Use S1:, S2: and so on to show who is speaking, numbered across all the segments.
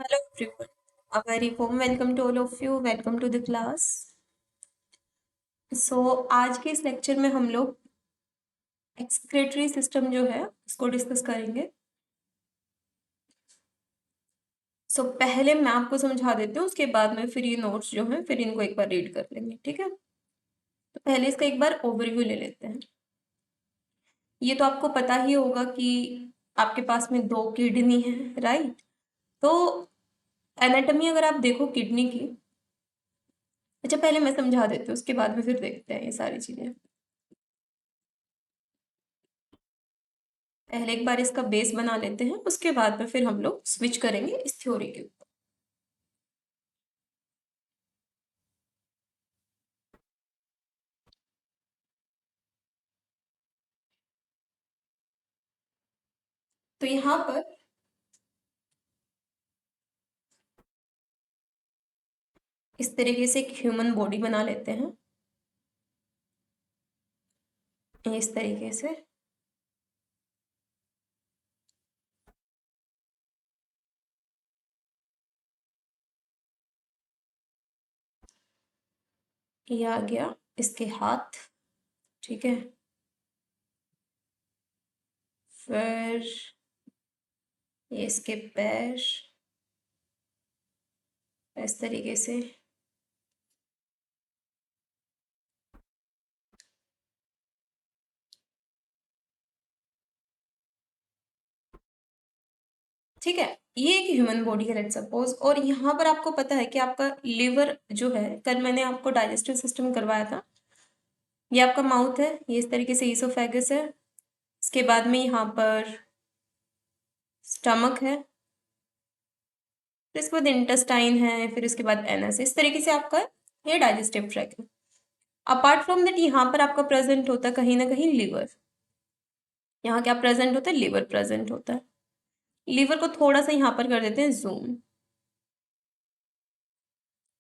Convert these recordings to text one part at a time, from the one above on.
S1: Hello everyone. A very warm welcome to all of you. Welcome to the class. आज के इस lecture में हम लोग एक्सक्रीटरी सिस्टम जो है उसको डिस्कस करेंगे. पहले मैं आपको समझा देती हूँ, उसके बाद में फिर ये नोट्स जो हैं फिर इनको एक बार रीड कर लेंगे. ठीक है, तो पहले इसका एक बार ओवरव्यू ले लेते हैं. ये तो आपको पता ही होगा कि आपके पास में 2 किडनी है, राइट. तो एनाटॉमी अगर आप देखो किडनी की, अच्छा पहले मैं समझा देती हूँ, उसके बाद में फिर देखते हैं ये सारी चीजें. पहले एक बार इसका बेस बना लेते हैं, उसके बाद में फिर हम लोग स्विच करेंगे इस थ्योरी के ऊपर. तो यहाँ पर इस तरीके से एक ह्यूमन बॉडी बना लेते हैं, इस तरीके से. ये आ गया इसके हाथ, ठीक है. फिर ये इसके पैर, इस तरीके से. ठीक है, ये एक ह्यूमन बॉडी है, लेट्स सपोज. और यहाँ पर आपको पता है कि आपका लिवर जो है, कल मैंने आपको डाइजेस्टिव सिस्टम करवाया था. ये आपका माउथ है, ये इस तरीके से ईसोफेगस है. इसके बाद में यहाँ पर स्टमक है, फिर इसके बाद इंटेस्टाइन है, फिर इसके बाद एनस. इस तरीके से आपका ये डाइजेस्टिव ट्रैक है. अपार्ट फ्रॉम दैट यहाँ पर आपका प्रेजेंट होता है कहीं ना कहीं लिवर. यहाँ क्या प्रेजेंट होता है? लिवर प्रेजेंट होता है. लिवर को थोड़ा सा यहाँ पर कर देते हैं जूम.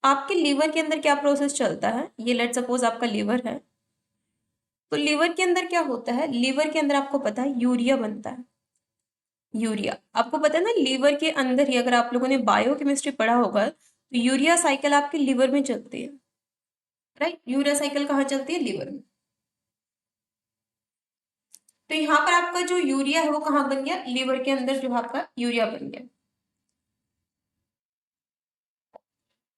S1: आपके लिवर के अंदर क्या प्रोसेस चलता है, ये लेट सपोज आपका लिवर है. तो लिवर के अंदर क्या होता है? लिवर के अंदर आपको पता है यूरिया बनता है. यूरिया आपको पता है ना, लिवर के अंदर ही, अगर आप लोगों ने बायोकेमिस्ट्री पढ़ा होगा, तो यूरिया साइकिल आपके लिवर में चलती है, राइट. यूरिया साइकिल कहाँ चलती है? लिवर में. तो यहाँ पर आपका जो यूरिया है वो कहाँ बन गया? लिवर के अंदर जो आपका यूरिया बन गया.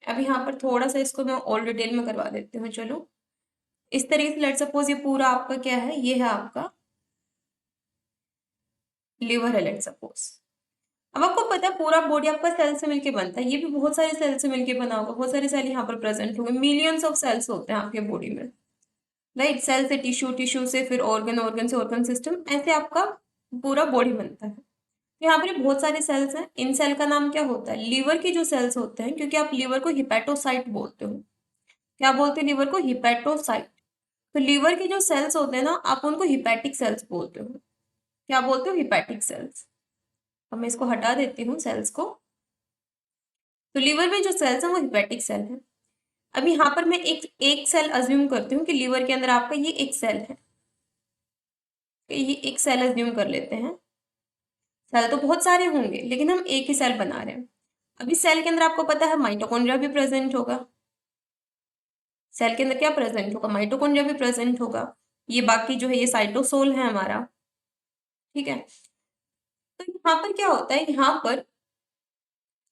S1: अब यहाँ पर थोड़ा सा इसको मैं और डिटेल में करवा देती हूँ. चलो, इस तरीके से लेट सपोज ये पूरा आपका क्या है, ये है आपका लिवर है, लेट सपोज. अब आपको पता है पूरा बॉडी आपका सेल से मिलके बनता है, ये भी बहुत सारे सेल से मिलके बना होगा. बहुत सारे सेल यहाँ पर प्रेजेंट होंगे, मिलियंस ऑफ सेल्स होते हैं आपके बॉडी में, राइट. सेल से टिश्यू, टिश्यू से फिर ऑर्गन, ऑर्गन से ऑर्गन सिस्टम, ऐसे आपका पूरा बॉडी बनता है. तो यहाँ पर ये बहुत सारे सेल्स हैं. इन सेल का नाम क्या होता है? लिवर के जो सेल्स होते हैं, क्योंकि आप लिवर को हिपैटोसाइट बोलते हो. क्या बोलते हैं लिवर को? हिपैटोसाइट. तो लिवर के जो सेल्स होते हैं ना, आप उनको हिपैटिक सेल्स बोलते हो. क्या बोलते हो? Hepatic sales. अब मैं इसको हटा देती हूँ सेल्स को. तो लिवर में जो सेल्स हैं वो हिपैटिक सेल है. अब यहाँ पर मैं एक एक सेल अज्यूम करती हूँ कि लिवर के अंदर आपका ये एक सेल है. ये एक सेल अज्यूम कर लेते हैं. सेल तो बहुत सारे होंगे, लेकिन हम एक ही सेल बना रहे हैं. अभी सेल के अंदर आपको पता है माइटोकॉन्ड्रिया भी प्रेजेंट होगा. सेल के अंदर क्या प्रेजेंट होगा? माइटोकॉन्ड्रिया भी प्रेजेंट होगा. ये बाकी जो है ये साइटोसोल है हमारा, ठीक है. तो यहाँ पर क्या होता है? यहाँ पर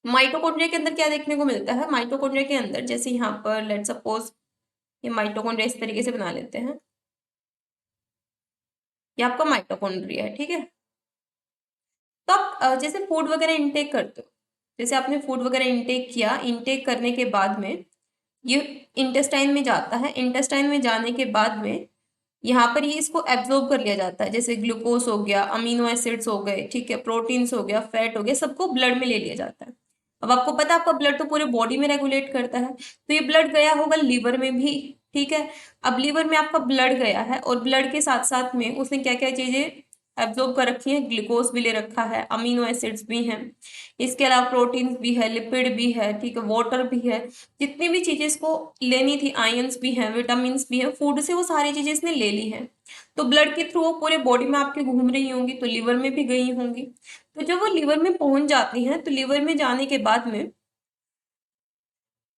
S1: माइटोकॉन्ड्रिया के अंदर क्या देखने को मिलता है? माइटोकॉन्ड्रिया के अंदर जैसे यहाँ पर लेट सपोज ये माइटोकॉन्ड्रिया इस तरीके से बना लेते हैं. ये आपका माइटोकॉन्ड्रिया है, ठीक है. तो आप जैसे फूड वगैरह इंटेक करते हो, जैसे आपने फूड वगैरह इंटेक किया, इंटेक करने के बाद में ये इंटेस्टाइन में जाता है. इंटेस्टाइन में जाने के बाद में यहाँ पर ये इसको एब्जॉर्ब कर लिया जाता है. जैसे ग्लूकोज हो गया, अमीनो एसिड्स हो गए, ठीक है, प्रोटीन्स हो गया, फैट हो गया, सबको ब्लड में ले लिया जाता है. अब आपको पता है आपका ब्लड तो पूरे बॉडी में रेगुलेट करता है, तो ये ब्लड गया होगा लिवर में भी, ठीक है. अब लिवर में आपका ब्लड गया है और ब्लड के साथ साथ में उसने क्या क्या चीजें एब्जॉर्ब कर रखी है? ग्लूकोज भी ले रखा है, अमीनो एसिड्स भी हैं, इसके अलावा प्रोटीन्स भी है, लिपिड भी है, ठीक है, वाटर भी है. जितनी भी चीजें इसको लेनी थी, आयंस भी हैं, विटामिन भी है, फूड से वो सारी चीजें इसने ले ली हैं. तो ब्लड के थ्रू वो पूरे बॉडी में आपके घूम रही होंगी, तो लीवर में भी गई होंगी। तो जब वो लीवर में पहुंच जाती हैं, तो लीवर में जाने के बाद में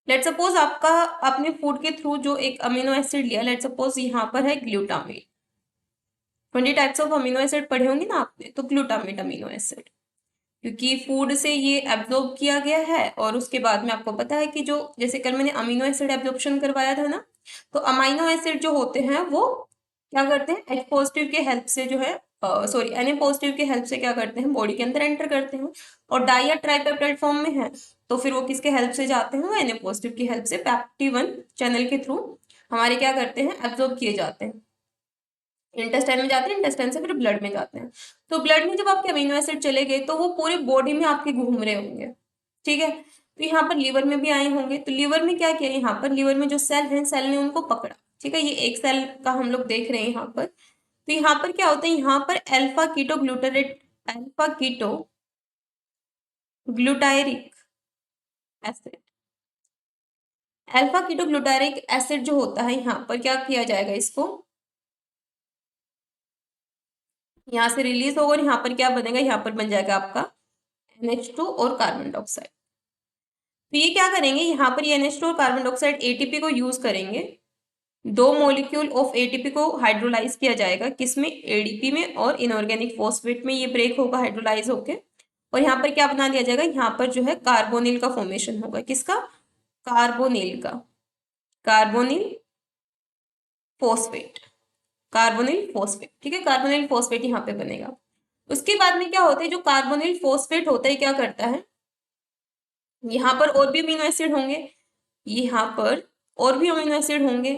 S1: लेट सपोज आपका आपने फूड के थ्रू जो एक अमीनो एसिड लिया, लेट सपोज यहाँ पर है glutamate. 20 types of amino acid पढ़े होंगे ना आपने, तो ग्लूटामेट अमीनो एसिड, क्योंकि फूड से ये एब्जॉर्ब किया गया है। और उसके बाद में आपको पता है कि जो जैसे कल मैंने अमीनो एसिड एब्जॉर्प्शन करवाया था ना, तो अमीनो एसिड जो होते हैं वो क्या करते हैं, एच पॉजिटिव के हेल्प से जो है सॉरी एन पॉजिटिव के हेल्प से क्या करते हैं, बॉडी के अंदर एंटर करते हैं। और डाई या ट्राइपेप्टाइड फॉर्म में है, तो फिर वो किसके हेल्प से जाते हैं, वो एन पॉजिटिव की हेल्प से पैप्टी 1 चैनल के थ्रू हमारे क्या करते हैं, एब्जॉर्ब किए जाते हैं। इंटेस्टाइन में जाते हैं, इंटेस्टाइन से फिर ब्लड में जाते हैं। तो ब्लड में जब आपके अमीनो एसिड चले गए, तो वो पूरे बॉडी में आपके घूम रहे होंगे। ठीक है, तो यहाँ पर लीवर में भी आए होंगे। तो लीवर में क्या किया, यहाँ पर लीवर में जो सेल है, सेल ने उनको पकड़ा। ठीक है, ये एक सेल का हम लोग देख रहे हैं यहाँ पर। तो यहाँ पर क्या होता है, यहाँ पर alpha keto glutarate, alpha keto glutaric acid, alpha keto glutaric acid जो होता है, यहाँ पर क्या किया जाएगा, इसको यहाँ से रिलीज होगा और यहाँ पर क्या बनेगा, यहाँ पर बन जाएगा आपका NH2 और कार्बन डाइऑक्साइड। तो ये क्या करेंगे, यहाँ पर ये NH2 और कार्बन डाइऑक्साइड एटीपी को यूज करेंगे। 2 मॉलिक्यूल ऑफ एटीपी को हाइड्रोलाइज किया जाएगा, किसमें, एडीपी में, और इनऑर्गेनिक फॉस्फेट में ये ब्रेक होगा हाइड्रोलाइज होके। और यहाँ पर क्या बना दिया जाएगा, यहाँ पर जो है कार्बोनिल का फॉर्मेशन होगा, किसका, कार्बोनिल का, कार्बोनिल फॉस्फेट, कार्बोनिल फॉस्फेट। ठीक है, कार्बोनिल फॉस्फेट यहाँ पे बनेगा। उसके बाद में क्या होता है, जो कार्बोनिल फॉस्फेट होता है क्या करता है, यहाँ पर और भी अमीनो एसिड होंगे, यहाँ पर और भी अमीनो एसिड होंगे।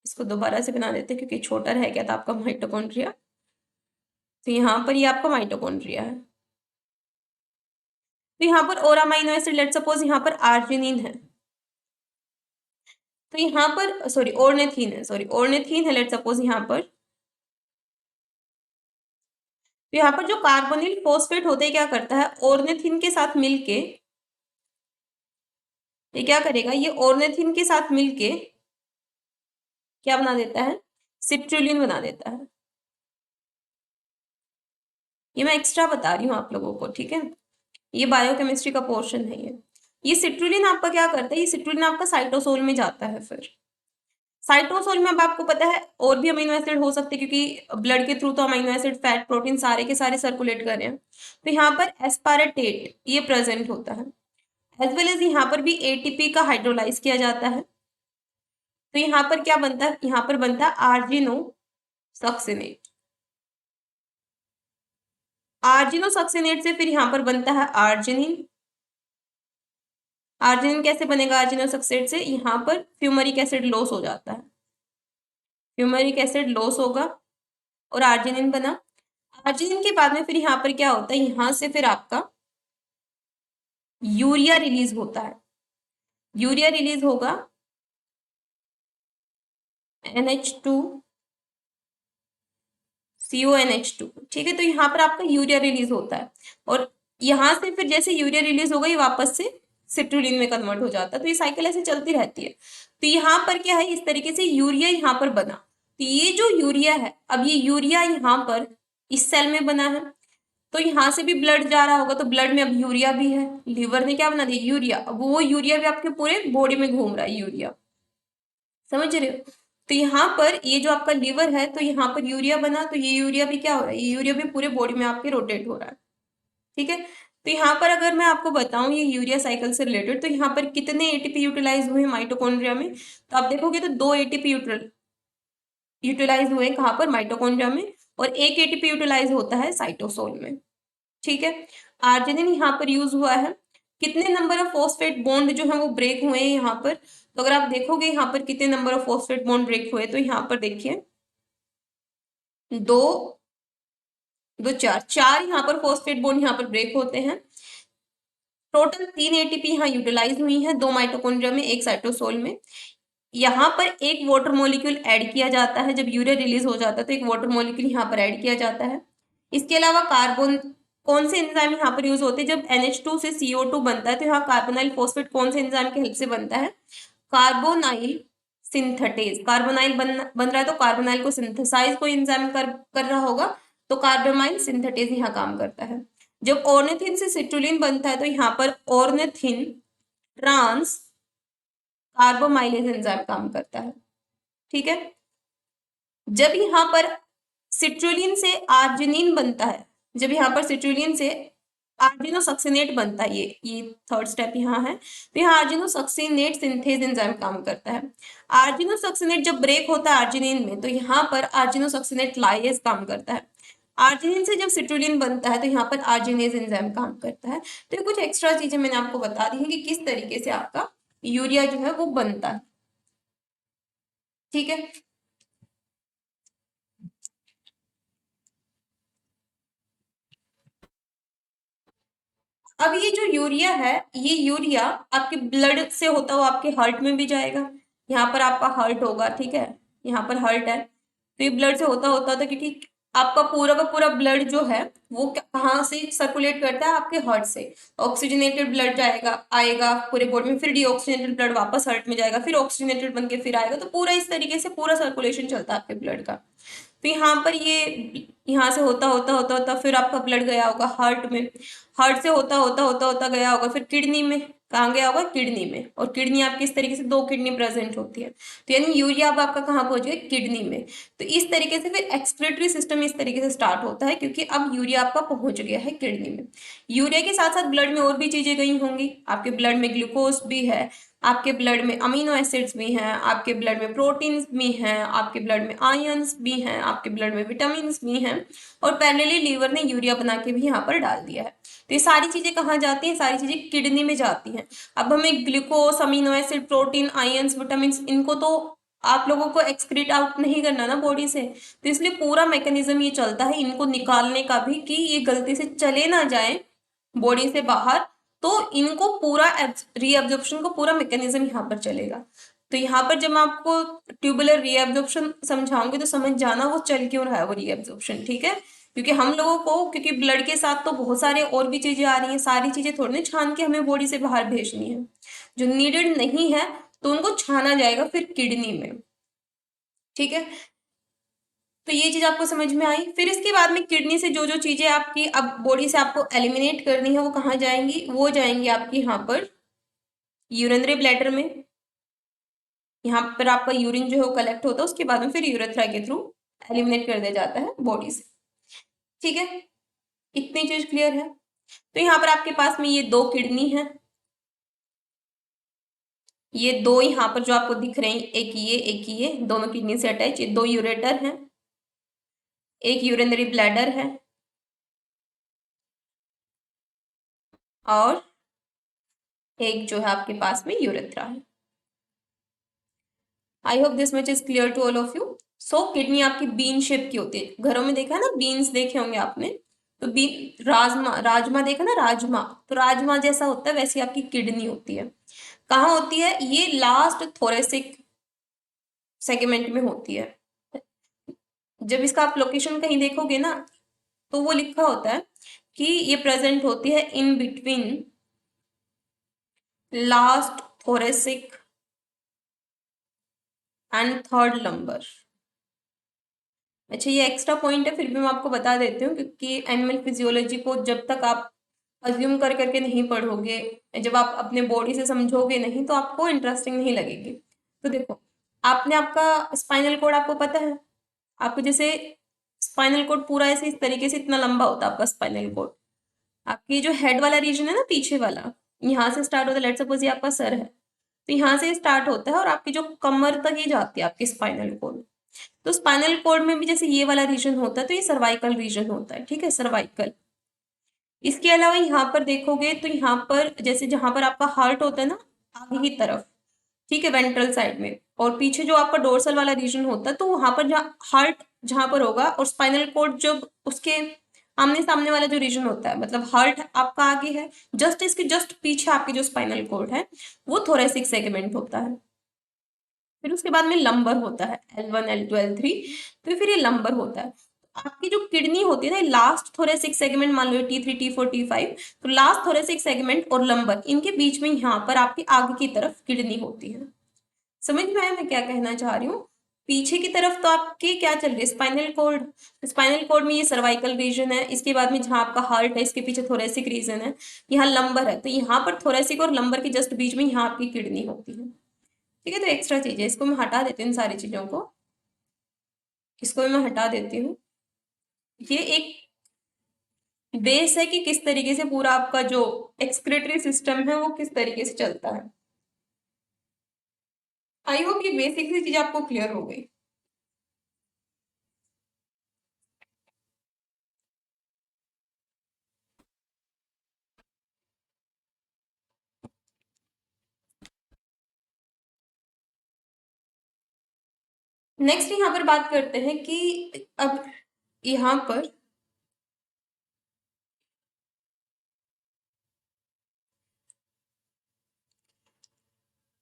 S1: इसको दोबारा से बना देते हैं क्योंकि छोटा रह गया था आपका माइटोकॉन्ड्रिया। तो यहाँ पर ये आपका माइटोकॉन्ड्रिया है। तो यहाँ पर और अमीनो एसिड, लेट सपोज यहाँ पर आर्जिनिन है, तो यहाँ पर सॉरी ऑर्निथीन है, सॉरी ऑर्निथीन है, लेट सपोज यहाँ पर। तो यहाँ पर जो कार्बोनिल फॉस्फेट होते हैं क्या करता है, ऑर्निथीन के साथ मिलके, ये क्या करेगा, ये ऑर्निथीन के साथ मिलके क्या बना देता है, सिट्रुलिन बना देता है। ये मैं एक्स्ट्रा बता रही हूँ आप लोगों को, ठीक है, ये बायोकेमिस्ट्री का पोर्शन है ये। ये सिट्रुलिन आपका क्या करता है, ये सिट्रुलिन आपका साइटोसोल में जाता है। फिर साइटोसोल में अब आपको पता है और भी अमीनो एसिड हो सकते हैं, क्योंकि ब्लड के थ्रू तो अमीनो एसिड, फैट, प्रोटीन सारे के सारे सर्कुलेट कर रहे हैं। तो यहाँ पर एस्पारेटेट ये प्रेजेंट होता है, एज वेल एज यहाँ पर भी एटीपी का हाइड्रोलाइज किया जाता है। तो यहाँ पर क्या बनता है, यहाँ पर बनता है आर्जिनो सक्सिनेट, आर्जिनो सक्सिनेट से फिर यहाँ पर बनता है आर्जिनिन। आर्जिनिन कैसे बनेगा, आर्जिनो सक्सिनेट से यहाँ पर फ्यूमरिक एसिड लॉस हो जाता है, फ्यूमरिक एसिड लॉस होगा और आर्जिनिन बना। आर्जिनिन के बाद में फिर यहाँ पर क्या होता है, यहाँ से फिर आपका यूरिया रिलीज होता है, यूरिया रिलीज होगा NH2 CONH2। ठीक है, तो यहाँ पर आपका यूरिया रिलीज होता है और यहाँ से फिर जैसे यूरिया रिलीज होगा ये वापस से सिट्रुलिन में कन्वर्ट हो जाता है। तो ये साइकिल ऐसे चलती रहती है। तो यहाँ पर क्या है, इस तरीके से यूरिया यहाँ पर बना। तो ये जो यूरिया है, अब ये यूरिया यहाँ पर इस सेल में बना है, तो यहाँ से भी ब्लड जा रहा होगा, तो ब्लड में अब यूरिया भी है। लीवर ने क्या बना दिया, यूरिया। अब वो यूरिया भी आपके पूरे बॉडी में घूम रहा है, यूरिया, समझ रहे हो। तो यहाँ पर ये जो आपका लीवर है, तो यहाँ पर यूरिया बना, तो ये यूरिया भी क्या हो रहा है, ये यूरिया भी पूरे बॉडी में आपके रोटेट हो रहा है। ठीक है, तो यहाँ पर अगर मैं आपको बताऊं ये यूरिया साइकिल से रिलेटेड, तो यहाँ पर कितने एटीपी यूटिलाइज हुए माइटोकॉन्ड्रिया में, तो आप देखोगे तो 2 एटीपी यूटिलाइज हुए कहाँ पर, माइटोकॉन्ड्रिया में, और 1 एटीपी यूटिलाइज होता है साइटोसोल में। ठीक है, आर्जिनिन यहाँ पर यूज हुआ है। कितने नंबर ऑफ फॉस्फेट बॉन्ड जो है वो ब्रेक हुए हैं यहाँ पर, तो अगर आप देखोगे यहाँ पर कितने number of phosphate bond break हुए, तो यहाँ पर देखिए 2 2 4 4 यहाँ पर फॉस्फेट बॉन्ड यहाँ पर ब्रेक होते हैं। टोटल 3 एटीपी यहाँ यूटिलाइज हुई है, 2 माइटोकॉन्ड्रिया में, 1 साइटोसोल में। यहाँ पर एक वाटर मॉलिक्यूल ऐड किया जाता है, जब यूरिया रिलीज हो जाता है तो एक वाटर मॉलिक्यूल यहाँ पर ऐड किया जाता है। इसके अलावा कार्बन, कौन से एंजाइम यहाँ पर यूज होते हैं, जब NH2 से CO2 बनता है तो यहाँ कार्बोनाइल फॉस्फेट कौन से एंजाइम के हेल्प से बनता है, कार्बोनाइल सिंथेटेज, कार्बोनाइल बन रहा है तो कार्बोनाइल को सिंथेसाइज कोई एंजाइम कर रहा होगा, तो कार्बामाइल सिंथेटेज यहाँ काम करता है। जब ऑर्निथिन से सिट्रुलिन बनता है तो यहाँ पर ऑर्निथिन ट्रांस कार्बोमाइलेज एंजाइम काम करता है। ठीक है। जब यहाँ पर सिट्रुलिन से आर्जिनिन बनता है, जब यहाँ पर सिट्रुलिन से आर्जिनोसक्सिनेट बनता है, ये थर्ड स्टेप यहाँ है, तो यहाँ आर्जिनोसक्सिनेट सिंथेज एंजाइम काम करता है। आर्जिनोसक्सिनेट जब ब्रेक होता है आर्जिनिन में, तो यहाँ पर आर्जिनोसक्सिनेट लाइएज काम करता है। आर्जिनिन से जब सिट्रुलिन बनता है तो यहाँ पर आर्जिनेज एंजाइम काम करता है। तो ये कुछ एक्स्ट्रा चीजें मैंने आपको बता दी हैं कि किस तरीके से आपका यूरिया जो है वो बनता है। ठीक है। अब ये जो यूरिया है, ये यूरिया आपके ब्लड से होता हुआ आपके हार्ट में भी जाएगा। यहाँ पर आपका हार्ट होगा, ठीक है, यहाँ पर हार्ट है, तो ये ब्लड से होता होता था, क्योंकि आपका पूरा का पूरा ब्लड जो है वो कहाँ से सर्कुलेट करता है, आपके हार्ट से। ऑक्सीजनेटेड ब्लड जाएगा, आएगा पूरे बॉडी में, फिर डीऑक्सीजनेटेड ब्लड वापस हार्ट में जाएगा, फिर ऑक्सीजनेटेड बन के फिर आएगा। तो पूरा इस तरीके से पूरा सर्कुलेशन चलता है आपके ब्लड का। तो यहाँ पर ये यहाँ से होता होता होता होता फिर आपका ब्लड गया होगा हार्ट में, हार्ट से होता होता होता होता गया होगा फिर किडनी में। कहाँ गया होगा? किडनी में। और किडनी आपकी इस तरीके से दो किडनी प्रेजेंट होती है, तो यानी यूरिया अब आपका कहाँ पहुंच गया? किडनी में। तो इस तरीके से फिर एक्सक्रीटरी सिस्टम इस तरीके से स्टार्ट होता है, क्योंकि अब यूरिया आपका पहुंच गया है किडनी में। यूरिया के साथ साथ ब्लड में और भी चीजें गई होंगी। आपके ब्लड में ग्लूकोज भी है, आपके ब्लड में अमीनो एसिड्स भी हैं, आपके ब्लड में प्रोटीन्स भी हैं, आपके ब्लड में आयंस भी हैं, आपके ब्लड में विटामिन भी हैं, और पैरेलली लीवर ने यूरिया बना के भी यहाँ पर डाल दिया है। तो ये सारी चीजें कहाँ जाती हैं? सारी चीजें किडनी में जाती हैं। अब हमें glucose, amino acid, protein, ions, vitamin, इनको तो आप लोगों को एक्सक्रीट आउट नहीं करना ना बॉडी से, तो इसलिए पूरा मैकेनिज्म ये चलता है इनको निकालने का भी, कि ये गलती से चले ना जाए बॉडी से बाहर। तो इनको पूरा रीअब्जॉर्प्शन को पूरा मैकेनिज्म यहाँ पर चलेगा। तो यहाँ पर जब मैं आपको ट्यूबुलर रीअब्जॉर्प्शन समझाऊंगी तो समझ जाना वो चल क्यों रहा है वो रीअब्जॉर्प्शन। ठीक है। क्योंकि हम लोगों को, क्योंकि ब्लड के साथ तो बहुत सारे और भी चीजें आ रही हैं, सारी चीजें थोड़ी ना छान के हमें बॉडी से बाहर भेजनी है। जो नीडेड नहीं है तो उनको छाना जाएगा फिर किडनी में। ठीक है। तो ये चीज आपको समझ में आई। फिर इसके बाद में किडनी से जो जो चीजें आपकी अब बॉडी से आपको एलिमिनेट करनी है वो कहाँ जाएंगी? वो जाएंगी आपकी यहाँ पर यूरिनरी ब्लैडर में। यहाँ पर आपका यूरिन जो है वो कलेक्ट होता है, उसके बाद में फिर यूरेथ्रा के थ्रू एलिमिनेट कर दिया जाता है बॉडी से। ठीक है। इतनी चीज क्लियर है। तो यहाँ पर आपके पास में ये दो किडनी है, ये दो यहाँ पर जो आपको दिख रहे हैं, एक ये दोनों किडनी से अटैच, ये दो यूरेटर हैं, एक यूरिनरी ब्लैडर है, और एक जो है आपके पास में यूरेथ्रा है। I hope this much is clear to all of you. So kidney आपकी बीन शेप की होती है। घरों में देखा है ना, बीन्स देखे होंगे आपने, तो बीन, राजमा, राजमा देखा ना, राजमा, तो राजमा जैसा होता है वैसी आपकी किडनी होती है। कहाँ होती है? ये लास्ट थोरेसिक सेगमेंट में होती है। जब इसका आप लोकेशन कहीं देखोगे ना, तो वो लिखा होता है कि ये प्रेजेंट होती है in between last thoracic and third lumbar. अच्छा, ये एक्स्ट्रा पॉइंट है, फिर भी मैं आपको बता देती हूँ, क्योंकि एनिमल फिजियोलॉजी को जब तक आप अज्यूम कर करके नहीं पढ़ोगे, जब आप अपने बॉडी से समझोगे नहीं, तो आपको इंटरेस्टिंग नहीं लगेगी। तो देखो, आपने आपका स्पाइनल कोड आपको पता है, आपको जैसे स्पाइनल कोड पूरा ऐसे इस तरीके से इतना लंबा होता है आपका स्पाइनल कोड। आपकी जो हेड वाला रीजन है ना, पीछे वाला, यहाँ से स्टार्ट होता है, लेट्स सपोज ये आपका सर है, तो यहाँ से स्टार्ट होता है और आपकी जो कमर तक ये जाती है आपकी स्पाइनल कोड। तो स्पाइनल कोड में भी जैसे ये वाला रीजन होता है, तो ये सर्वाइकल रीजन होता है। ठीक है, सर्वाइकल। इसके अलावा यहाँ पर देखोगे तो यहाँ पर जैसे जहां पर आपका हार्ट होता है ना, आगे की तरफ, ठीक है, वेंट्रल साइड में, और पीछे जो आपका डोर्सल वाला रीजन होता है, तो वहां पर जहाँ हार्ट जहां पर होगा और स्पाइनल कोड जब उसके आमने सामने वाला जो रीजन होता है, मतलब हार्ट आपका आगे है, जस्ट इसके जस्ट पीछे आपकी जो स्पाइनल कोड है वो थोरेसिक सेगमेंट होता है। फिर उसके बाद में लंबर होता है, L1 L2 L3, तो फिर ये लंबर होता है। आपकी जो किडनी होती है ना, लास्ट थोरेसिक सेगमेंट, मान लो T3 T4 T5, तो लास्ट थोरेसिक सेगमेंट और लंबर, इनके बीच में यहाँ पर आपकी आगे की तरफ किडनी होती है। समझ में आया मैं क्या कहना चाह रही हूँ? पीछे की तरफ तो आपकी क्या चल रही है, स्पाइनल कॉर्ड। स्पाइनल कॉर्ड में ये सर्वाइकल रीजन है, इसके बाद में जहाँ आपका हार्ट है इसके पीछे थोरेसिक रीजन है, यहाँ लंबर है, तो यहाँ पर थोरेसिक और लंबर के जस्ट बीच में यहाँ आपकी किडनी होती है। ठीक है, तो एक्स्ट्रा चीज है, इसको मैं हटा देती हूँ इन सारी चीजों को, इसको भी मैं हटा देती हूँ। ये एक बेस है कि किस तरीके से पूरा आपका जो एक्सक्रीटरी सिस्टम है वो किस तरीके से चलता है। आई होप ये बेसिक सी चीज आपको क्लियर हो गई। नेक्स्ट यहाँ पर बात करते हैं कि अब यहाँ पर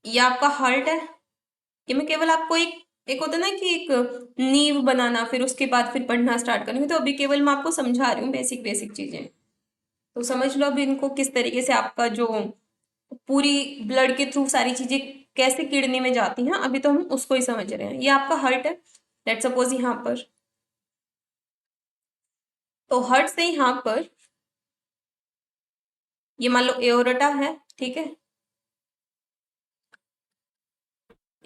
S1: ये आपका हार्ट है, ये मैं केवल आपको एक एक होता है ना कि एक नींव बनाना, फिर उसके बाद फिर पढ़ना स्टार्ट करेंगे, तो अभी केवल मैं आपको समझा रही हूँ बेसिक बेसिक चीजें, तो समझ लो अब इनको किस तरीके से आपका जो पूरी ब्लड के थ्रू सारी चीजें कैसे किडनी में जाती हैं, अभी तो हम उसको ही समझ रहे हैं। ये आपका हार्ट है, लेट्स सपोज यहाँ पर, तो हार्ट से यहाँ पर ये मान लो एओर्टा है, ठीक है।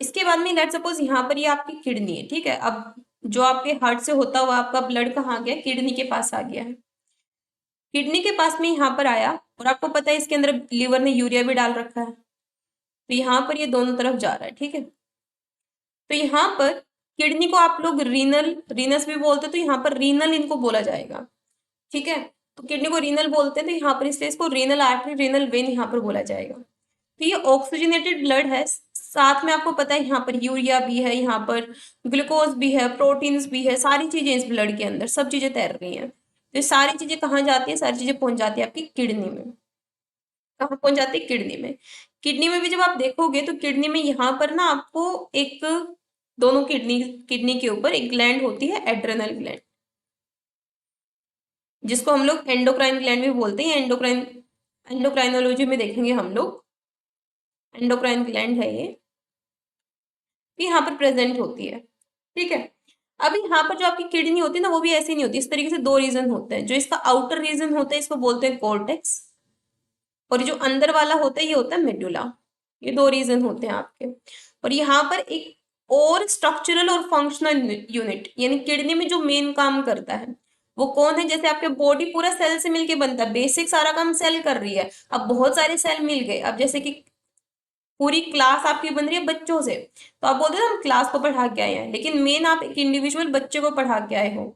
S1: इसके बाद में लेट्स सपोज यहाँ पर ये आपकी किडनी है, ठीक है। अब जो आपके हार्ट से होता हुआ आपका ब्लड कहाँ गया, किडनी के पास आ गया है। किडनी के पास में यहाँ पर आया, और आपको पता है इसके अंदर लीवर ने यूरिया भी डाल रखा है, तो यहाँ पर ये दोनों तरफ जा रहा है, ठीक है। तो यहाँ पर किडनी को आप लोग रीनल रीनस भी बोलते हैं, तो यहाँ पर रीनल इनको बोला जाएगा, ठीक है। तो किडनी को रीनल बोलते हैं, तो यहाँ पर इसलिए इसको रीनल आर्टरी रीनल वेन यहाँ पर बोला जाएगा। तो ये ऑक्सीजनेटेड ब्लड है, साथ में आपको पता है यहाँ पर यूरिया भी है, यहाँ पर ग्लूकोज भी है, प्रोटीन्स भी है, सारी चीजें इस ब्लड के अंदर सब चीजें तैर रही हैं। तो ये सारी चीजें कहाँ जाती है, सारी चीजें पहुंच जाती है आपकी किडनी में। कहाँ पहुंच जाती है, किडनी में। किडनी में भी जब आप देखोगे तो किडनी में यहाँ पर ना आपको एक, दोनों किडनी किडनी के ऊपर एक ग्लैंड होती है, एड्रेनल ग्लैंड, जिसको हम लोग एंडोक्राइन ग्लैंड भी बोलते हैं। एंडोक्राइनोलॉजी में देखेंगे हम लोग, एंडोक्राइन ग्लैंड है ये, यहाँ पर प्रेजेंट होती है, ठीक है। अब यहाँ पर जो आपकी किडनी होती है ना, वो भी ऐसी नहीं होती, इस तरीके से दो रीजन होते हैं। जो इसका आउटर रीजन होता है इसको बोलते हैं कॉर्टेक्स, और ये जो अंदर वाला होता है ये होता है मेडुला। ये दो रीजन होते हैं आपके। और यहाँ पर एक और स्ट्रक्चरल और फंक्शनल यूनिट, यानी किडनी में जो मेन काम करता है वो कौन है। जैसे आपके बॉडी पूरा सेल से मिलके बनता है, बेसिक सारा काम सेल कर रही है, अब बहुत सारे सेल मिल गए, अब जैसे कि पूरी क्लास आपकी बन रही है बच्चों से, तो आप बोलते हैं हम क्लास को पढ़ा के आए हैं, लेकिन मेन आप एक इंडिविजुअल बच्चे को पढ़ा के आए हो।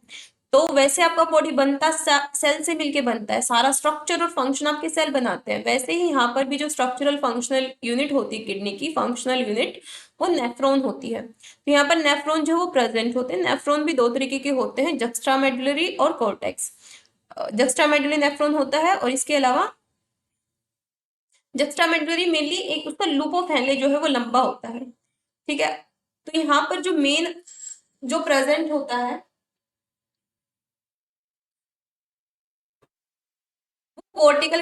S1: तो वैसे आपका बॉडी बनता सेल से मिलके बनता है, सारा स्ट्रक्चर और फंक्शन आपके सेल बनाते हैं। वैसे ही यहाँ पर भी जो स्ट्रक्चरल फंक्शनल यूनिट होती है किडनी की, फंक्शनल यूनिट, वो नेफ्रॉन होती है। तो यहाँ पर नेफ्रॉन जो है वो प्रेजेंट होते हैं। नेफ्रॉन भी दो तरीके के होते हैं, जक्स्ट्रा मेडुलरी और कॉर्टेक्स। जक्स्ट्रा मेडुलरी नेफ्रॉन होता है, और इसके अलावा जक्स्ट्रामेडुलरी मेनली एक उसका लूप ऑफ हैनले जो है वो लंबा होता है, ठीक है। तो यहाँ पर जो मेन जो प्रेजेंट होता है कोर्टिकल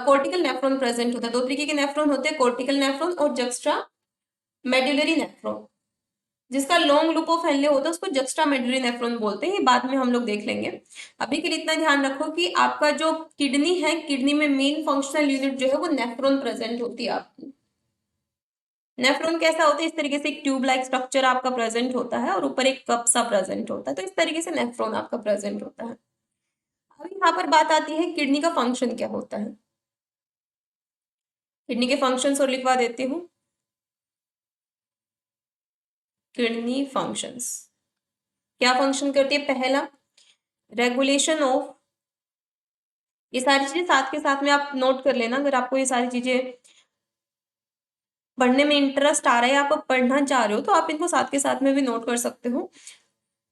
S1: कोर्टिकल नेफ्रॉन प्रेजेंट होता है। दो तरीके के नेफ्रॉन होते हैं, कोर्टिकल नेफ्रॉन और जक्स्ट्रा मेडुलरी नेफ्रॉन। जिसका लॉन्ग लूप ऑफ हैनले होता है उसको जक्स्ट्रा मेडुलरी नेफ्रॉन बोलते हैं, ये बाद में हम लोग देख लेंगे। अभी के लिए इतना ध्यान रखो कि आपका जो किडनी है, किडनी में मेन फंक्शनल यूनिट जो है वो नेफ्रॉन प्रेजेंट होती है आपकी। नेफ्रॉन कैसा होता है, इस तरीके से एक ट्यूब लाइक स्ट्रक्चर आपका प्रेजेंट होता है, और ऊपर एक कप सा प्रेजेंट होता है, तो इस तरीके से नेफ्रॉन आपका प्रेजेंट होता है। अब यहाँ पर बात आती है किडनी का फंक्शन क्या होता है। किडनी के फंक्शंस और लिखवा देती हूँ, किडनी फंक्शंस क्या फंक्शन करती है। पहला, रेगुलेशन ऑफ, ये सारी चीजें साथ के साथ में आप नोट कर लेना, अगर आपको ये सारी चीजें पढ़ने में इंटरेस्ट आ रहा है, आप पढ़ना चाह रहे हो, तो आप इनको साथ के साथ में भी नोट कर सकते हो।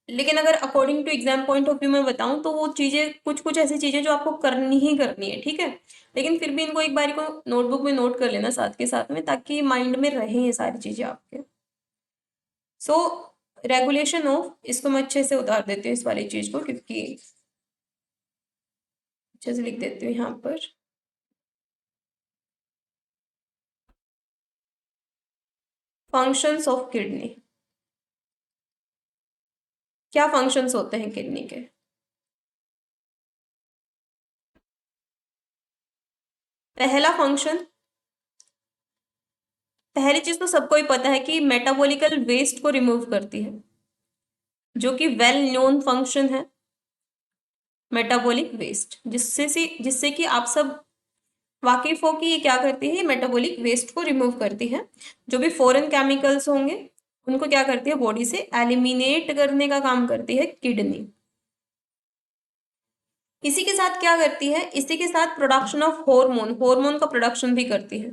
S1: लेकिन अगर according to exam point of view में बताऊं तो वो चीजें कुछ कुछ ऐसी चीजें जो आपको करनी ही करनी है, ठीक है। लेकिन फिर भी इनको एक बार को नोटबुक में नोट कर लेना साथ के साथ में, ताकि माइंड में रहे ये सारी चीजें आपके। सो रेगुलेशन ऑफ, इसको मैं अच्छे से उतार देती हूँ इस वाली चीज को, क्योंकि अच्छे से लिख देती हूँ यहाँ पर। फंक्शंस ऑफ किडनी, क्या फंक्शंस होते हैं किडनी के? पहला फंक्शन, पहली चीज तो सबको ही पता है कि मेटाबॉलिकल वेस्ट को रिमूव करती है, जो कि वेल नोन फंक्शन है मेटाबॉलिक वेस्ट, जिससे कि आप सब वाकिफ हो कि ये क्या करती है, ये मेटाबॉलिक वेस्ट को रिमूव करती है। जो भी फॉरेन केमिकल्स होंगे उनको क्या करती है, बॉडी से एलिमिनेट करने का काम करती है किडनी। इसी के साथ क्या करती है, इसी के साथ प्रोडक्शन ऑफ हार्मोन, हार्मोन का प्रोडक्शन भी करती है।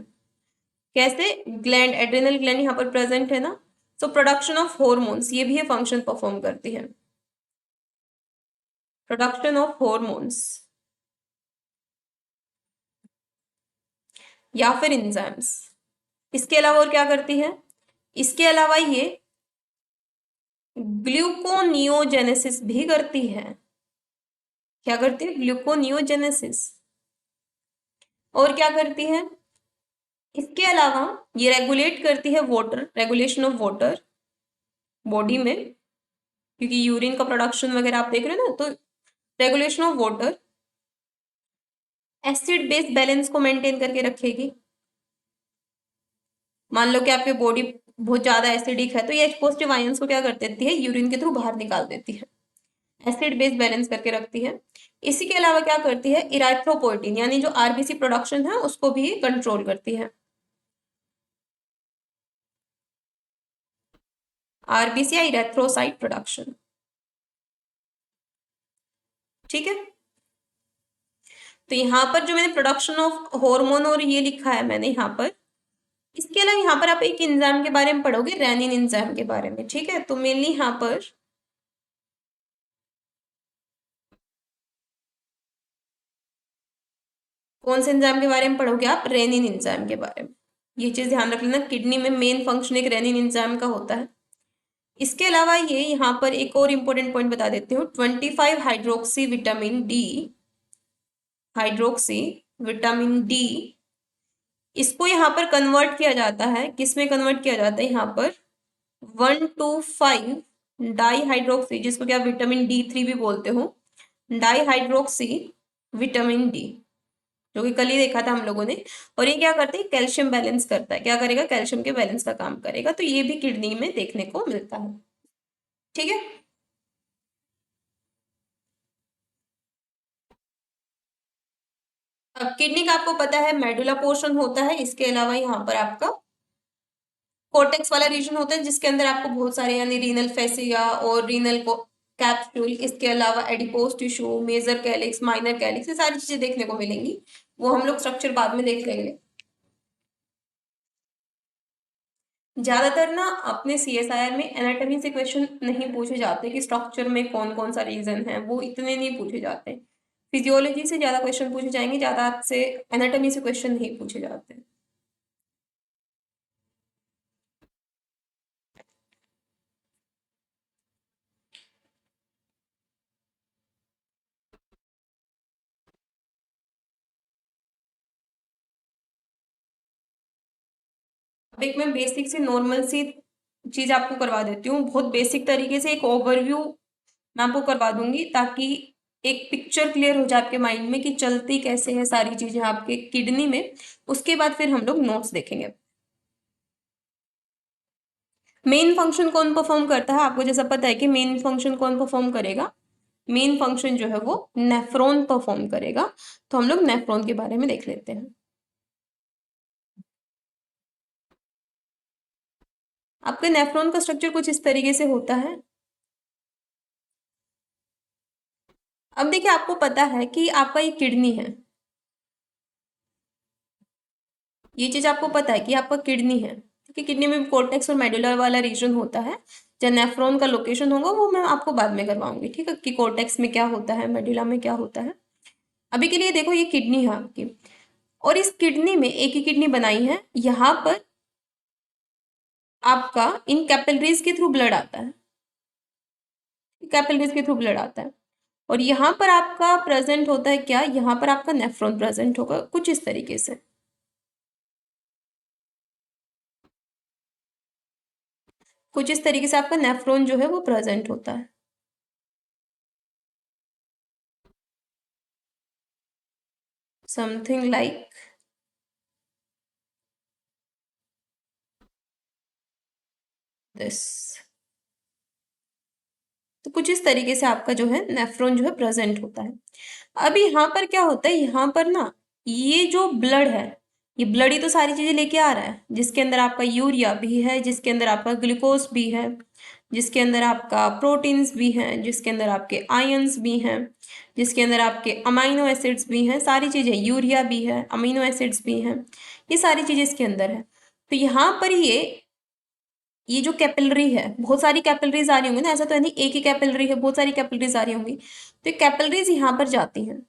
S1: कैसे? ग्लैंड, एड्रिनल ग्लैंड यहाँ पर प्रेजेंट है ना, सो प्रोडक्शन ऑफ हार्मोन्स, ये भी ये फंक्शन परफॉर्म करती है, प्रोडक्शन ऑफ हार्मोन्स या फिर इंजाइम्स। इसके अलावा और क्या करती है, इसके अलावा ये ग्लूकोनियोजेनेसिस भी करती है। क्या करती है? ग्लूकोनियोजेनेसिस। और क्या करती है इसके अलावा, ये रेगुलेट करती है water, regulation of water body में, क्योंकि यूरिन का प्रोडक्शन वगैरह आप देख रहे हो ना, तो regulation of water, acid base balance को मेंटेन करके रखेगी। मान लो कि आपकी बॉडी बहुत ज्यादा एसिडिक है, तो ये H पॉजिटिव आयंस को क्या कर देती है, यूरिन के थ्रू बाहर निकाल देती है, एसिड बेस बैलेंस करके रखती है। इसी के अलावा क्या करती है, इराथ्रोपोइटिन यानी जो आरबीसी प्रोडक्शन है उसको भी कंट्रोल करती है। आरबीसी या इरेथ्रोसाइट प्रोडक्शन, ठीक है। तो यहाँ पर जो मैंने प्रोडक्शन ऑफ हार्मोन और ये लिखा है मैंने यहाँ पर, इसके अलावा यहाँ पर आप एक एंजाइम के बारे में पढ़ोगे, रेनिन एंजाइम के बारे में, ठीक है। तो मेनली यहाँ पर कौन से एंजाइम के बारे में पढ़ोगे आप, रेनिन एंजाइम के बारे में। ये चीज ध्यान रख लेना, किडनी में मेन फंक्शन एक रेनिन एंजाइम का होता है। इसके अलावा ये यहाँ पर एक और इम्पोर्टेंट पॉइंट बता देती हूँ, 25 hydroxy vitamin D, hydroxy vitamin D, इसको यहाँ पर कन्वर्ट किया जाता है, किसमें कन्वर्ट किया जाता है, यहाँ पर 125 डाई हाइड्रोक्सी, जिसको क्या विटामिन D3 भी बोलते हो, डाई हाइड्रोक्सी विटामिन डी, जो कि कल ही देखा था हम लोगों ने। और ये क्या करते हैं, कैल्शियम बैलेंस करता है, क्या करेगा, कैल्शियम के बैलेंस का काम करेगा। तो ये भी किडनी में देखने को मिलता है, ठीक है। अब किडनी का आपको पता है मेडुला पोर्शन होता है, इसके अलावा यहाँ पर आपका कोर्टेक्स वाला रीजन होता है, जिसके अंदर आपको बहुत सारे यानी रीनल फेसिया और रीनल कैप्सूल, इसके अलावा adipose tissue, major calyx, minor calyx, ये सारी चीजें देखने को मिलेंगी। वो हम लोग स्ट्रक्चर बाद में देख लेंगे। ज्यादातर ना अपने सीएसआईआर में एनाटॉमी से क्वेश्चन नहीं पूछे जाते कि स्ट्रक्चर में कौन कौन सा रीजन है, वो इतने नहीं पूछे जाते। फिजियोलॉजी से ज्यादा क्वेश्चन पूछे जाएंगे, ज्यादा से एनाटॉमी से क्वेश्चन नहीं पूछे जाते। अब एक मैं बेसिक सी नॉर्मल सी चीज आपको करवा देती हूँ, बहुत बेसिक तरीके से एक ओवरव्यू मैं आपको करवा दूंगी, ताकि एक पिक्चर क्लियर हो जाए आपके माइंड में कि चलती कैसे है सारी चीजें आपके किडनी में। उसके बाद फिर हम लोग नोट्स देखेंगे। मेन फंक्शन कौन परफॉर्म करता है, आपको जैसा पता है कि मेन फंक्शन कौन परफॉर्म करेगा, मेन फंक्शन जो है वो नेफ्रॉन परफॉर्म करेगा। तो हम लोग नेफ्रॉन के बारे में देख लेते हैं। आपके नेफ्रॉन का स्ट्रक्चर कुछ इस तरीके से होता है। अब देखिए, आपको पता है कि आपका ये किडनी है, ये चीज आपको पता है कि आपका किडनी है, ठीक है। किडनी में कोर्टेक्स और मेडुला वाला रीजन होता है, जहाँ नेफ्रॉन का लोकेशन होगा वो मैं आपको बाद में करवाऊंगी, ठीक है, कि कोर्टेक्स में क्या होता है, मेडुला में क्या होता है। अभी के लिए देखो, ये किडनी है आपकी, और इस किडनी में एक ही किडनी बनाई है, यहाँ पर आपका इन कैपिलरीज के थ्रू ब्लड आता है, कैपिलरीज के थ्रू ब्लड आता है। और यहाँ पर आपका प्रेजेंट होता है क्या, यहाँ पर आपका नेफ्रॉन प्रेजेंट होगा कुछ इस तरीके से। कुछ इस तरीके से आपका नेफ्रॉन जो है वो प्रेजेंट होता है। Something like this. तो कुछ इस तरीके से आपका जो है नेफ्रॉन जो है प्रेजेंट होता है। अब यहाँ पर क्या होता है, यहाँ पर ना ये जो ब्लड है, ये ब्लड ही तो सारी चीजें लेके आ रहा है, जिसके अंदर आपका यूरिया भी है, जिसके अंदर आपका ग्लूकोज भी है, जिसके अंदर आपका प्रोटीन्स भी हैं, जिसके अंदर आपके आयंस भी हैं, जिसके अंदर आपके अमीनो एसिड्स भी हैं, सारी चीजें, यूरिया भी है, अमीनो एसिड्स भी हैं, ये सारी चीजें इसके अंदर है। तो यहाँ पर ये जो कैपिलरी है, बहुत सारी कैपिलरीज आ रही होंगी ना, ऐसा तो है नहीं एक ही कैपिलरी है, बहुत सारी कैपिलरीज आ रही होंगी। तो ये कैपिलरीज यहाँ पर जाती हैं,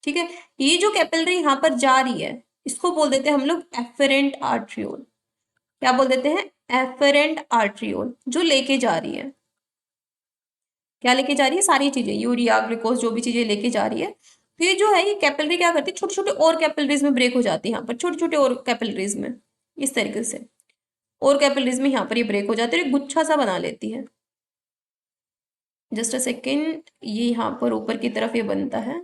S1: ठीक है। ये जो कैपिलरी यहाँ पर जा रही है, इसको बोल देते हैं हम लोग एफेरेंट आर्ट्रियोल। क्या बोल देते हैं? एफेरेंट आर्ट्रियोल, जो लेके जा रही है। क्या लेके जा रही है? सारी चीजें, यूरिया, ग्लूकोज, जो भी चीजें लेके जा रही है। तो ये जो है, ये कैपिलरी क्या करती है, छोटे छोटे और कैपिलरीज में ब्रेक हो जाती है, यहाँ पर छोटे छोटे और कैपिलरीज में, इस तरीके से और कैपिलरीज में यहाँ पर ये ब्रेक हो जाती है, एक गुच्छा सा बना लेती है। जस्ट अ सेकेंड, ये यहाँ पर ऊपर की तरफ ये बनता है,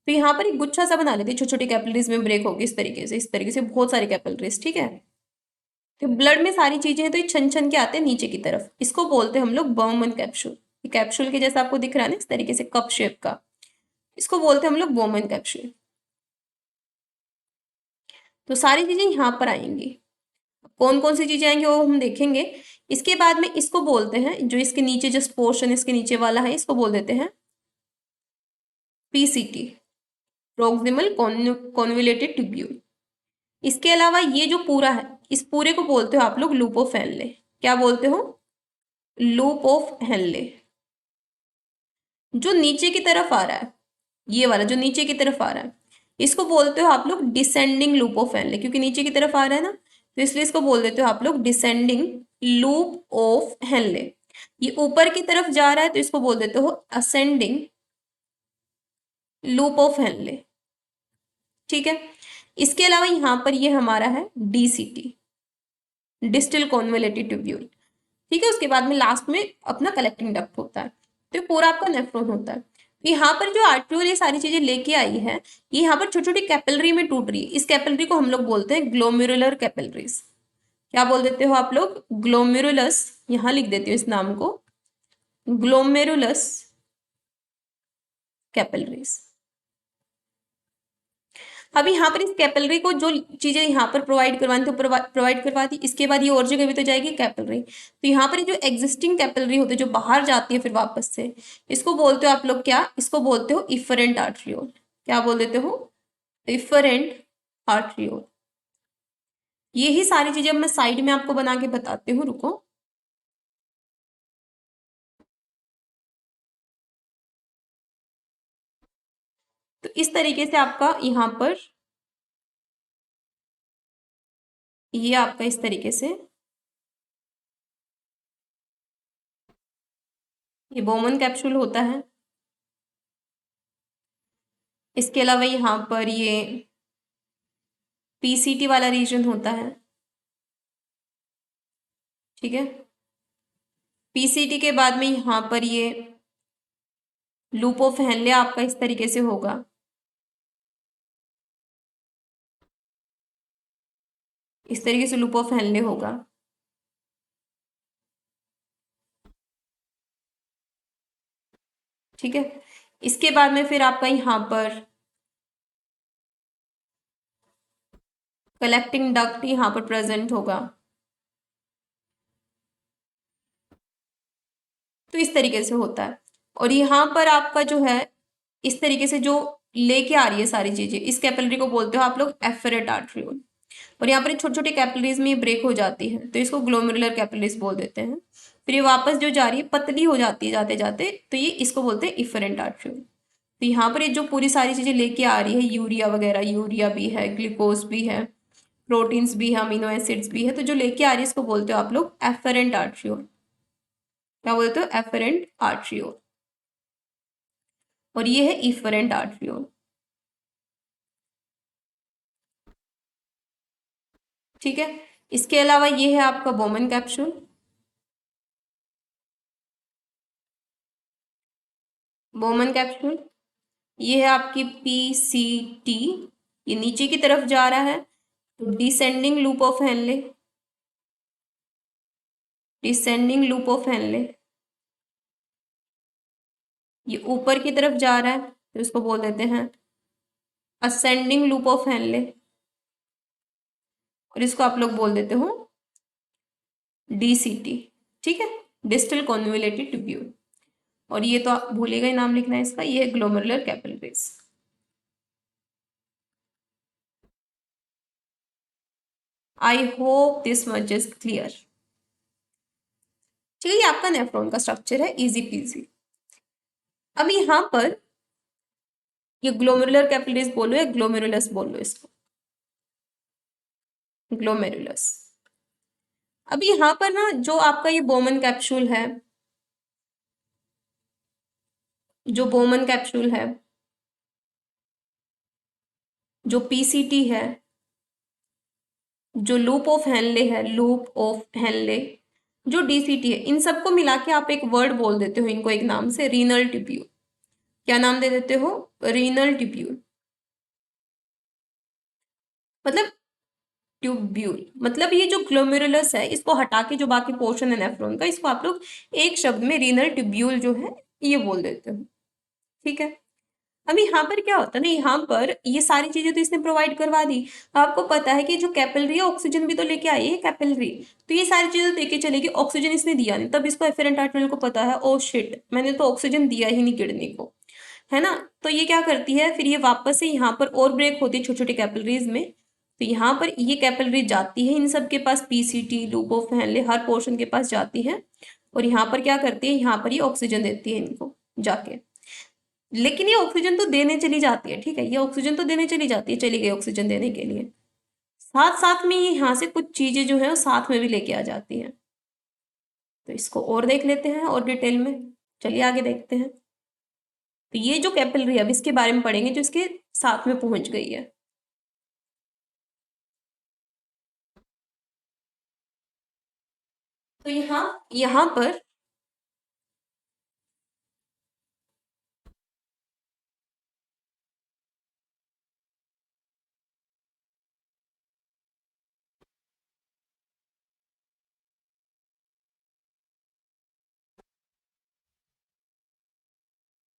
S1: तो यहाँ पर एक गुच्छा सा बना लेती है, छोटी छोटी कैपिलरीज में ब्रेक होगी इस तरीके से, इस तरीके से बहुत सारी कैपिलरीज, ठीक है। तो ब्लड में सारी चीजें हैं, तो ये छन छन के आते हैं नीचे की तरफ, इसको बोलते हैं हम लोग बोमन कैप्सूल। ये कैप्सूल के जैसा आपको दिख रहा है ना, इस तरीके से कप शेप का, इसको बोलते हैं हम लोग बोमन कैप्सूल। तो सारी चीजें यहाँ पर आएंगी। कौन कौन सी चीजें आएंगी वो हम देखेंगे। इसके बाद में इसको बोलते हैं, जो इसके नीचे जस्ट पोर्शन इसके नीचे वाला है, इसको बोल देते हैं पीसीटी, प्रोक्सिमल कॉन्वोल्यूटेड ट्यूब्यूल। इसके अलावा ये जो पूरा है, इस पूरे को बोलते हो आप लोग लूप ऑफ हेनले। क्या बोलते हो? Loop of Henley. जो नीचे की तरफ आ रहा है, ये वाला जो नीचे की तरफ आ रहा है, इसको बोलते हो आप लोग डिसेंडिंग लूप ऑफ हेनले, क्योंकि नीचे की तरफ आ रहा है ना, तो इसलिए इसको बोल देते हो आप लोग डिसेंडिंग लूप ऑफ हेनले। ये ऊपर की तरफ जा रहा है, तो इसको बोल देते हो असेंडिंग लूप ऑफ हेनले, ठीक है। इसके अलावा यहां पर ये हमारा है डीसीटी, डिस्टल कॉन्वोल्यूटेड ट्यूब्यूल, ठीक है। उसके बाद में लास्ट में अपना कलेक्टिंग डक्ट होता है, तो ये पूरा आपका नेफ्रॉन होता है। तो यहाँ पर जो आर्ट्रियोल ये सारी चीजें लेके आई है, ये यहाँ पर छोटी छोटी कैपिलरी में टूट रही है, इस कैपिलरी को हम लोग बोलते हैं ग्लोमेरुलर कैपिलरीज। क्या बोल देते हो आप लोग? ग्लोमेरुलस। यहाँ लिख देती हूँ इस नाम को, ग्लोमेरुलस कैपिलरीज। अब यहाँ पर इस कैपिलरी को जो चीजें यहाँ पर प्रोवाइड करवानी थी प्रोवाइड करवा दी, इसके बाद ये और जगह भी तो जाएगी कैपिलरी। तो यहाँ पर जो एग्जिस्टिंग कैपिलरी होती है, जो बाहर जाती है फिर वापस से, इसको बोलते हो आप लोग क्या? इसको बोलते हो इफरेंट आर्ट्रियोल। क्या बोल देते हो? Efferent arteriole. यही सारी चीजें अब मैं साइड में आपको बना के बताती हूँ, रुको। तो इस तरीके से आपका यहाँ पर, ये आपका इस तरीके से ये बोमन कैप्सूल होता है। इसके अलावा यहाँ पर ये पीसीटी वाला रीजन होता है, ठीक है। पीसीटी के बाद में यहाँ पर ये लूप ऑफ हेनले आपका इस तरीके से होगा, इस तरीके से लूप ऑफ हेनले होगा, ठीक है। इसके बाद में फिर आपका यहाँ पर कलेक्टिंग डक्ट यहाँ पर प्रेजेंट होगा, तो इस तरीके से होता है। और यहाँ पर आपका जो है, इस तरीके से जो लेके आ रही है सारी चीजें, इस कैपिलरी को बोलते हो आप लोग एफरेट आर्ट्रियोल। और यहाँ पर छोटे छोटे कैपिलरीज में ब्रेक हो जाती है, तो इसको ग्लोमेरुलर कैपिलरीज बोल देते हैं। फिर ये वापस जो जा रही है पतली हो जाती है जाते जाते, तो ये इसको बोलते हैं इफरेंट आर्ट्रियोल। तो यहाँ पर ये जो पूरी सारी चीजें लेके आ रही है, यूरिया वगैरह, यूरिया भी है, ग्लूकोज भी है, प्रोटीन्स भी है, अमीनो एसिड्स भी है, तो जो लेके आ रही है इसको बोलते हो आप लोग एफरेंट आर्ट्रियोल। क्या बोलते हो? Efferent arteriole. और ये है इफरेंट आर्ट्रियोल, ठीक है। इसके अलावा ये है आपका बोमन कैप्सूल, बोमन कैप्सूल, ये है आपकी PCT, ये नीचे की तरफ जा रहा है, तो descending loop of Henley, descending loop of Henley, ये ऊपर की तरफ जा रहा है तो इसको बोल देते हैं असेंडिंग लूप ऑफ हेनले, और इसको आप लोग बोल देते हो DCT। ठीक है, डिस्टल कॉन्वोल्यूटेड ट्यूब्यूल। और ये तो आप भूलिएगा ही नाम लिखना है इसका, ये है glomerular capillaries. I hope this much is clear. ठीक है, ये आपका नेफ्रॉन का स्ट्रक्चर है, इजी पीजी। अब यहाँ पर ये ग्लोमेरुलर कैपिलरीज बोलो या ग्लोमेरुलस बोलो इसको, ग्लोमेरुलस। अब यहाँ पर ना जो आपका ये बोमन कैप्सूल है, जो बोमन कैप्सूल है, जो PCT है, जो लूप ऑफ हेनले है, लूप ऑफ हेनले, जो DCT है, इन सबको मिला के आप एक वर्ड बोल देते हो इनको एक नाम से, रीनल ट्यूब्यूल। क्या नाम दे देते हो? Renal tubule. मतलब ट्यूब्यूल, मतलब ये जो ग्लोमेरुलस है इसको हटा के जो बाकी पोर्शन है नेफ्रॉन का, इसको आप लोग एक शब्द में रीनल ट्यूब्यूल जो है ये बोल देते हो। ठीक है, अब यहाँ पर क्या होता है ना, यहाँ पर ये सारी चीजें तो इसने प्रोवाइड करवा दी। आपको पता है कि जो कैपिलरी है ऑक्सीजन भी तो लेके आई है कैपिलरी, तो ये सारी चीजें तो देके चलेगी, ऑक्सीजन इसने दिया नहीं, तब इसको एफेरेंट आर्टरियल को पता है ओ शिट मैंने तो ऑक्सीजन दिया ही नहीं किडनी को, है ना। तो ये क्या करती है फिर, ये वापस से यहाँ पर और ब्रेक होती है छोटी छोटी कैपिलरीज में, तो यहाँ पर ये कैपिलरी जाती है इन सब के पास, PCT loop of Henley her portion के पास जाती है, और यहाँ पर क्या करती है, यहाँ पर ये ऑक्सीजन देती है इनको जाके। लेकिन ये ऑक्सीजन तो देने चली जाती है, ठीक है, ये ऑक्सीजन तो देने चली जाती है, चली गई ऑक्सीजन देने के लिए, साथ साथ में ये यहाँ से कुछ चीजें जो है वो साथ में भी लेके आ जाती हैं। तो इसको और देख लेते हैं और डिटेल में, चलिए आगे देखते हैं। तो ये जो कैपिलरी है अब इसके बारे में पढ़ेंगे जो इसके साथ में पहुंच गई है। तो यहाँ यहाँ पर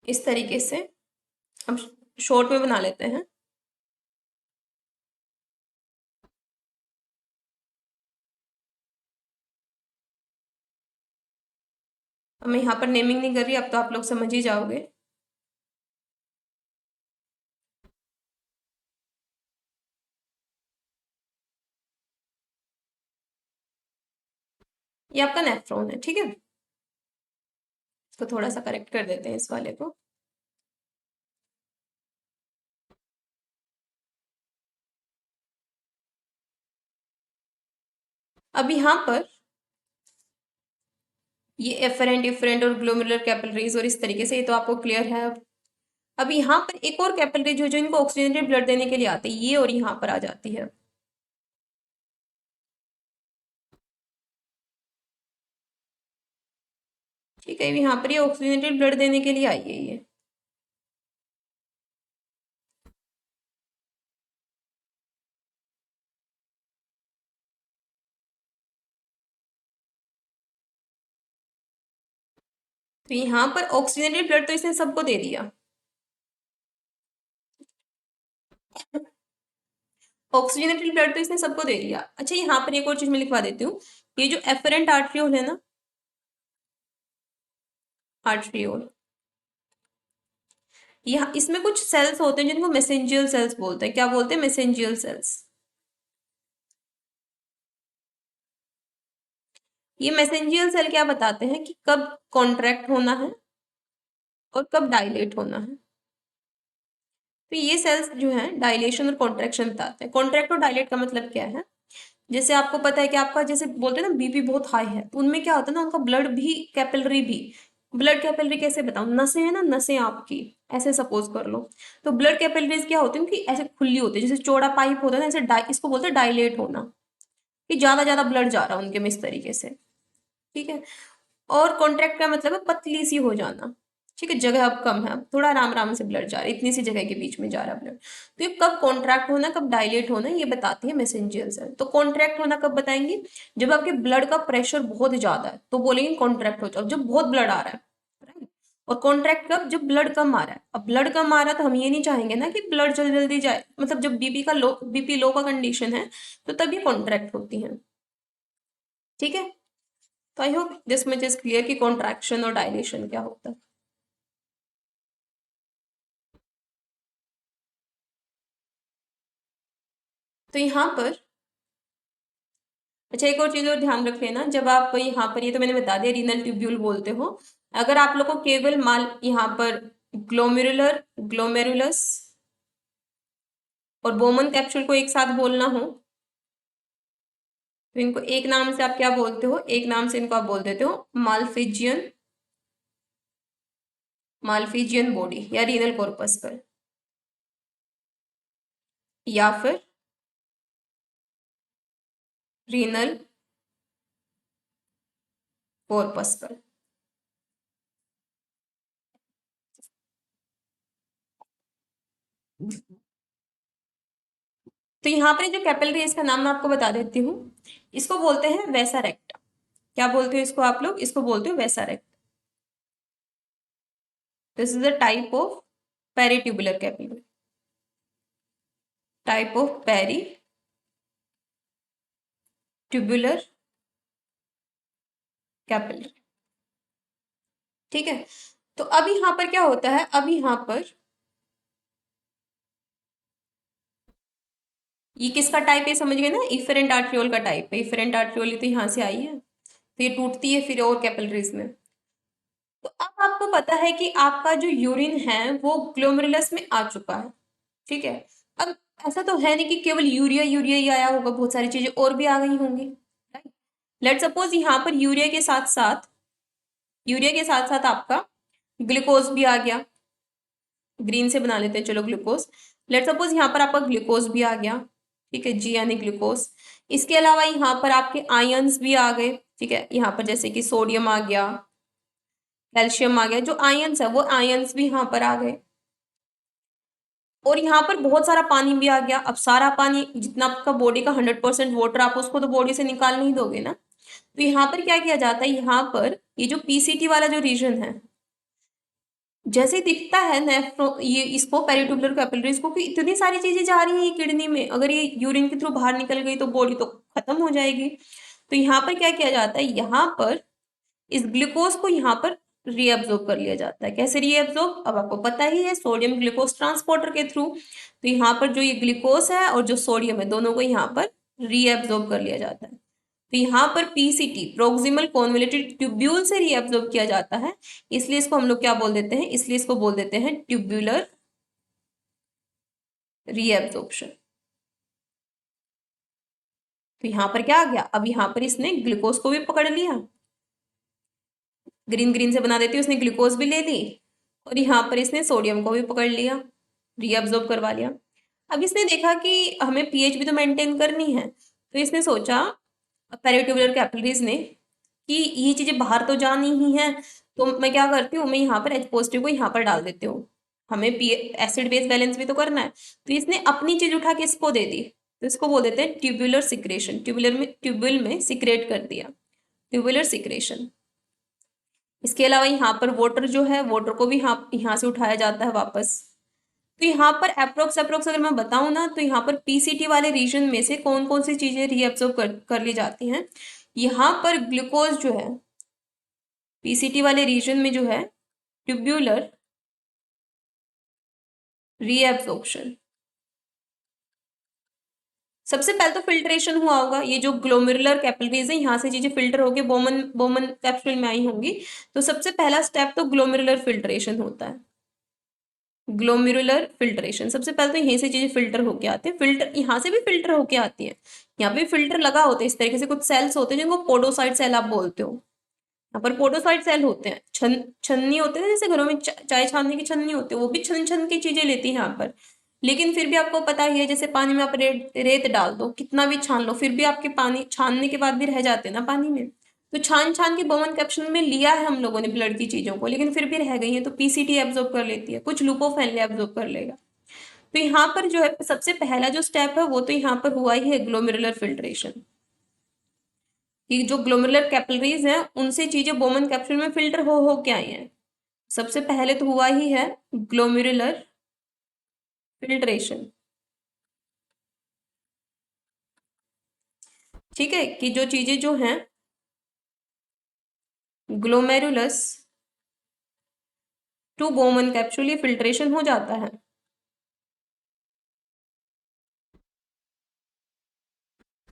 S1: इस तरीके से हम शॉर्ट में बना लेते हैं। अब मैं यहाँ पर नेमिंग नहीं कर रही, अब तो आप लोग समझ ही जाओगे। ये आपका नेफ्रॉन है, ठीक है, इसको थोड़ा सा करेक्ट कर देते हैं इस वाले को। अब यहाँ पर ये एफरेंट इफरेंट और ग्लोमेरुलर कैपिलरीज और इस तरीके से, ये तो आपको क्लियर है। अब यहाँ पर एक और कैपिलरी जो इनको ऑक्सीजनेटेड ब्लड देने के लिए आती है, ये और यहाँ पर आ जाती है। ठीक है, यहाँ पर ये ऑक्सीजनेटेड ब्लड देने के लिए आई है ये। तो यहाँ पर ऑक्सीजनेटेड ब्लड तो इसने सबको दे दिया, ऑक्सीजनेटेड ब्लड तो इसने सबको दे दिया। अच्छा, यहाँ पर एक और चीज मैं लिखवा देती हूँ, ये जो एफरेंट आर्ट्रियोल है ना, आर्ट्रियोल, यहाँ इसमें कुछ सेल्स होते हैं जिनको मैसेंजियल सेल्स बोलते हैं। क्या बोलते हैं? Mesangial cells. ये मैसेंजियल सेल क्या बताते हैं कि कब कॉन्ट्रैक्ट होना है और कब डायलेट होना है। तो ये सेल्स जो है डायलेशन और कॉन्ट्रैक्शन बताते हैं। कॉन्ट्रैक्ट और डायलेट का मतलब क्या है, जैसे आपको पता है कि आपका जैसे बोलते हैं ना बीपी बहुत हाई है, तो उनमें क्या होता है ना, उनका ब्लड भी कैपिलरी भी, ब्लड कैपिलरी कैसे बताऊं, नसें है ना, नसें आपकी ऐसे सपोज कर लो, तो ब्लड कैपिलरीज क्या होती है उनकी ऐसे खुली होती है, जैसे चौड़ा पाइप होता है ना, ऐसे इसको बोलते हैं डायलेट होना, कि ज्यादा ज्यादा ब्लड जा रहा है उनके में इस तरीके से। ठीक है, और कॉन्ट्रैक्ट का मतलब है पतली सी हो जाना। ठीक है, जगह अब कम है, अब थोड़ा आराम आराम से ब्लड जा रहा है, इतनी सी जगह के बीच में जा रहा है ब्लड। तो ये कब कॉन्ट्रैक्ट होना, कब डायलेट होना, ये बताती है मेसेंजर सेल। तो कॉन्ट्रैक्ट होना कब बताएंगे, जब आपके ब्लड का प्रेशर बहुत ज्यादा है तो बोलेंगे कॉन्ट्रैक्ट हो जाओ, जब बहुत ब्लड आ रहा है, right? और कॉन्ट्रैक्ट कब, जब ब्लड कम आ रहा है। अब ब्लड कम आ रहा है तो हम ये नहीं चाहेंगे ना कि ब्लड जल्दी जल्दी जाए, मतलब जब बीपी लो का कंडीशन है तो तभी कॉन्ट्रैक्ट होती है। ठीक है, तो आई hope this much is clear कि कॉन्ट्रैक्शन और डायलेशन क्या होता है। तो यहाँ पर अच्छा, एक और चीज और ध्यान रख लेना, जब आप यहाँ पर, ये तो मैंने बता दिया रीनल ट्यूब्यूल बोलते हो, अगर आप लोग को केवल माल यहाँ पर ग्लोमेरुलस और बोमन कैप्सूल को एक साथ बोलना हो तो इनको एक नाम से आप क्या बोलते हो, एक नाम से इनको आप बोल देते हो मालफिजियन, मालफिजियन बॉडी या रीनल कॉर्पस्कल, या फिर रीनल कॉर्पस्कल। तो यहाँ पर जो कैपिलरी, इसका नाम मैं आपको बता देती हूँ, इसको बोलते हैं वेसारेक्ट। क्या बोलते हो इसको आप लोग, इसको बोलते हो vasa recta. This is a type of peritubular capillary, type of peritubular capillary. ठीक है, तो अब यहाँ पर क्या होता है, अब यहाँ पर ये किसका टाइप है समझ गए ना, इफेरेंट आर्ट्रियोल का टाइप है। इफेरेंट आर्ट्रियोल तो यहाँ से आई है, तो ये टूटती है फिर और कैपिलरीज में। तो अब आपको पता है कि आपका जो यूरिन है वो ग्लोमेरुलस में आ चुका है। ठीक है, अब ऐसा तो है नहीं कि केवल यूरिया यूरिया ही आया होगा, बहुत सारी चीजें और भी आ गई होंगी। लेट सपोज यहाँ पर यूरिया के साथ साथ आपका ग्लूकोज भी आ गया, ग्रीन से बना लेते हैं चलो ग्लूकोज। लेट सपोज यहाँ पर आपका ग्लूकोज भी आ गया, ठीक है, जी यानी ग्लूकोज। इसके अलावा यहाँ पर आपके आयंस भी आ गए। ठीक है, यहाँ पर जैसे कि सोडियम आ गया, कैल्शियम आ गया, जो आयंस है वो आयंस भी यहाँ पर आ गए। और यहाँ पर बहुत सारा पानी भी आ गया। अब सारा पानी जितना आपका बॉडी का 100% वाटर, आप उसको तो बॉडी से निकाल नहीं दोगे ना। तो यहाँ पर क्या किया जाता है, यहाँ पर ये जो पीसीटी वाला जो रीजन है, जैसे दिखता है नेफ्रो, ये इसको पेरिट्यूबुलर कैपिलरीज को कि इतनी सारी चीजें जा रही है ये किडनी में, अगर ये यूरिन के थ्रू बाहर निकल गई तो बॉडी तो खत्म हो जाएगी। तो यहाँ पर क्या किया जाता है, यहाँ पर इस ग्लूकोज को यहाँ पर रीअब्जॉर्ब कर लिया जाता है। कैसे रीअब्जॉर्ब, अब आपको पता ही है, सोडियम ग्लूकोज ट्रांसपोर्टर के थ्रू। तो यहाँ पर जो ये ग्लूकोज है और जो सोडियम है, दोनों को यहाँ पर रीअब्जॉर्ब कर लिया जाता है। तो यहाँ पर पीसीटी, प्रोक्सिमल कॉन्वोल्यूटेड ट्यूब्यूल से रीअब्जॉर्ब किया जाता है, इसलिए इसको हम लोग क्या बोल देते हैं, इसलिए इसको बोल देते हैं ट्यूब्यूलर रीअब्जॉर्प्शन। तो यहाँ पर क्या आ गया, अब यहाँ पर इसने ग्लूकोज को भी पकड़ लिया, ग्रीन ग्रीन से बना देती है, उसने ग्लूकोज भी ले ली, और यहाँ पर इसने सोडियम को भी पकड़ लिया, रीअब्जॉर्ब करवा लिया। अब इसने देखा कि हमें पीएच भी तो मेंटेन करनी है, तो इसने सोचा, पेरिट्यूबुलर कैपिलरीज ने, कि ये चीजें बाहर तो जानी ही है, तो मैं क्या करती हूँ, मैं यहाँ पर एच पॉजिटिव को यहाँ पर डाल देती हूँ, हमें पी एसिड बेस बैलेंस भी तो करना है। तो इसने अपनी चीज उठा के इसको दे दी, तो इसको बोल देते हैं ट्यूबुलर सिक्रेशन, ट्यूबुल में सिक्रेट कर दिया, ट्यूबुलर सिक्रेशन। इसके अलावा यहाँ पर वाटर जो है, वाटर को भी यहाँ से उठाया जाता है वापस। तो यहाँ पर अप्रोक्स अगर मैं बताऊं ना, तो यहाँ पर पीसीटी वाले रीजन में से कौन कौन सी चीजें रीअब्सॉर्ब कर ली जाती हैं। यहाँ पर ग्लूकोज जो है, पीसीटी वाले रीजन में जो है, ट्यूब्यूलर रीएब्सॉर्प्शन, सबसे पहले तो फिल्ट्रेशन हुआ होगा, ये जो ग्लोमेरुलर कैपिलरीज है यहाँ से चीजें फिल्टर होके बोमन बोमन कैप्सूल में आई होंगी। तो सबसे पहला स्टेप तो ग्लोमेरुलर फिल्ट्रेशन होता है, ग्लोमेरुलर फिल्ट्रेशन। सबसे पहले तो यहीं से चीजें फिल्टर होके आते हैं, फिल्टर यहाँ से भी फिल्टर होके आती है, यहाँ पे फिल्टर लगा होता है, इस तरीके से कुछ सेल्स होते हैं जिनको पोडोसाइट सेल आप बोलते हो। यहाँ पर पोडोसाइट सेल होते हैं, छन्नी होते हैं, जैसे घरों में चाय छानने की छन्नी होती है, वो भी छन छन की चीजें लेती है यहाँ पर। लेकिन फिर भी आपको पता ही है, जैसे पानी में आप रेत डाल दो, कितना भी छान लो, फिर भी आपके पानी छानने के बाद भी रह जाते हैं ना पानी में। तो छान छान के बोमन कैप्सूल में लिया है हम लोगों ने ब्लड की चीजों को, लेकिन फिर भी रह गई है, तो पीसीटी एब्जॉर्ब कर लेती है, कुछ लुपोफेनले एब्जॉर्ब कर लेगा। तो यहाँ पर जो है सबसे पहला जो स्टेप है वो तो यहाँ पर हुआ ही है ग्लोमेरुलर फिल्ट्रेशन, कि जो ग्लोमेरुलर कैपिलरीज हैं उनसे चीजें बोमन कैप्सूल में फिल्टर हो के आई हैं। सबसे पहले तो हुआ ही है ग्लोमेरुलर फिल्ट्रेशन। ठीक है, कि जो चीजें जो हैं ग्लोमेरुलस टू बोमन कैप्सूल ये फिल्ट्रेशन हो जाता है।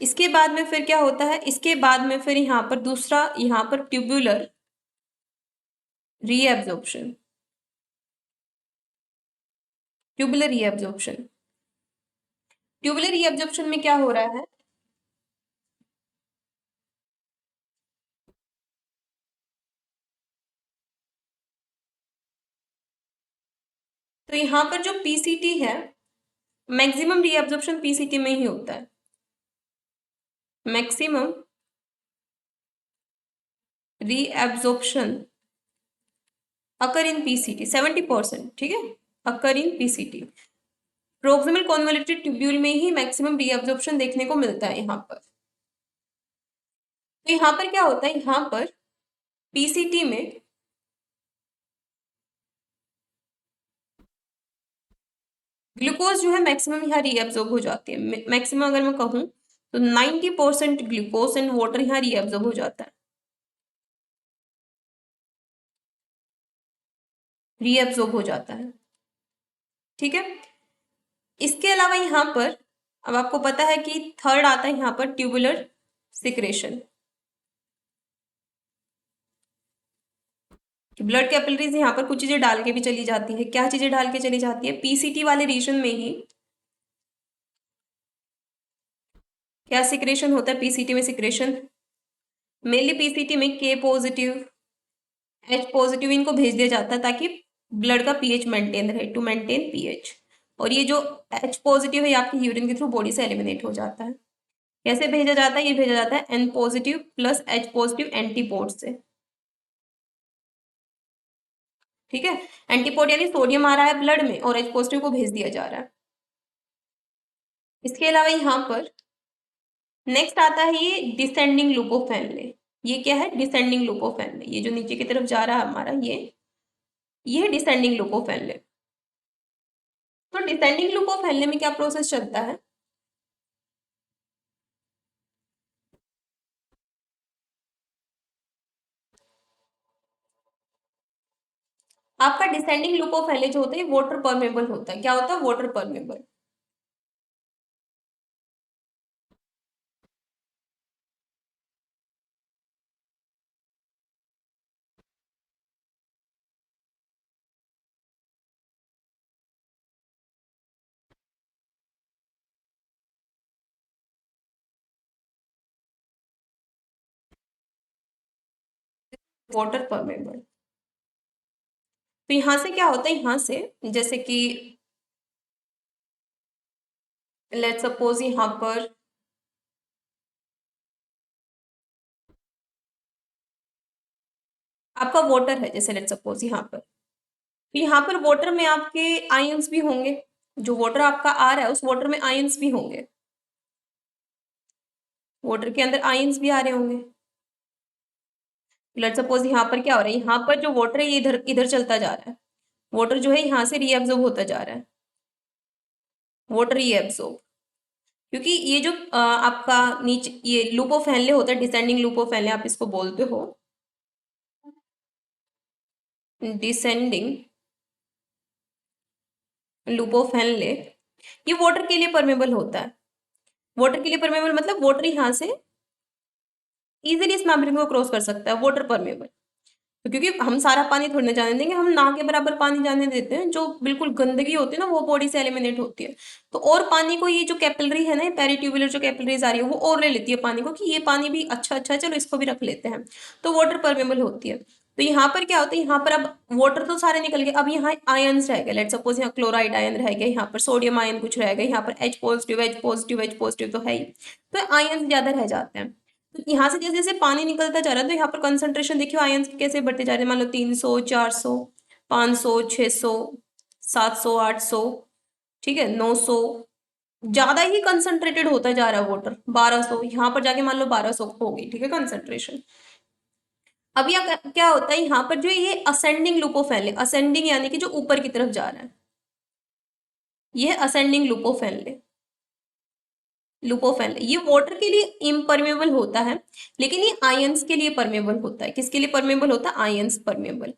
S1: इसके बाद में फिर क्या होता है, इसके बाद में फिर यहाँ पर दूसरा, यहाँ पर tubular reabsorption, tubular reabsorption. Tubular reabsorption में क्या हो रहा है, तो यहाँ पर जो पीसीटी है, मैक्सिमम रीएब्जॉर्प्शन पीसीटी में ही होता है, मैक्सिमम रीएब्जॉर्प्शन अकर इन पीसीटी 70%, ठीक है, अकर इन पीसीटी। प्रोक्सिमल कॉन्वोल्यूटेड ट्यूब्यूल में ही मैक्सिमम रीअब्जॉर्प्शन देखने को मिलता है यहाँ पर। तो यहाँ पर क्या होता है, यहाँ पर पीसीटी में ग्लूकोज जो है मैक्सिमम यहाँ रीअब्जॉर्ब हो जाती है। मैक्सिमम अगर मैं कहूँ तो 90% ग्लूकोज एंड वाटर यहाँ रीअब्जॉर्ब हो जाता है, रीअब्जॉर्ब हो जाता है। ठीक है, इसके अलावा यहाँ पर अब आपको पता है कि थर्ड आता है यहाँ पर ट्यूबुलर सिक्रेशन, ब्लड कैपिलरीज यहाँ पर कुछ चीजें डाल के भी चली जाती है। क्या चीजें डाल के चली जाती है, पीसीटी वाले रीजन में ही क्या सिक्रेशन होता है, पीसीटी में सिक्रेशन मेनली पीसीटी में के पॉजिटिव एच पॉजिटिव इनको भेज दिया जाता है ताकि ब्लड का पीएच मेंटेन रहे, टू मेंटेन पीएच। और ये जो एच पॉजिटिव है आपके यूरिन के थ्रू बॉडी से एलिमिनेट हो जाता है। कैसे भेजा जाता है, ये भेजा जाता है N positive plus H positive antiport से। ठीक है, एंटीपोड यानी सोडियम आ रहा है ब्लड में और एच पॉजिटिव को भेज दिया जा रहा है। इसके अलावा यहाँ पर नेक्स्ट आता है ये डिसेंडिंग लूपोफेनले। ये क्या है, डिसेंडिंग लूपोफेनले, ये जो नीचे की तरफ जा रहा है हमारा ये डिसेंडिंग लूपोफेनले। तो डिसेंडिंग लूपोफेनले में क्या प्रोसेस चलता है, आपका डिसेंडिंग लूपोफेनले जो होता है वाटर परमेबल होता है। क्या होता है, वाटर परमेबल। Water permeable. तो यहां से क्या होता है, यहां से जैसे कि लेट सपोज यहां पर आपका वाटर है, जैसे लेट सपोज यहाँ पर, तो यहाँ पर वाटर में आपके आयंस भी होंगे। जो वाटर आपका आ रहा है उस वाटर में आयंस भी होंगे, वाटर के अंदर आयंस भी आ रहे होंगे। लेट सपोज यहाँ पर क्या हो रहा है, यहाँ पर जो वाटर है ये इधर इधर चलता जा रहा है, वाटर जो है यहाँ से रीअब्जॉर्ब होता जा रहा है, वाटर रीअब्जॉर्ब। क्योंकि ये जो आपका नीचे ये लूपोफेनले होता है, डिसेंडिंग लूपोफेनले आप इसको बोलते हो, डिसेंडिंग लूपोफेनले, ये वाटर के लिए परमेबल होता है। वाटर के लिए परमेबल मतलब वाटर यहाँ से इजीली इस मेम्ब्रेन को क्रॉस कर सकता है, वाटर परमेबल। तो क्योंकि हम सारा पानी थोड़ी ना जाने देंगे, हम ना के बराबर पानी जाने देते हैं, जो बिल्कुल गंदगी होती है ना वो बॉडी से एलिमिनेट होती है। तो और पानी को ये जो कैपिलरी है ना, पेरिट्यूबुलर जो कैपिलरीज आ रही है वो और ले लेती है पानी को, कि ये पानी भी अच्छा अच्छा है, चलो इसको भी रख लेते हैं, तो वाटर परमेबल होती है। तो यहाँ पर क्या होता है, यहाँ पर अब वाटर तो सारे निकल गए, अब यहाँ आयन्स रह गए। लेट सपोज यहाँ क्लोराइड आयन रह गया, यहाँ पर सोडियम आयन कुछ रह गए, यहाँ पर H positive H positive H positive तो है ही, तो आयन्स ज्यादा रह जाते हैं। तो यहाँ से जैसे जैसे पानी निकलता जा रहा है तो यहाँ पर कंसंट्रेशन देखियो आयंस के कैसे बढ़ते जा रहे हैं। मान लो 300, 400, 500, 600, 700, 800, ठीक है, 900, ज्यादा ही कंसंट्रेटेड होता जा रहा है वाटर। 1200, यहाँ पर जाके मान लो 1200 हो गई, ठीक है, कंसंट्रेशन। अब यह क्या होता है, यहाँ पर जो ये ascending loop of Henle, ascending यानी कि जो ऊपर की तरफ जा रहा है, ये ascending loop of Henle, loop of Henle, ये वाटर के लिए इम्परमेबल होता है, लेकिन ये आयंस के लिए परमेबल होता है। किसके लिए परमेबल होता है? Ions permeable.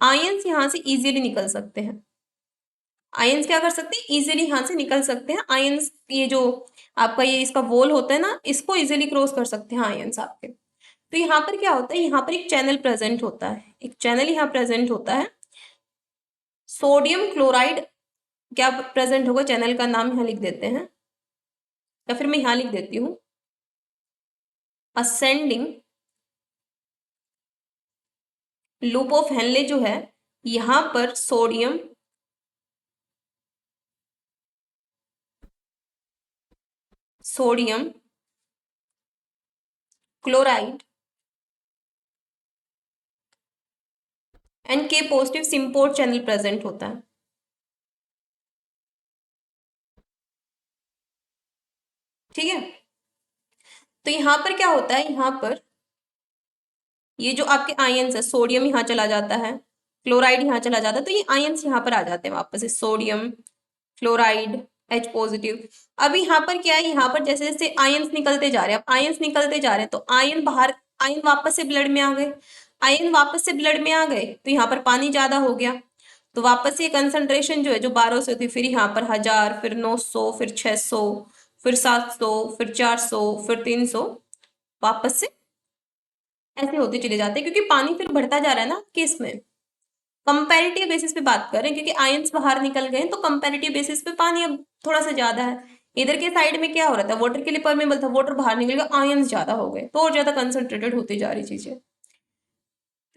S1: आयंस यहाँ से इजीली निकल सकते हैं। आयंस क्या कर सकते हैं? इजीली यहाँ से निकल सकते हैं। आयंस ये जो आपका ये इसका वॉल होता है ना, इसको इजीली क्रॉस कर सकते हैं आयंस आपके। तो यहाँ पर क्या होता है, यहाँ पर एक चैनल प्रेजेंट होता है, एक चैनल यहाँ प्रेजेंट होता है। सोडियम क्लोराइड क्या प्रेजेंट होगा, चैनल का नाम यहाँ लिख देते हैं, या फिर मैं यहाँ लिख देती हूँ, असेंडिंग लूप ऑफ हेनले जो है, यहाँ पर सोडियम क्लोराइड एंड के पॉजिटिव सिम्पोर्ट चैनल प्रेजेंट होता है। ठीक है, तो यहाँ पर क्या होता है, यहाँ पर ये जो आपके आयंस है, सोडियम यहाँ चला जाता है, क्लोराइड यहाँ चला जाता है, तो ये आयंस यहाँ पर आ जाते हैं वापस से, सोडियम क्लोराइड H पॉजिटिव। अब यहाँ पर क्या है, यहाँ पर जैसे जैसे आयंस निकलते जा रहे हैं, अब आयंस निकलते जा रहे हैं तो आयन बाहर, आयन वापस से ब्लड में आ गए, आयन वापस से ब्लड में आ गए, तो यहाँ पर पानी ज्यादा हो गया, तो वापस से कंसंट्रेशन जो है, जो 1200 से होती, फिर यहाँ पर 1000, फिर 900, फिर 600, फिर 700, फिर 400, फिर 300, वापस से ऐसे होते चले जाते हैं, क्योंकि पानी फिर बढ़ता जा रहा है ना केस में। कंपैरेटिव बेसिस पे बात करें, क्योंकि आयंस बाहर निकल गए तो कंपैरेटिव बेसिस पे पानी अब थोड़ा सा ज्यादा है। इधर के साइड में क्या हो रहा था, वाटर के लिए परमेबल था, वाटर बाहर निकल गया, आयंस ज्यादा हो गए, तो और ज्यादा कंसंट्रेटेड होती जा रही चीजें।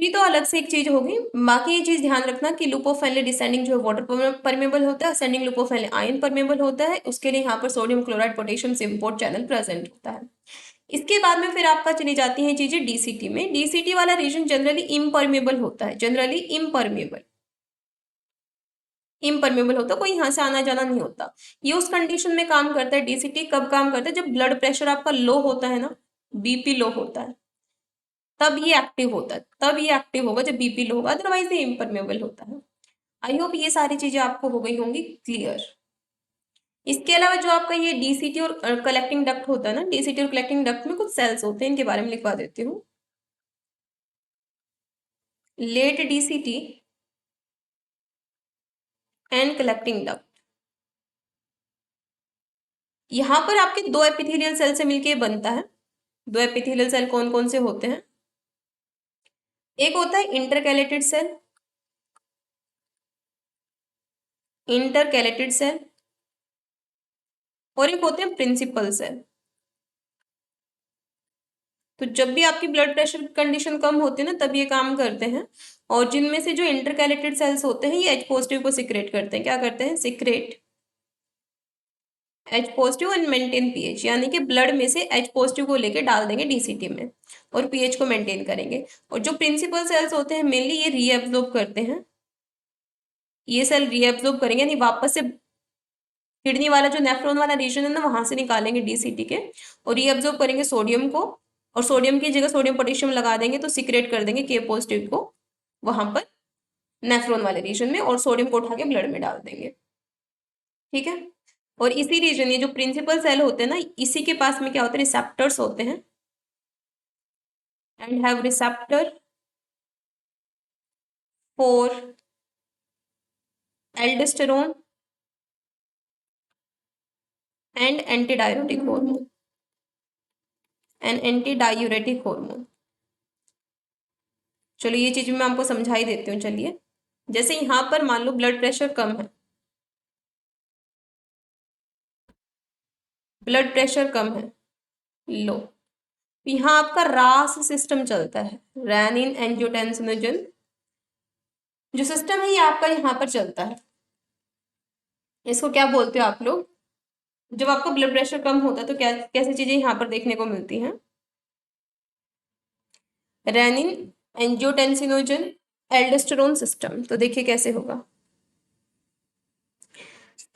S1: ये तो अलग से एक चीज होगी। बाकी ये चीज ध्यान रखना कि लूप ऑफ फैनले डिसेंडिंग जो है वाटर परमेबल होता है, ascending loop of Henle ion permeable होता है, उसके लिए यहाँ पर sodium chloride potassium symport channel present होता है। इसके बाद में फिर आपका चली जाती हैं चीजें डीसीटी में। डीसीटी वाला रीजन जनरली इम्परमेबल होता है, जनरली इम्परमेबल, इम्परमेबल होता है, कोई यहाँ से आना जाना नहीं होता। ये उस कंडीशन में काम करता है, डीसीटी कब काम करता है, जब ब्लड प्रेशर आपका लो होता है ना, बीपी लो होता है, तब ये एक्टिव होता है, तब ये एक्टिव होगा जब बीपी लो होगा, अदरवाइज ये इम्परमेबल होता है। आई होप ये सारी चीजें आपको हो गई होंगी क्लियर। इसके अलावा जो आपका ये डीसीटी और कलेक्टिंग डक्ट होता है ना, डीसीटी और कलेक्टिंग डक्ट में कुछ सेल्स होते हैं, इनके बारे में लिखवा देती हूँ। Late DCT and collecting duct, यहाँ पर आपके दो एपिथेलियल सेल से मिलके बनता है। दो एपिथेलियल सेल कौन कौन से होते हैं? एक होता है इंटरकैलेटेड सेल, इंटरकैलेटेड सेल, और एक होते हैं प्रिंसिपल सेल। तो जब भी आपकी ब्लड प्रेशर कंडीशन कम होती है ना, तब ये काम करते हैं। और जिनमें से जो इंटरकैलेटेड सेल्स होते हैं, ये H पॉजिटिव को सिक्रेट करते हैं। क्या करते हैं? Secrete H positive and maintain pH, यानी कि ब्लड में से H पॉजिटिव को लेके डाल देंगे डीसीटी में और पीएच को मेंटेन करेंगे। और जो प्रिंसिपल सेल्स होते हैं मेनली ये रीएब्जॉर्ब करते हैं, ये सेल रीएब्जॉर्ब करेंगे, यानी वापस से किडनी वाला जो नेफ्रॉन वाला रीजन है ना, वहां से निकालेंगे डीसीटी के, और रीएब्जॉर्ब करेंगे सोडियम को, और सोडियम की जगह सोडियम पोटेशियम लगा देंगे, तो सिक्रेट कर देंगे के पॉजिटिव को वहां पर नेफ्रॉन वाले रीजन में, और सोडियम को उठा के ब्लड में डाल देंगे। ठीक है, और इसी रीजन, ये जो प्रिंसिपल सेल होते हैं ना, इसी के पास में क्या होते हैं, रिसेप्टर्स होते हैं, and have receptor for aldosterone and anti diuretic hormone, and anti diuretic hormone. चलो ये चीज मैं आपको समझा ही देती हूँ। चलिए, जैसे यहाँ पर मान लो ब्लड प्रेशर कम है, ब्लड प्रेशर कम है, लो, यहाँ आपका रास सिस्टम चलता है, रेनिन एंजियोटेंसिनोजन जो सिस्टम है, ये आपका यहाँ पर चलता है। इसको क्या बोलते हो आप लोग? जब आपका ब्लड प्रेशर कम होता है तो क्या कैसी चीजें यहाँ पर देखने को मिलती हैं? Renin, angiotensinogen, aldosterone system. तो देखिए कैसे होगा।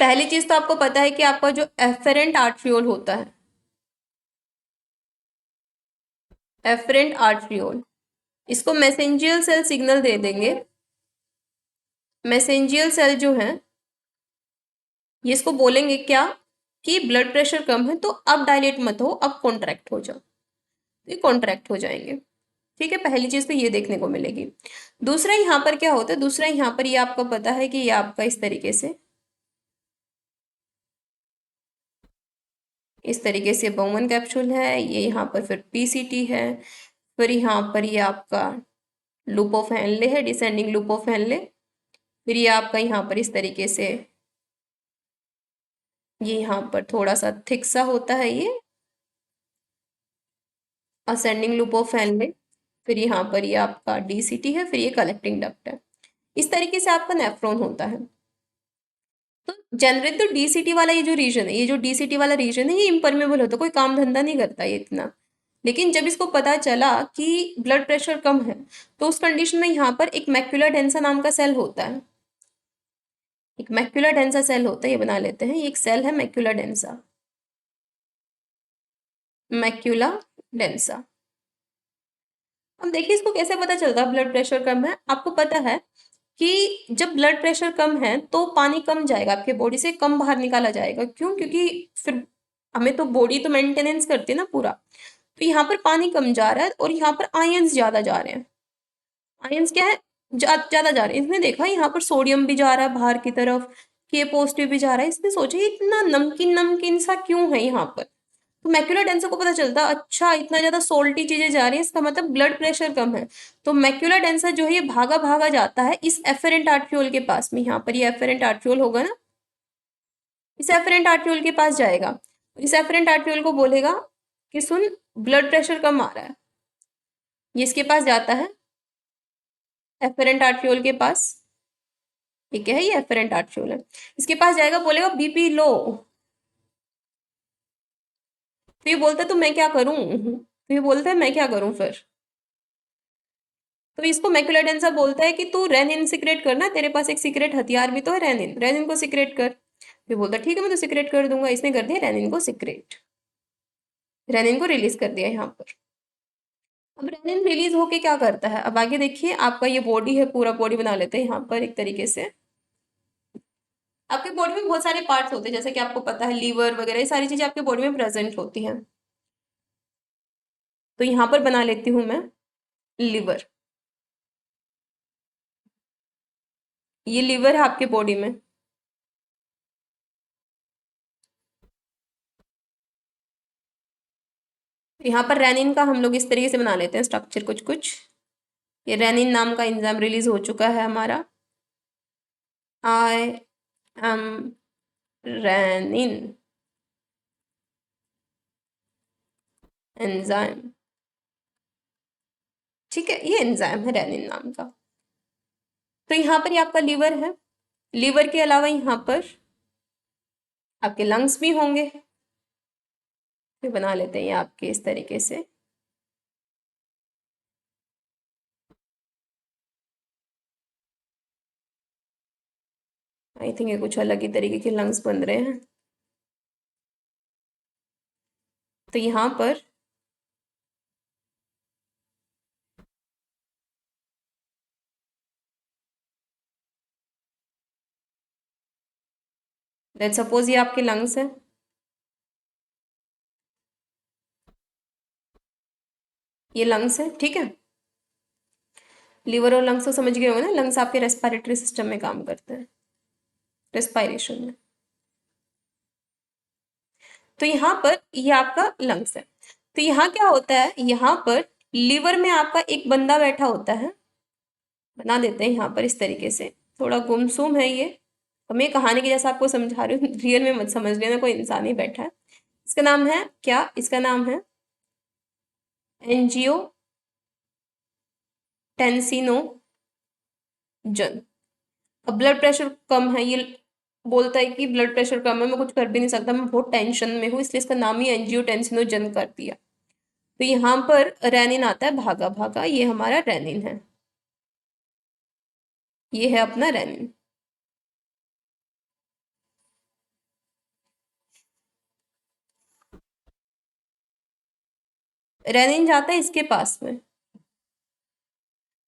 S1: पहली चीज तो आपको पता है कि आपका जो एफेरेंट आर्ट्रियोल होता है, एफरेंट आर्ट्रियोल, इसको मैसेंजियल सेल सिग्नल दे देंगे। मैसेंजियल सेल जो है ये इसको बोलेंगे क्या कि ब्लड प्रेशर कम है तो अब डायलेट मत हो, अब कॉन्ट्रैक्ट हो जाओ, तो ये कॉन्ट्रैक्ट हो जाएंगे। ठीक है, पहली चीज तो ये देखने को मिलेगी। दूसरा यहाँ पर क्या होता है, दूसरा यहाँ पर ये आपको पता है कि ये आपका इस तरीके से बाउमन कैप्सूल है, ये यहाँ पर फिर पीसीटी है, फिर यहाँ पर ये आपका लूप ऑफ हेनले है, डिसेंडिंग लूप ऑफ हेनले, फिर ये आपका यहाँ पर इस तरीके से ये यहाँ पर थोड़ा सा थिक सा होता है ये असेंडिंग लूप ऑफ हेनले, फिर यहाँ पर ये आपका डीसीटी है, फिर ये कलेक्टिंग डक्ट है। इस तरीके से आपका नेफ्रॉन होता है। तो जनरली तो डीसीटी वाला ये जो रीजन है, ये जो डीसीटी वाला रीजन है ये इम्परमेबल होता है, कोई काम धंधा नहीं करता ये इतना। लेकिन जब इसको पता चला कि ब्लड प्रेशर कम है तो उस कंडीशन में यहाँ पर एक मैक्युला डेंसा नाम का सेल होता है, एक मैक्युला डेंसा सेल होता है, ये बना लेते हैं, ये एक सेल है मैक्युला डेंसा, मैक्युला डेंसा। अब देखिए इसको कैसे पता चलता है ब्लड प्रेशर कम है। आपको पता है कि जब ब्लड प्रेशर कम है तो पानी कम जाएगा आपके बॉडी से, कम बाहर निकाला जाएगा। क्यों? क्योंकि फिर हमें तो बॉडी तो मेंटेनेंस करती है ना पूरा, तो यहाँ पर पानी कम जा रहा है और यहाँ पर आयंस ज्यादा जा रहे हैं। आयंस क्या है? ज्यादा जा रहे हैं। इसने देखा यहाँ पर सोडियम भी जा रहा है बाहर की तरफ, के पॉजिटिव भी जा रहा है। इसने सोचा ये इतना नमकीन नमकीन सा क्यों है यहाँ पर। तो मैक्युलर डेंसा को पता चलता अच्छा इतना ज्यादा सोल्टी चीजें जा रही है, इसका मतलब ब्लड प्रेशर कम है। तो मैक्युलर डेंसा जो है ये भागा भागा जाता है इस एफेरेंट आर्ट्रियोल के पास में। यहाँ पर ये एफेरेंट आर्ट्रियोल होगा ना, इस एफेरेंट आर्ट्रियोल के पास जाएगा। इस एफेरेंट आर्ट्रियोल को बोलेगा कि सुन ब्लड प्रेशर कम आ रहा है। ये इसके पास जाता है एफेरेंट आर्ट्रियोल के पास, ठीक है, ये एफेरेंट आर्ट्रियोल है। इसके पास जाएगा, बोलेगा बीपी लो। तो ये बोलता है तो मैं क्या करूं, तो ये बोलता है मैं क्या करूं फिर। तो इसको मैक्युलर डेंसा बोलता है कि तू रेनिन सिक्रेट करना, तेरे पास एक सीक्रेट हथियार भी तो है रेनिन, रेनिन को सिक्रेट कर। फिर बोलता ठीक है मैं तो सिक्रेट कर दूंगा। इसने कर दिया रेनिन को सिक्रेट, रेनिन को रिलीज कर दिया यहाँ पर। अब रेनिन रिलीज होके क्या करता है, अब आगे देखिए। आपका ये बॉडी है, पूरा बॉडी बना लेते हैं यहाँ पर एक तरीके से। आपके बॉडी में बहुत सारे पार्ट्स होते हैं, जैसे कि आपको पता है लीवर वगैरह, ये सारी चीजें आपके बॉडी में प्रेजेंट होती हैं। तो यहाँ पर बना लेती हूँ मैं लिवर। ये लिवर है आपके बॉडी में। यहाँ पर रेनिन का हम लोग इस तरीके से बना लेते हैं स्ट्रक्चर कुछ कुछ। ये रेनिन नाम का एंजाइम रिलीज हो चुका है हमारा। आई एम रेनिन एंजाइम, ठीक है, ये एंजाइम है रेनिन नाम का। तो यहाँ पर ये आपका लीवर है। लीवर के अलावा यहाँ पर आपके लंग्स भी होंगे। फिर बना लेते हैं ये आपके इस तरीके से। आई थिंक ये कुछ अलग ही तरीके के लंग्स बन रहे हैं। तो यहाँ पर लेट सपोज ये आपके लंग्स है, ये लंग्स है, ठीक है। लीवर और लंग्स तो समझ गए होंगे ना, लंग्स आपके रेस्पिरेटरी सिस्टम में काम करते हैं, रेस्पिरेशन में। तो यहाँ पर ये आपका लंग्स है। तो यहाँ क्या होता है, यहाँ पर लीवर में आपका एक बंदा बैठा होता है। बना देते हैं यहाँ पर इस तरीके से, थोड़ा गुमसुम है ये। अब मैं कहानी की जैसा आपको समझा रही हूँ, रियल में मत समझ लेना, कोई इंसान ही बैठा है। इसका नाम है क्या, इसका नाम है एनजीओ टेंसिनोजन। अब ब्लड प्रेशर कम है, ये बोलता है कि ब्लड प्रेशर कम है, मैं कुछ कर भी नहीं सकता, मैं बहुत टेंशन में हूँ, इसलिए इसका नाम ही एंजियोटेंसिनोजन कर दिया। तो यहाँ पर रेनिन आता है भागा भागा, ये हमारा रेनिन है, ये है अपना रेनिन। रेनिन जाता है इसके पास में,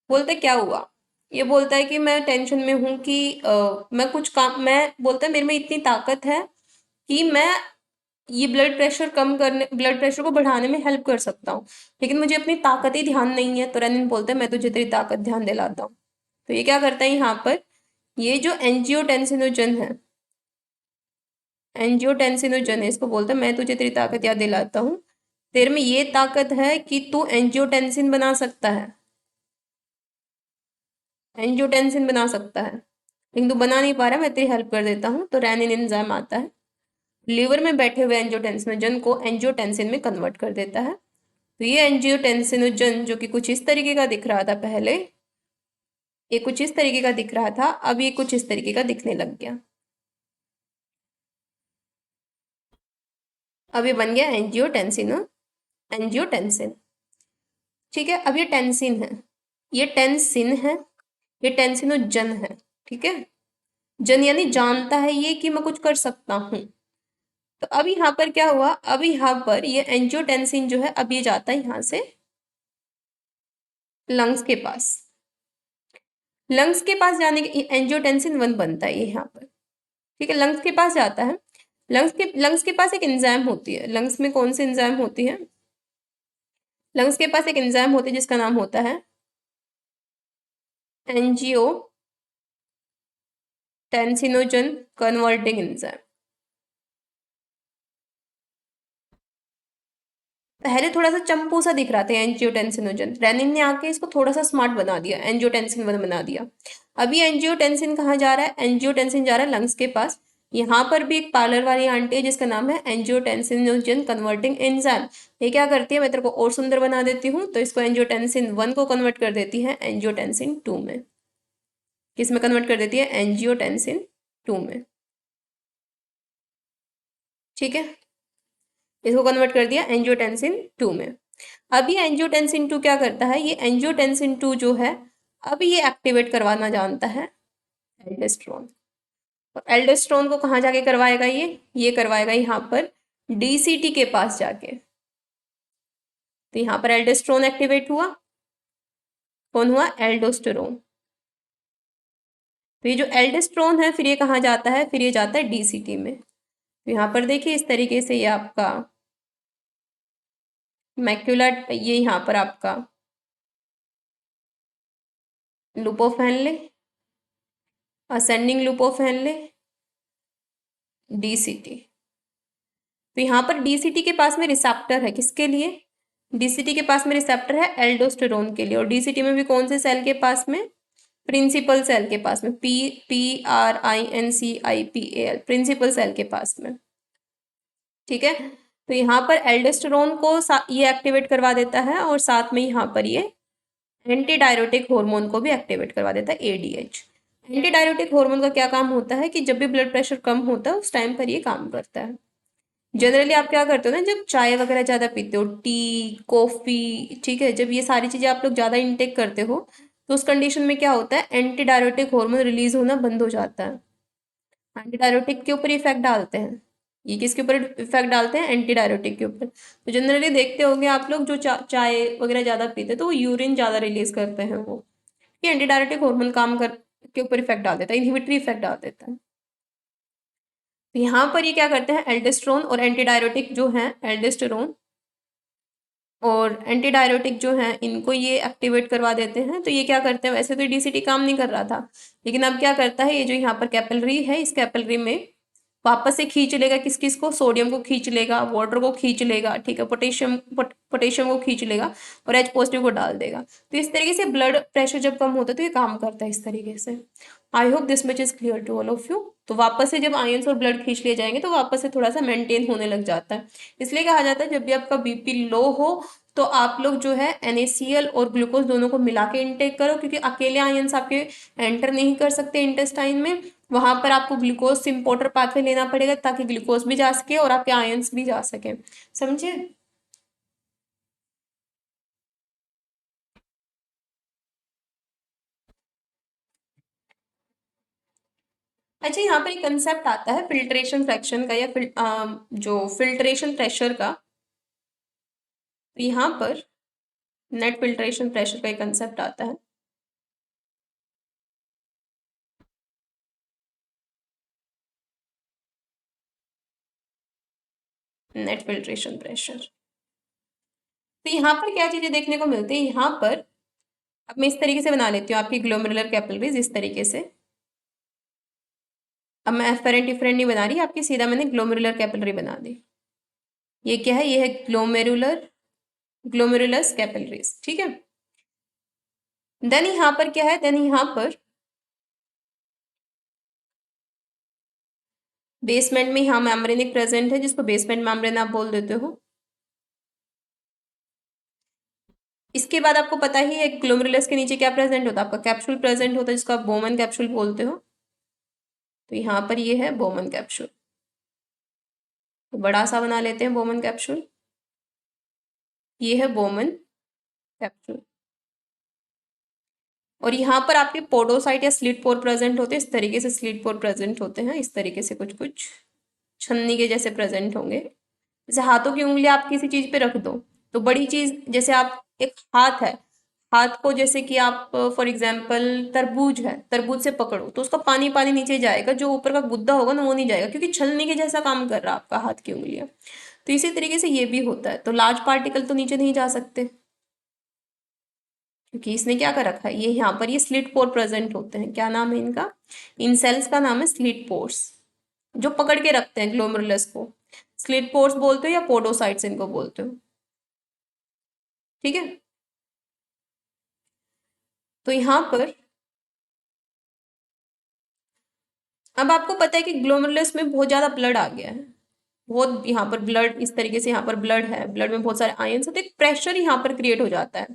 S1: बोलते क्या हुआ, ये बोलता है कि मैं टेंशन में हूं कि मैं कुछ काम, मैं बोलता है मेरे में इतनी ताकत है कि मैं ये ब्लड प्रेशर कम करने, ब्लड प्रेशर को बढ़ाने में हेल्प कर सकता हूँ, लेकिन मुझे अपनी ताकत ही ध्यान नहीं है। तो रेनिन बोलता है मैं तुझे तेरी ताकत ध्यान दिलाता हूँ। तो ये क्या करता है यहाँ पर, ये जो एंजियोटेंसिनोजन है, एंजियोटेंसिनोजन है, इसको बोलता है मैं तुझे तेरी ताकत याद दिलाता हूँ, तेरे में ये ताकत है कि तू एंजियोटेंसिन बना सकता है, एंजियोटेंसिन बना सकता है, लेकिन तू बना नहीं पा रहा, मैं तेरी हेल्प कर देता हूँ। तो रेनिन एंजाइम आता है, लीवर में बैठे हुए एंजियोटेंसिनोजन को एंजियोटेंसिन में कन्वर्ट कर देता है। तो ये एंजियोटेंसिनोजन जो कि कुछ इस तरीके का दिख रहा था पहले, ये कुछ इस तरीके का दिख रहा था, अब ये कुछ इस तरीके का दिखने लग गया। अब ये बन गया एंजियोटेंसिन। ठीक है, अब ये टेंसिन है, ये टेंसिन है, ये टेंसिनोजन है। ठीक है, जन यानी जानता है ये कि मैं कुछ कर सकता हूँ। तो अब यहाँ पर क्या हुआ, अब यहाँ पर ये एंजियोटेंसिन जो है, अब ये जाता है यहाँ से लंग्स के पास, लंग्स के पास जाने के एंजियोटेंसिन 1 बनता है ये यहाँ पर। ठीक है, लंग्स के पास जाता है, लंग्स के पास एक एंजाइम होती है, लंग्स में कौन सी एंजाइम होती है, लंग्स के पास एक एंजाइम होती है जिसका नाम होता है एंजियोटेंसिनोजन कन्वर्टिंग एंजाइम। पहले थोड़ा सा चंपू सा दिख रहा था एंजियोटेंसिनोजन, रेनिन ने आके इसको थोड़ा सा स्मार्ट बना दिया, एंजियोटेंसिन 1 बना दिया। अभी एंजियोटेंसिन कहाँ जा रहा है, एंजियोटेंसिन जा रहा है लंग्स के पास। यहाँ पर भी एक पार्लर वाली आंटी है जिसका नाम है एंजियोटेंसिनोजन कन्वर्टिंग एंजाइम। ये क्या करती है, मैं तेरे को और सुंदर बना देती हूँ, तो इसको एंजियोटेंसिन 1 को कन्वर्ट कर देती है एंजियोटेंसिन 2 में। किस में कन्वर्ट कर देती है, एंजियोटेंसिन 2 में। ठीक है, इसको कन्वर्ट कर दिया एंजियोटेंसिन 2 में। अब ये एंजियोटेंसिन 2 क्या करता है, ये एंजियोटेंसिन 2 जो है, अब ये एक्टिवेट करवाना जानता है एल्डोस्टेरोन। और एल्डोस्टेरोन को कहाँ जाके करवाएगा, ये करवाएगा यहाँ पर डीसीटी के पास जाके। तो यहाँ पर एल्डोस्टेरोन एक्टिवेट हुआ, कौन हुआ, एल्डोस्टेरोन। तो ये जो एल्डोस्टेरोन है, फिर ये कहाँ जाता है, फिर ये जाता है डीसीटी में। तो यहाँ पर देखिए इस तरीके से ये आपका मैक्यूलर, ये यहाँ पर आपका loop of Henley, ascending loop of Henley, DCT. तो यहाँ पर डीसीटी के पास में रिसेप्टर है, किसके लिए, डीसीटी के पास में रिसेप्टर है एल्डोस्टेरोन के लिए। और डीसीटी में भी कौन से सेल के पास में, प्रिंसिपल सेल के पास में, PRINCIPAL, प्रिंसिपल सेल के पास में। ठीक है, तो यहाँ पर एल्डोस्टेरोन को ये एक्टिवेट करवा देता है, और साथ में यहाँ पर ये एंटी डायरेटिक हार्मोन को भी एक्टिवेट करवा देता है, एडीएच। एंटी डायरेटिक हार्मोन का क्या काम होता है कि जब भी ब्लड प्रेशर कम होता है उस टाइम पर ये काम करता है। जनरली आप क्या करते हो ना, जब चाय वगैरह ज़्यादा पीते हो, टी कॉफ़ी, ठीक है, जब ये सारी चीज़ें आप लोग ज़्यादा इंटेक करते हो, तो उस कंडीशन में क्या होता है, एंटी डायरेटिक हार्मोन रिलीज होना बंद हो जाता है। एंटी डायरेटिक के ऊपर इफेक्ट डालते हैं, ये किसके ऊपर इफेक्ट डालते हैं, एंटी डायरेटिक के ऊपर। तो जनरली देखते होंगे आप लोग जो चाय वगैरह ज़्यादा पीते हैं तो वो यूरिन ज़्यादा रिलीज करते हैं, वो ये एंटी डायरेटिक हार्मोन काम कर के ऊपर इफेक्ट डाल देता है, इनहिबिटरी इफेक्ट डाल देता है। तो यहाँ पर ये क्या करते हैं, एल्डोस्टेरोन और एंटी डायरेटिक जो है, एल्डोस्टेरोन और एंटी डायरेटिक जो है, इनको ये एक्टिवेट करवा देते हैं। तो ये क्या करते हैं, वैसे तो डीसीटी काम नहीं कर रहा था, लेकिन अब क्या करता है, ये जो यहाँ पर कैपिलरी है, इस कैपिलरी में वापस से खींच लेगा, किस किस को, सोडियम को खींच लेगा, वाटर को खींच लेगा, ठीक है, पोटेशियम को खींच लेगा, और H पॉजिटिव को डाल देगा। तो इस तरीके से ब्लड प्रेशर जब कम होता है तो ये काम करता है इस तरीके से। I hope this much is clear to all of you. तो वापस से जब आयंस और ब्लड खींच लिए जाएंगे तो वापस से थोड़ा सा मेंटेन होने लग जाता है। इसलिए कहा जाता है जब भी आपका बीपी लो हो तो आप लोग जो है NaCl और ग्लूकोज दोनों को मिला के इनटेक करो, क्योंकि अकेले आयंस आपके एंटर नहीं कर सकते इंटेस्टाइन में। वहां पर आपको ग्लूकोज से इम्पोर्टर पाथवे लेना पड़ेगा ताकि ग्लूकोज भी जा सके और आपके आयंस भी जा सके, समझे। अच्छा, यहाँ पर एक कंसेप्ट आता है फिल्ट्रेशन फ्रैक्शन का, या जो फिल्ट्रेशन प्रेशर का। तो यहाँ पर नेट फिल्ट्रेशन प्रेशर का एक कंसेप्ट आता है। Net filtration pressure. तो यहाँ पर क्या चीजें देखने को मिलती है, यहाँ पर अब मैं इस तरीके से बना लेती हूँ आपकी ग्लोमेरुलर कैपिलरीज, इस तरीके से। अब मैं एफरेंट डिफरेंट नहीं बना रही आपकी, सीधा मैंने ग्लोमेरुलर कैपिलरी बना दी। ये क्या है, ये है ग्लोमेरुलस कैपिलरीज, ठीक है। देन यहाँ पर क्या है, देन यहाँ पर बेसमेंट में यहाँ मेम्ब्रेन एक प्रेजेंट है, जिसको बेसमेंट मेम्ब्रेन आप बोल देते हो। इसके बाद आपको पता ही है ग्लोमेरुलस के नीचे क्या प्रेजेंट होता है, आपका कैप्सूल प्रेजेंट होता है, जिसको आप बोमन कैप्सूल बोलते हो। तो यहाँ पर ये है बोमन कैप्सूल। तो बड़ा सा बना लेते हैं बोमन कैप्सूल। ये है बोमन कैप्सूल। और यहाँ पर आपके पोडोसाइट या स्लिट पोर प्रेजेंट होते हैं, इस तरीके से स्लिट पोर प्रेजेंट होते हैं, इस तरीके से कुछ कुछ छन्नी के जैसे प्रेजेंट होंगे। जैसे हाथों की उंगली आप किसी चीज पे रख दो, तो बड़ी चीज, जैसे आप एक हाथ है, हाथ को जैसे कि आप फॉर एग्जाम्पल तरबूज है, तरबूज से पकड़ो तो उसका पानी पानी नीचे जाएगा, जो ऊपर का गुद्दा होगा ना वो नहीं जाएगा, क्योंकि छलनी के जैसा काम कर रहा है आपका हाथ की उंगलियां। तो इसी तरीके से ये भी होता है, तो लार्ज पार्टिकल तो नीचे नहीं जा सकते, क्योंकि इसने क्या कर रखा है, ये यहाँ पर ये स्लिट पोर प्रेजेंट होते हैं। क्या नाम है इनका, इन सेल्स का नाम है स्लिट पोर्स, जो पकड़ के रखते हैं ग्लोमेरुलस को। स्लिट पोर्स बोलते हो या पोडोसाइट्स इनको बोलते हो, ठीक है। तो यहाँ पर अब आपको पता है कि ग्लोमेरुलस में बहुत ज्यादा ब्लड आ गया है, बहुत यहाँ पर ब्लड, इस तरीके से यहाँ पर ब्लड है, ब्लड में बहुत सारे आयंस होते हैं, एक प्रेशर यहाँ पर क्रिएट हो जाता है,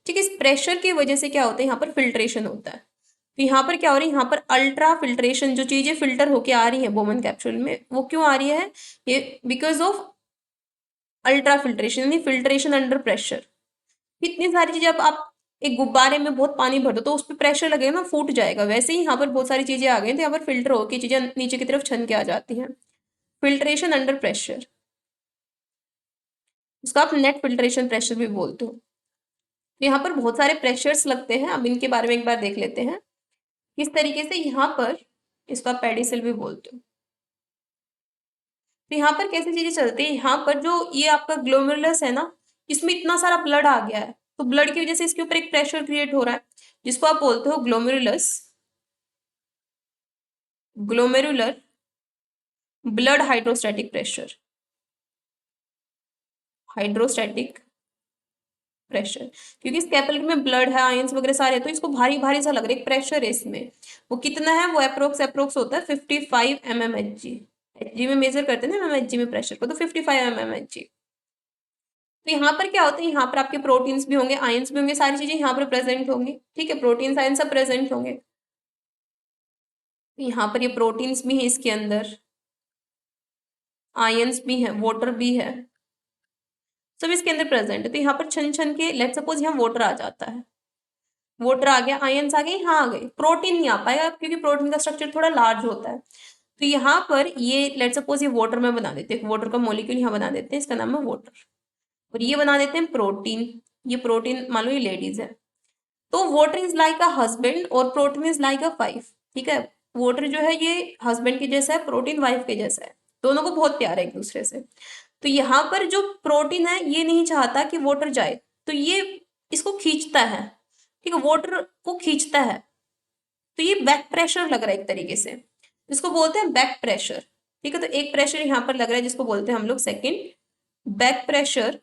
S1: ठीक है। इस प्रेशर की वजह से क्या होता है, यहाँ पर फिल्ट्रेशन होता है। तो यहाँ पर क्या हो रही है, यहाँ पर अल्ट्रा फिल्ट्रेशन, जो चीजें फिल्टर होके आ रही है बोमन कैप्सूल में, वो क्यों आ रही है, ये बिकॉज ऑफ अल्ट्रा फिल्ट्रेशन, यानी फिल्ट्रेशन अंडर प्रेशर। इतनी सारी चीजें, अब आप एक गुब्बारे में बहुत पानी भर दो तो उस पर प्रेशर लगेगा ना, फूट जाएगा, वैसे ही यहाँ पर बहुत सारी चीजें आ गई, तो यहाँ पर फिल्टर होकर चीजें नीचे की तरफ छन के आ जाती हैं। फिल्ट्रेशन अंडर प्रेशर, उसका आप नेट फिल्ट्रेशन प्रेशर भी बोलते हो। तो यहाँ पर बहुत सारे प्रेशर्स लगते हैं, अब इनके बारे में एक बार देख लेते हैं किस तरीके से। यहाँ पर इसको आप पेडिसिल भी बोलते हो। तो यहाँ पर कैसी चीजें चलती है, यहाँ पर जो ये आपका ग्लोमेरुलस है ना, इसमें इतना सारा ब्लड आ गया है, तो ब्लड की वजह से इसके ऊपर एक प्रेशर क्रिएट हो रहा है, जिसको आप बोलते हो glomerular blood hydrostatic pressure. Hydrostatic pressure, क्योंकि इस कैपिलरी में ब्लड है, आयंस वगैरह सारे हैं, तो इसको भारी भारी सा लग रहा है, एक प्रेशर है इसमें। वो कितना है, वो अप्रोक्स अप्रोक्स होता है 55 mmHg। एचजी में मेजर करते हैं ना mmHg में प्रेशर को, तो 55 mmHg। तो यहाँ पर क्या होता है, यहाँ पर आपके प्रोटीन्स भी होंगे, आयंस भी होंगे, सारी चीजें यहाँ पर प्रेजेंट होंगी, ठीक है, प्रोटीन्स आयंस सब प्रेजेंट होंगे। तो यहाँ पर ये प्रोटीन्स भी है, इसके अंदर आयंस भी है, वाटर भी है, सब इसके अंदर प्रेजेंट है। तो यहाँ पर छन छन के लेट सपोज यहाँ वाटर आ जाता है, वाटर आ गया, आयंस आ गए, यहाँ आ गए, प्रोटीन नहीं आ पाएगा क्योंकि प्रोटीन का स्ट्रक्चर थोड़ा लार्ज होता है। तो यहाँ पर ये लेट सपोज ये वाटर में बना देते हैं, वाटर का मॉलिक्यूल यहाँ बना देते हैं, इसका नाम है वाटर। और ये बना देते हैं प्रोटीन, ये प्रोटीन मान लो ये लेडीज है, तो water is like a husband और protein is like a wife, ठीक है। वाटर जो है ये हस्बैंड के जैसा है, प्रोटीन वाइफ के जैसा है, दोनों को बहुत प्यार है एक दूसरे से। तो यहाँ पर जो प्रोटीन है ये नहीं चाहता कि वाटर जाए, तो ये इसको खींचता है, ठीक है, वाटर को खींचता है। तो ये बैक प्रेशर लग रहा है एक तरीके से, इसको बोलते हैं बैक प्रेशर, ठीक है। तो एक प्रेशर यहाँ पर लग रहा है जिसको बोलते हैं हम लोग second back pressure,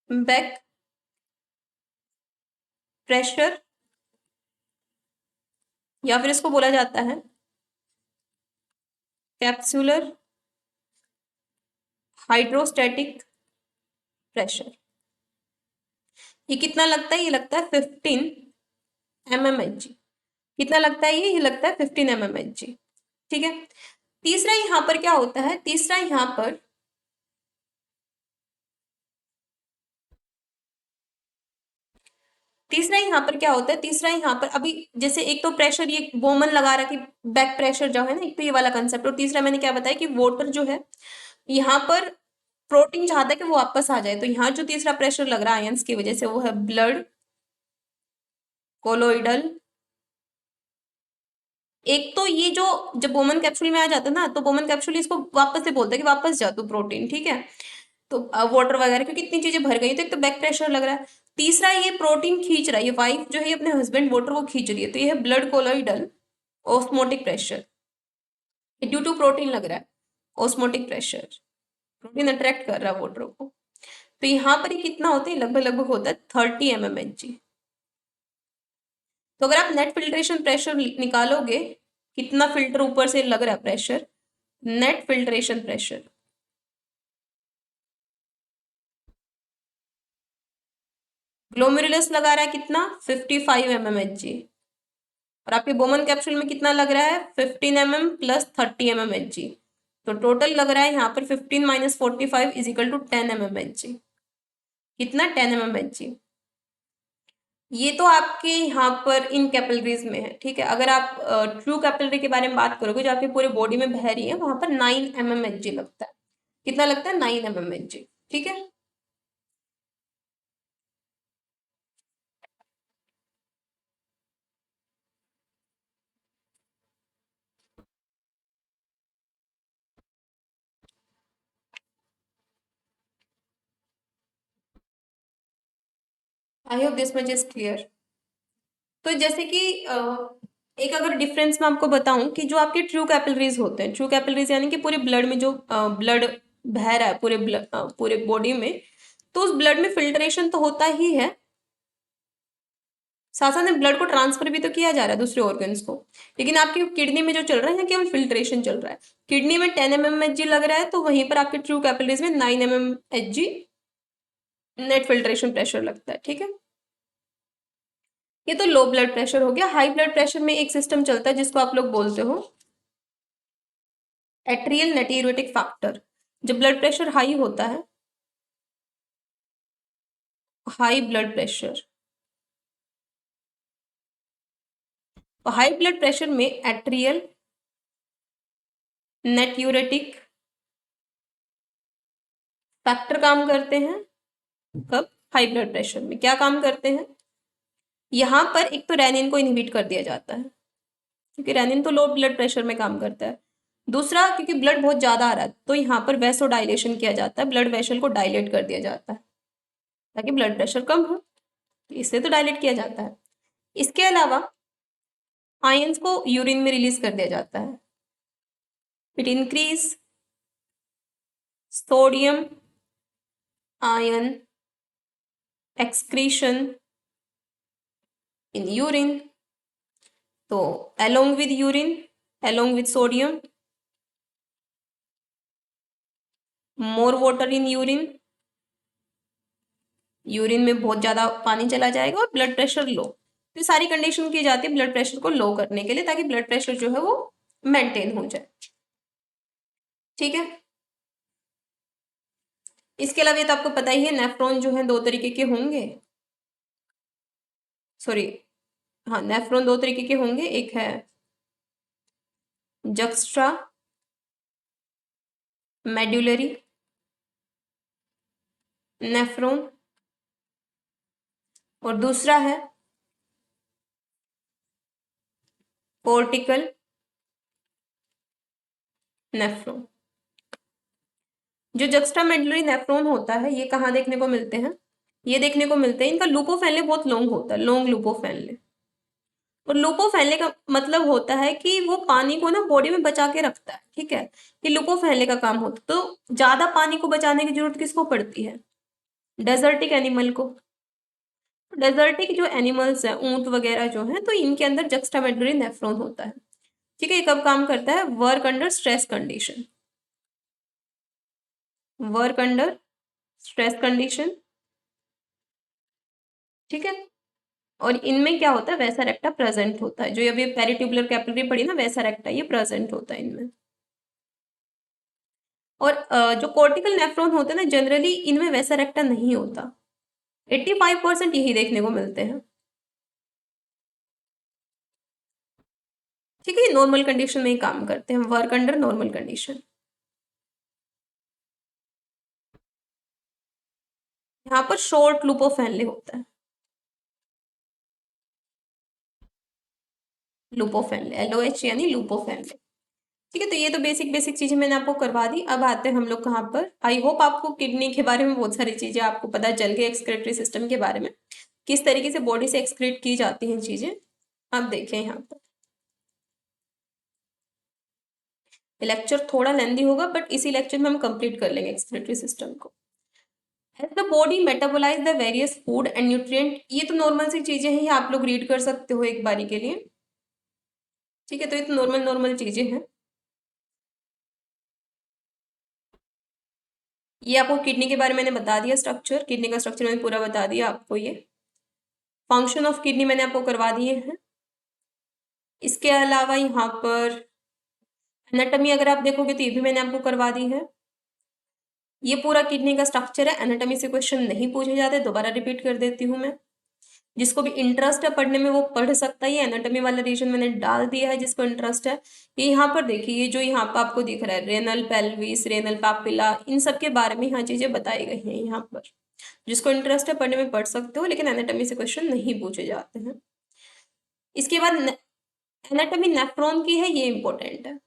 S1: back pressure, या फिर इसको बोला जाता है कैप्सुलर हाइड्रोस्टैटिक प्रेशर। ये कितना लगता है, ये लगता है 15 mmHg। कितना लगता है ये लगता है 15 mmHg, ठीक है। तीसरा यहाँ पर क्या होता है, तीसरा यहाँ पर तीसरा यहाँ पर क्या होता है, तीसरा यहाँ पर अभी जैसे एक तो प्रेशर ये बोमन लगा रहा कि बैक प्रेशर जो है ना, एक तो ये वाला कंसेप्ट, और तीसरा मैंने क्या बताया कि वाटर जो है यहाँ पर प्रोटीन चाहता है कि वो वापस आ जाए, तो यहाँ जो तीसरा प्रेशर लग रहा है आयंस की वजह से वो है ब्लड कोलोइडल। एक तो ये जो जब बोमन कैप्सूल में आ जाता है ना, तो बोमन कैप्सूल इसको वापस से बोलता है कि वापस जा तू प्रोटीन, ठीक है। तो वाटर वगैरह क्योंकि इतनी चीजें भर गई, तो एक तो बैक प्रेशर लग रहा है, तीसरा ये प्रोटीन खींच रहा है, ये वाइफ जो है ये अपने हस्बैंड वाटर को खींच रही है, तो ये है blood colloidal osmotic pressure, due to protein लग रहा है, ऑस्मोटिक प्रेशर, प्रोटीन अट्रैक्ट कर रहा है वाटर को। तो यहाँ पर ये कितना होता है, लगभग लगभग होता है 30 mmHg। तो अगर आप नेट फिल्ट्रेशन प्रेशर निकालोगे, कितना फिल्टर ऊपर से लग रहा है pressure, net filtration pressure, glomerulus लगा रहा है कितना 55 mmHg, और आपके बोमन कैप्सूल में कितना लग रहा है 15 mm प्लस 30 mmHg। तो टोटल लग रहा है यहाँ पर 15 minus 45 is equal to 10 mmHg। कितना 10 mmHg। ये तो आपके यहाँ पर इन कैपिलरीज में है, ठीक है। अगर आप ट्रू कैपिलरी के बारे में बात करोगे जो आपके पूरे बॉडी में बह रही है, वहां पर 9 mmHg लगता है। कितना लगता है 9 mmHg, ठीक है। I hope this much is clear. तो जैसे कि एक अगर डिफरेंस मैं आपको बताऊं कि जो आपके ट्रू कैपिलरीज होते हैं, ट्रू कैपिलरीज यानी कि पूरे ब्लड में जो ब्लड बह रहा है पूरे ब्लड पूरे बॉडी में, तो उस ब्लड में फिल्ट्रेशन तो होता ही है, साथ साथ में ब्लड को ट्रांसफर भी तो किया जा रहा है दूसरे ऑर्गन्स को। लेकिन आपकी किडनी में जो चल रहा है यहाँ केवल फिल्ट्रेशन चल रहा है। किडनी में 10 mmHg लग रहा है, तो वहीं पर आपके ट्रू कैपिलरीज में 9 mmHg नेट फिल्ट्रेशन प्रेशर लगता है, ठीक है। ये तो लो ब्लड प्रेशर हो गया। हाई ब्लड प्रेशर में एक सिस्टम चलता है जिसको आप लोग बोलते हो एट्रियल नेटिरुटिक फैक्टर। जब ब्लड प्रेशर हाई होता है, हाई ब्लड प्रेशर, तो हाई ब्लड प्रेशर में एट्रियल नेटिरुटिक फैक्टर काम करते हैं। कब? हाई ब्लड प्रेशर में क्या काम करते हैं, यहां पर एक तो रेनिन को इनहिबिट कर दिया जाता है, क्योंकि रेनिन तो लो ब्लड प्रेशर में काम करता है। दूसरा, क्योंकि ब्लड बहुत ज्यादा आ रहा है, तो यहाँ पर वैसो डायलेशन किया जाता है, ब्लड वेसल को डायलेट कर दिया जाता है ताकि ब्लड प्रेशर कम हो, तो इससे तो डायलेट किया जाता है। इसके अलावा आयंस को यूरिन में रिलीज कर दिया जाता है। It increase sodium ion excretion in urine. तो along with urine, along with sodium, more water in urine, urine में बहुत ज्यादा पानी चला जाएगा और ब्लड प्रेशर लो। तो सारी कंडीशन की जाती है ब्लड प्रेशर को लो करने के लिए, ताकि ब्लड प्रेशर जो है वो मेंटेन हो जाए, ठीक है। इसके अलावा ये तो आपको पता ही है, नेफ्रॉन जो है दो तरीके के होंगे, सॉरी, हाँ, नेफ्रॉन दो तरीके के होंगे, एक है जक्स्ट्रा मेडुलरी नेफ्रॉन, और दूसरा है कोर्टिकल नेफ्रॉन। जो जक्स्ट्रामेडुलरी नेफ्रॉन होता है, ये कहाँ देखने को मिलते हैं, ये देखने को मिलते हैं, इनका लूपोफेनले बहुत लॉन्ग होता है, लॉन्ग लूपोफेनले। और लूपोफेनले का मतलब होता है कि वो पानी को ना बॉडी में बचा के रखता है, ठीक है। ये लूपोफेनले का काम होता है। तो ज्यादा पानी को बचाने की जरूरत किसको पड़ती है, डेजर्टिक एनिमल को। डेजर्टिक जो एनिमल्स हैं, ऊंट वगैरह जो हैं, तो इनके अंदर जक्स्ट्रामेडुलरी नेफ्रॉन होता है, ठीक है। ये कब काम करता है, work under stress condition, work under stress condition, ठीक है। और इनमें क्या होता है, वैसा रेक्टा प्रेजेंट होता है, जो अभी पेरिट्यूबुलर कैपिलरी पड़ी ना, वैसा रेक्टा ये प्रेजेंट होता है इनमें। और जो कॉर्टिकल नेफ्रॉन होते हैं ना, जनरली इनमें वैसा रेक्टा नहीं होता, 85% यही देखने को मिलते हैं। ठीक है, ये नॉर्मल कंडीशन में ही काम करते हैं, वर्क अंडर नॉर्मल कंडीशन। यहाँ पर शॉर्ट लूप ऑफ हेनले होता है, लूप ऑफ हेनले, LOH यानी लूप ऑफ हेनले। ठीक है, तो ये तो बेसिक बेसिक चीजें मैंने आपको करवा दी। अब आते हैं हम लोग कहाँ पर, आई होप आपको किडनी के बारे में बहुत सारी चीजें आपको पता चल गई, एक्सक्रीटरी सिस्टम के बारे में, किस तरीके से बॉडी से एक्सक्रीट की जाती हैं चीजें। अब देखें यहाँ पर, लेक्चर थोड़ा लेंदी होगा बट इसी लेक्चर में हम कंप्लीट कर लेंगे एक्सक्रीटरी सिस्टम को। As the body metabolize the various food and nutrient, ये तो नॉर्मल सी चीजें हैं, ये आप लोग रीड कर सकते हो एक बारी के लिए। ठीक है, तो ये तो नॉर्मल नॉर्मल चीजें हैं। ये आपको किडनी के बारे में मैंने बता दिया, स्ट्रक्चर, किडनी का स्ट्रक्चर मैंने पूरा बता दिया आपको। ये फंक्शन ऑफ किडनी मैंने आपको करवा दिए हैं। इसके अलावा यहाँ पर एनाटमी अगर आप देखोगे तो ये भी मैंने आपको करवा दी है। ये पूरा किडनी का स्ट्रक्चर है, एनाटमी से क्वेश्चन नहीं पूछे जाते, दोबारा रिपीट कर देती हूँ मैं। जिसको भी इंटरेस्ट है पढ़ने में वो पढ़ सकता है, ये एनाटॉमी वाला रीजन मैंने डाल दिया है जिसको इंटरेस्ट है। ये यहाँ पर देखिए, ये जो यहाँ पर आपको दिख रहा है, रेनल पेल्विस, रेनल पापिला, इन सब के बारे में यहाँ चीजें बताई गई हैं यहाँ पर। जिसको इंटरेस्ट है पढ़ने में पढ़ सकते हो, लेकिन एनाटॉमी से क्वेश्चन नहीं पूछे जाते हैं। इसके बाद एनाटॉमी नेफ्रॉन की है, ये इंपॉर्टेंट है।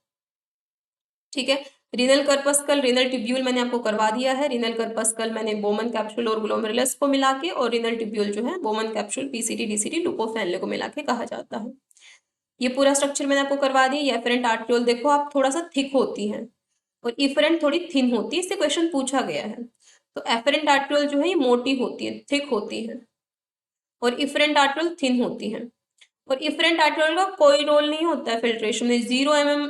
S1: ठीक है, रीनल कर्पस्कल, रीनल ट्यूब्यूल मैंने आपको करवा दिया है। रीनल कर्पस्कल मैंने बोमन कैप्सूल और ग्लोमेरुलस को मिला के, और रीनल ट्यूब्यूल जो है Bowman capsule, PCT DCT loop of Henley को मिला के कहा जाता है। ये पूरा स्ट्रक्चर मैंने आपको करवा दिया। ये एफरेंट आर्ट्रियोल देखो आप, थोड़ा सा थिक होती है और इफरेंट थोड़ी थिन होती है, इससे क्वेश्चन पूछा गया है। तो एफरेंट आर्ट्रियोल जो है ये मोटी होती है, थिक होती है, और इफरेंट आर्ट्रियोल थिन होती है। और इफरेंट आर्ट्रियोल का कोई रोल नहीं होता है फिल्ट्रेशन में, 0 mm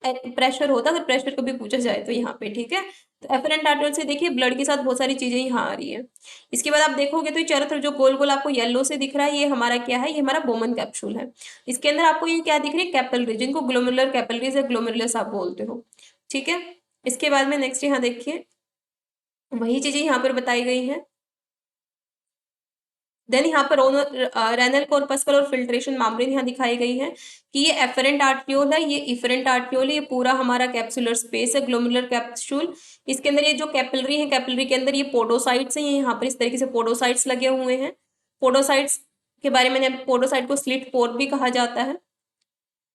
S1: प्रेशर होता है, अगर प्रेशर कभी पूछा जाए तो यहाँ पे। ठीक है, तो एफरेंट आर्ट्रियोल से देखिए ब्लड के साथ बहुत सारी चीजें यहाँ आ रही है। इसके बाद आप देखोगे तो ये चारों तरफ जो गोल गोल आपको येलो से दिख रहा है, ये हमारा क्या है, ये हमारा बोमन कैप्सूल है। इसके अंदर आपको ये क्या दिख रही है, कैपिलरी, जिनको ग्लोमेरुलर कैपिलरीज या ग्लोमेरुलस आप बोलते हो। ठीक है, इसके बाद में नेक्स्ट यहाँ देखिए, वही चीजें यहाँ पर बताई गई हैं। देन यहाँ पर रेनल कॉर्पस्कल और फिल्ट्रेशन मेम्ब्रेन यहाँ दिखाई गई है कि ये एफरेंट आर्ट्रियोल है, ये इफरेंट आर्ट्रियोल है, ये पूरा हमारा कैप्सुलर स्पेस है, ग्लोमेरुलर कैप्सूल। इसके अंदर ये जो कैपिलरी है, कैपिलरी के अंदर ये पोडोसाइट्स हैं, ये यहाँ पर इस तरीके से पोडोसाइट्स लगे हुए हैं। पोडोसाइट्स के बारे में, पोडोसाइट को स्लिट पोर भी कहा जाता है।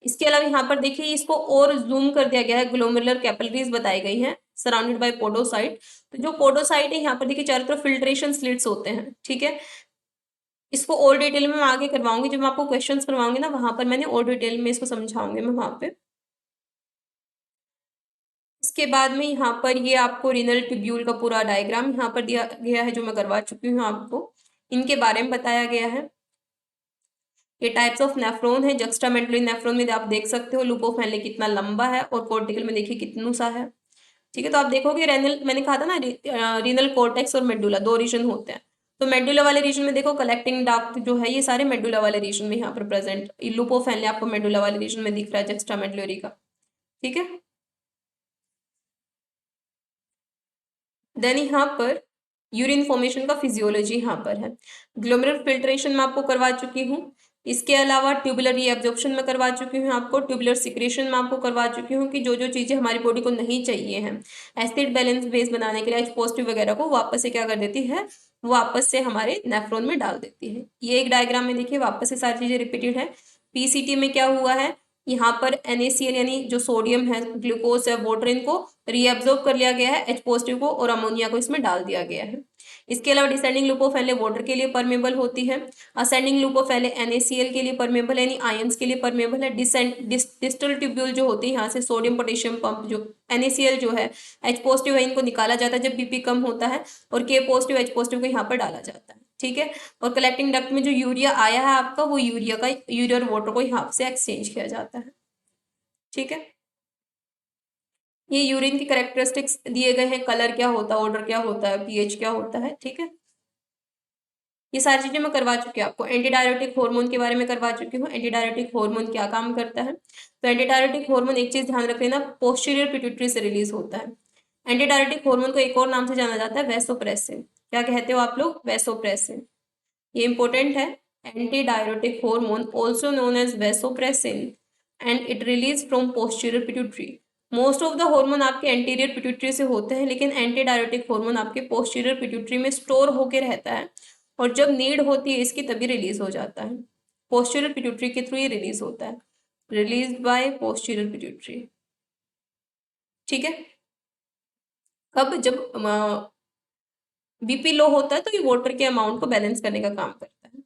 S1: इसके अलावा यहाँ पर देखिए, इसको और जूम कर दिया गया है, ग्लोमेरुलर कैपिलरीज बताई गई हैं सराउंडेड बाय पोडोसाइट। तो जो पोडोसाइट है यहाँ पर देखिए चारों तरफ फिल्ट्रेशन स्लिट्स होते हैं। ठीक है, इसको और डिटेल में मैं आगे करवाऊंगी, जब मैं आपको क्वेश्चंस करवाऊंगी ना वहां पर मैंने और डिटेल में इसको समझाऊंगी मैं वहां पे। इसके बाद में यहाँ पर ये आपको रीनल ट्यूब्यूल का पूरा डायग्राम यहाँ पर दिया गया है, जो मैं करवा चुकी हूँ आपको, इनके बारे में बताया गया है। ये टाइप्स ऑफ नेफ्रॉन है, जक्स्टामेडुलरी नेफ्रॉन में आप देख सकते हो लूप ऑफ हेनले कितना लंबा है, और कॉर्टिकल में देखिए कितनू सा है। ठीक है, तो आप देखोगे रेनल, मैंने कहा था ना रीनल कॉर्टेक्स और मेडुला दो रीजन होते हैं। तो मेडुला वाले रीजन में देखो कलेक्टिंग डक्ट जो है, ये सारे मेडुला वाले रीजन में यहाँ पर प्रेजेंट, लूप ऑफ हेनले आपको मेडुला वाले रीजन में दिख रहा है, जक्स्टामेडुलरी का। ठीक है, देन यहाँ पर यूरिन फॉर्मेशन का फिजियोलॉजी यहाँ पर है। ग्लोमेरुलर फिल्ट्रेशन में आपको करवा चुकी हूँ। इसके अलावा ट्यूबुलर रीअब्जॉर्प्शन में करवा चुकी हूँ आपको, ट्यूबुलर सिक्रेशन में आपको करवा चुकी हूँ कि जो जो चीजें हमारी बॉडी को नहीं चाहिए हैं, एसिड बैलेंस बेस बनाने के लिए H पॉजिटिव वगैरह को वापस से क्या कर देती है, वापस से हमारे नेफ्रॉन में डाल देती है। ये एक डायग्राम में देखिए वापस से सारी चीजें रिपीटेड है। PCT में क्या हुआ है, यहाँ पर NaCl यानी जो सोडियम है, ग्लूकोज है, वाटर, इनको रीअब्जॉर्ब कर लिया गया है, H पॉजिटिव को और अमोनिया को इसमें डाल दिया गया है। इसके अलावा descending loop of Henley water के लिए परमेबल होती है, ascending loop of Henley NaCl के लिए परमेबल यानी आयंस के लिए परमेबल है। डिस्टल ट्यूब्यूल जो होती है, यहाँ से सोडियम पोटेशियम पंप, जो NaCl जो है H पॉजिटिव है, इनको निकाला जाता है जब BP कम होता है, और K पॉजिटिव H पॉजिटिव को यहाँ पर डाला जाता है। ठीक है, और कलेक्टिंग डक्ट में जो यूरिया आया है आपका, वो यूरिया और वाटर को यहाँ से एक्सचेंज किया जाता है। ठीक है, ये यूरिन की करेक्टरिस्टिक्स दिए गए हैं, कलर क्या होता है, ऑर्डर क्या होता है, पीएच क्या होता है। ठीक है, ये सारी चीजें मैं करवा चुकी हूँ आपको। एंटी डायरेटिक हार्मोन के बारे में करवा चुकी हूँ, एंटी डायरेटिक हार्मोन क्या काम करता है। तो एंटी डायरेटिक हार्मोन, एक चीज ध्यान रख लेना, पोस्टीरियर पिट्यूटरी से रिलीज होता है। एंटी डायरेटिक हार्मोन को एक और नाम से जाना जाता है, वैसोप्रेसिन। क्या कहते हो आप लोग, वैसोप्रेसिन, ये इंपॉर्टेंट है। Anti diuretic hormone also known as vasopressin, and it release from posterior pituitary. Most of the hormone आपके एंटीरियर पिट्यूटरी से होते हैं, लेकिन एंटी डायरेटिक हार्मोन आपके पोस्टीरियर पिट्यूटरी में स्टोर होके रहता है, और जब नीड होती है इसकी तभी रिलीज हो जाता है। पोस्टीरियर पिट्यूटरी के थ्रू ही रिलीज होता है, रिलीज बाय पोस्टीरियर पिट्यूटरी। ठीक है। कब? जब बीपी लो होता है तो ये वाटर के अमाउंट को बैलेंस करने का काम करता है।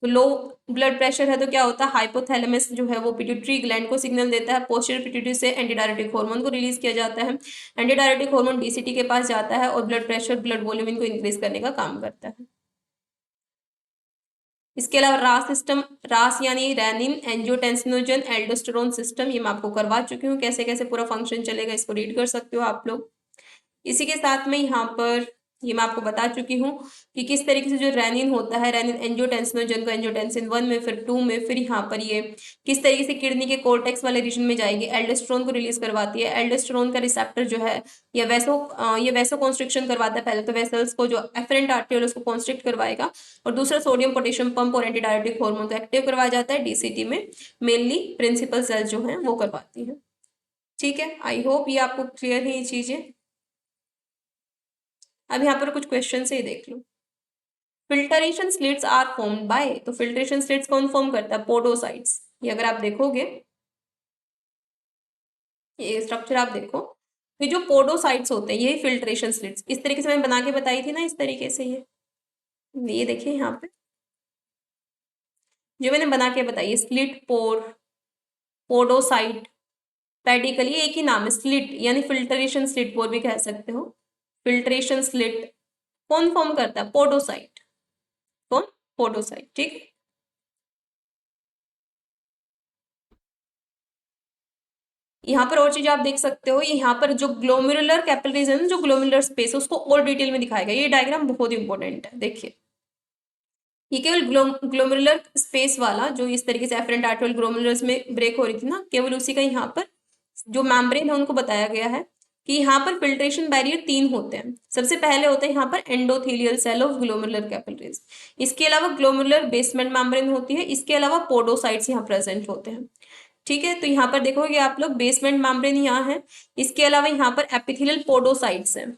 S1: तो लो ब्लड प्रेशर है तो क्या होता है, हाइपोथैलेमस जो है वो पिट्यूटरी ग्लैंड को सिग्नल देता है, पोस्टीरियर पिट्यूटरी से एंटीडायरेटिक हार्मोन को रिलीज किया जाता है, एंटीडायरेटिक हार्मोन डीसीटी के पास जाता है और ब्लड प्रेशर ब्लड वॉल्यूम इनको इंक्रीज करने का काम करता है। इसके अलावा रास सिस्टम, रास यानी रेनिन एंजियोटेंसिनोजन एल्डोस्टेरोन सिस्टम, ये मैं आपको करवा चुकी हूँ, कैसे कैसे पूरा फंक्शन चलेगा इसको रीड कर सकते हो आप लोग। इसी के साथ में यहाँ पर ये मैं आपको बता चुकी हूँ कि किस तरीके से जो रेनिन होता है, रेनिन एंजियोटेंसिनोजन को एंजियोटेंसिन 1 में, फिर 2 में, फिर यहाँ पर ये किस तरीके से किडनी के कोर्टेक्स वाले रीजन में जाएगी, एल्डोस्टेरोन को रिलीज करवाती है। एल्डोस्टेरोन का रिसेप्टर जो है ये वैसो कॉन्स्ट्रिक्शन करवाता है। पहले तो वेसल्स को, जो एफरेंट आर्टरियोल उसको कॉन्स्ट्रिक्ट करवाएगा, और दूसरा सोडियम पोटेशियम पंप और एंटीडायरेटिक हार्मोन को एक्टिव करवाया जाता है डीसीटी में, मेनली प्रिंसिपल सेल जो है वो करवाती है। ठीक है, आई होप ये आपको क्लियर है ये चीजें। अब यहाँ पर कुछ क्वेश्चन से ही देख लो। Filtration slits are formed by, तो फिल्ट्रेशन स्लिट्स कौन फॉर्म करता है, पोडोसाइट्स। ये अगर आप देखोगे, ये स्ट्रक्चर आप देखो, तो जो पोडोसाइट्स होते हैं यही फिल्ट्रेशन स्लिट्स, इस तरीके से मैंने बना के बताई थी ना, इस तरीके से ये देखिए यहाँ पे जो मैंने बना के बताई, स्लिट पोर, पोडोसाइट, पेडिकल, ये एक ही नाम है, स्लिट यानी फिल्ट्रेशन स्लिट पोर भी कह सकते हो। फिल्ट्रेशन स्लिट कौन फॉर्म करता है, पोडोसाइट। कौन? पोडोसाइट। ठीक। यहाँ पर और चीज आप देख सकते हो, यहाँ पर जो ग्लोमेरुलर कैपिलरीज है ना, जो ग्लोमेरुलर स्पेस है उसको और डिटेल में दिखाएगा। ये डायग्राम बहुत इंपॉर्टेंट है, देखिए ये केवल ग्लोमेरुलर स्पेस वाला, जो इस तरीके से एफरेंट आर्टरियल ग्लोमेरुलस में ब्रेक हो रही थी ना, केवल उसी का यहाँ पर जो मेम्ब्रेन है उनको बताया गया है कि यहाँ पर फिल्ट्रेशन बैरियर 3 होते हैं। सबसे पहले होते हैं यहाँ पर endothelial cell of glomerular capillaries, इसके अलावा ग्लोमेरुलर बेसमेंट मेम्ब्रेन होती है, इसके अलावा पोडोसाइट्स यहाँ प्रेजेंट होते हैं। ठीक है, तो यहाँ पर देखोगे आप लोग बेसमेंट मेम्ब्रेन यहाँ है, इसके अलावा यहाँ पर एपिथेलियल पोडोसाइट्स हैं।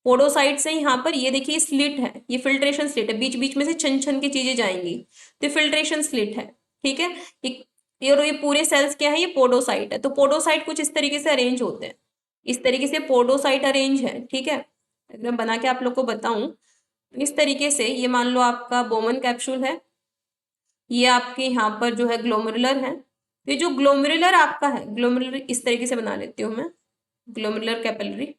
S1: पोडोसाइट्स है यहाँ पर, ये देखिए स्लिट है, ये फिल्ट्रेशन स्लिट है, बीच बीच में से छन छन की चीजें जाएंगी, तो फिल्ट्रेशन स्लिट है। ठीक है, ये पूरे सेल्स क्या है, ये पोडोसाइट है। तो पोडोसाइट कुछ इस तरीके से अरेंज होते हैं, इस तरीके से पोडोसाइट अरेंज है। ठीक है, अगर मैं बना के आप लोग को बताऊं तो इस तरीके से, ये मान लो आपका बोमन कैप्सूल है, ये आपके यहाँ पर जो है ग्लोमेरुलर है। तो ये जो ग्लोमेरुलर आपका है, ग्लोमेरुलर इस तरीके से बना लेती हूँ मैं, ग्लोमेरुलर कैपिलरी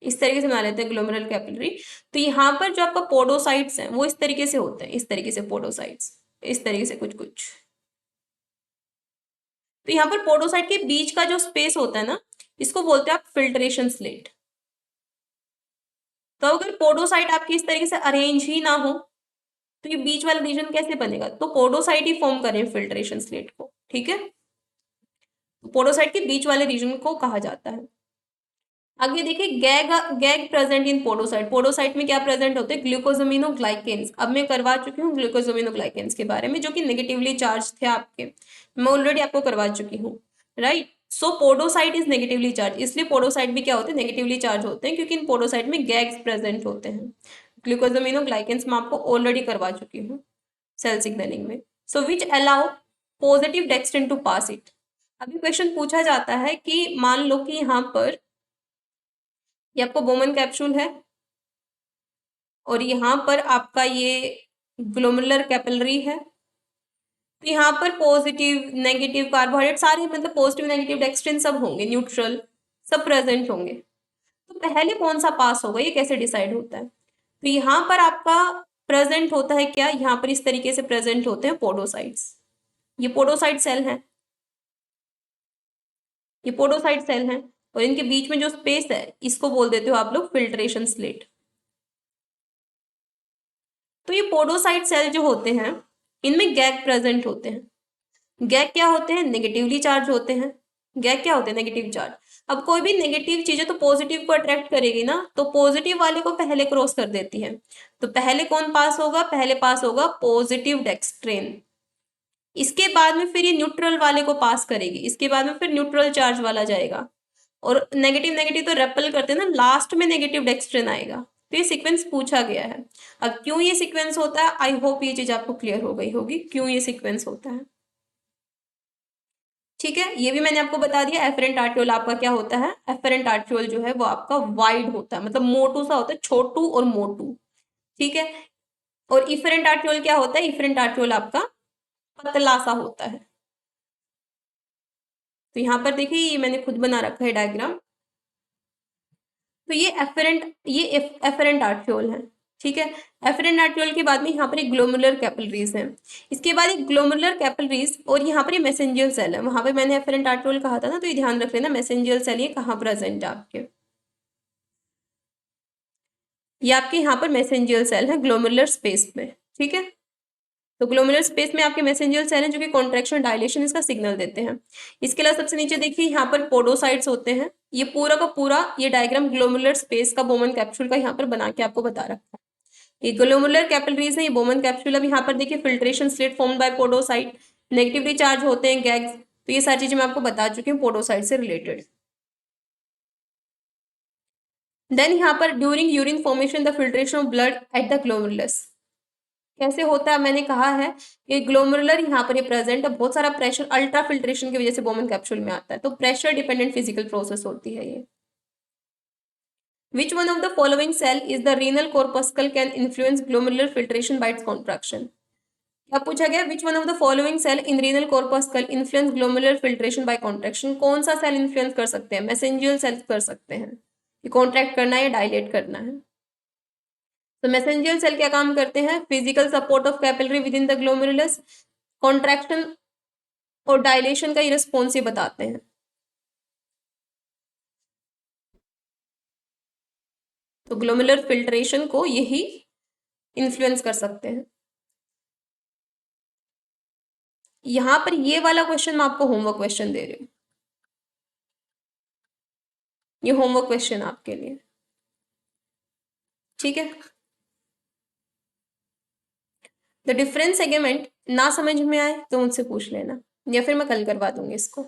S1: इस तरीके से बना लेते हैं ग्लोमेरुलर कैपिलरी। तो यहाँ पर जो आपका पोडोसाइट्स हैं वो इस तरीके से होते हैं, इस तरीके से पोडोसाइट्स, इस तरीके से कुछ कुछ। तो यहाँ पर पोडोसाइट के बीच का जो स्पेस होता है ना, इसको बोलते हैं आप फिल्ट्रेशन स्लिट। तो अगर पोडोसाइट आपकी इस तरीके से अरेंज ही ना हो तो ये बीच वाला रीजन कैसे बनेगा, तो पोडोसाइट ही फॉर्म करें फिल्ट्रेशन स्लिट को। ठीक है, तो पोडोसाइट के बीच वाले रीजन को कहा जाता है। आगे देखिए, gag gag present in podocyte, podocyte में क्या प्रेजेंट होते हैं, ग्लूकोजोमिनोग्लाइकेन्स। अब मैं करवा चुकी हूँ ग्लूकोजोमिनोग्लाइकेन्स के बारे में, जो कि नेगेटिवली चार्ज थे आपके, मैं ऑलरेडी आपको करवा चुकी हूँ। Right, so podocyte is negatively charge, इसलिए पोडोसाइट भी क्या होते हैं, नेगेटिवली चार्ज होते हैं, क्योंकि इन पोडोसाइट में गैग्स प्रेजेंट होते हैं। ग्लूकोजोमिनोग्लाइकेन्स मैं आपको ऑलरेडी करवा चुकी हूँ सेल सिग्नलिंग में। So which allow positive dextrin to pass it. अभी क्वेश्चन पूछा जाता है कि मान लो कि यहाँ पर ये आपको बोमन कैप्सूल है और यहाँ पर आपका ये ग्लोमेरुलर कैपिलरी है। तो यहाँ पर पॉजिटिव नेगेटिव कार्बोहाइड्रेट सारे, मतलब पॉजिटिव नेगेटिव डेक्स्ट्रिन सब होंगे, न्यूट्रल सब प्रेजेंट होंगे। तो पहले कौन सा पास होगा ये कैसे डिसाइड होता है, तो यहाँ पर आपका प्रेजेंट होता है क्या, यहाँ पर इस तरीके से प्रेजेंट होते हैं पोडोसाइट्स। ये पोडोसाइट सेल है, ये पोडोसाइट सेल है, और इनके बीच में जो स्पेस है इसको बोल देते हो आप लोग फिल्ट्रेशन स्लिट। तो ये पोडोसाइट सेल जो होते हैं इनमें गैग प्रेजेंट होते हैं। गैग क्या होते हैं, नेगेटिवली चार्ज होते हैं। गैग क्या होते हैं, नेगेटिव चार्ज। अब कोई भी नेगेटिव चीज है तो पॉजिटिव को अट्रैक्ट करेगी ना, तो पॉजिटिव वाले को पहले क्रॉस कर देती है। तो पहले कौन पास होगा, पहले पास होगा पॉजिटिव डेक्स्ट्रिन। इसके बाद में फिर ये न्यूट्रल वाले को पास करेगी, इसके बाद में फिर न्यूट्रल चार्ज वाला जाएगा, और नेगेटिव नेगेटिव तो रेपल करते हैं ना, लास्ट में नेगेटिव डेक्सट्रिन आएगा। तो ये सीक्वेंस पूछा गया है। अब क्यों ये सीक्वेंस होता है, आई होप ये चीज आपको क्लियर हो गई होगी क्यों ये सीक्वेंस होता है। ठीक है, ये भी मैंने आपको बता दिया। एफरेंट आर्ट्रियोल आपका क्या होता है, एफरेंट आर्ट्रियोल जो है वो आपका वाइड होता है, मतलब मोटू सा होता है, छोटू और मोटू। ठीक है, और इफरेंट आर्ट्रियोल क्या होता है, इफरेंट आर्ट्रियोल आपका पतला सा होता है। तो यहाँ पर देखिए ये मैंने खुद बना रखा है डायग्राम। तो ये एफरेंट आर्ट्रियोल है। ठीक है, एफरेंट आर्ट्रियोल के बाद में यहाँ पर एक ग्लोमेरुलर कैपिलरीज है, इसके बाद एक ग्लोमेरुलर कैपिलरीज, और यहाँ पर ये मैसेंजियल सेल है। वहां पे मैंने एफरेंट आर्ट्रियोल कहा था ना, तो ये ध्यान रख लेना मैसेंजियल सेल ये कहाँ प्रेजेंट है आपके, ये आपके यहाँ पर मैसेंजियल सेल है ग्लोमेरुलर स्पेस में। ठीक है, तो ग्लोमेरुलर स्पेस में आपके मैसेंजियल सेल हैं जो कि कॉन्ट्रैक्शन डायलेशन इसका सिग्नल देते हैं। इसके अलावा सबसे नीचे देखिए यहाँ पर पोडोसाइट्स होते हैं। ये पूरा का पूरा ये डायग्राम ग्लोमेरुलर स्पेस का बोमन कैप्सूल का यहाँ पर बना के आपको बता रखा है। ये ग्लोमेरुलर कैपिलरीज है, ये बोमन कैप्सूल। अब यहाँ पर देखिए filtration slit formed by podocyte, negatively charge होते हैं गैग्स। तो ये सारी चीजें मैं आपको बता चुकी हूँ पोडोसाइट से रिलेटेड। देन यहाँ पर during urine formation the filtration of blood at the glomerulus कैसे होता है, मैंने कहा है कि ग्लोमेरुलर यहाँ पर ये प्रेजेंट है। बहुत सारा प्रेशर अल्ट्रा फिल्ट्रेशन की वजह से बोमन कैप्सूल में आता है, तो प्रेशर डिपेंडेंट फिजिकल प्रोसेस होती है ये। Which one of the following cell is the renal corpuscle can influence glomerular filtration by its contraction? क्या पूछा गया, which one of the following cell in renal corpuscle influence glomerular filtration by contraction? कौन सा cell influence कर सकते हैं, mesangial cell कर सकते हैं कि कॉन्ट्रैक्ट करना है या डायलेट करना है। तो मैसेंजियल सेल क्या काम करते हैं, physical support of capillary with in the glomerulus, contraction और डायलेशन का ये रिस्पॉन्स ये बताते हैं। तो ग्लोमेरुलर फिल्ट्रेशन को यही इन्फ्लुएंस कर सकते हैं। यहां पर ये वाला क्वेश्चन मैं आपको होमवर्क क्वेश्चन दे रही हूँ, ये होमवर्क क्वेश्चन आपके लिए। ठीक है, द डिफरेंस सेगमेंट ना समझ में आए तो मुझसे पूछ लेना, या फिर मैं कल करवा दूंगी इसको।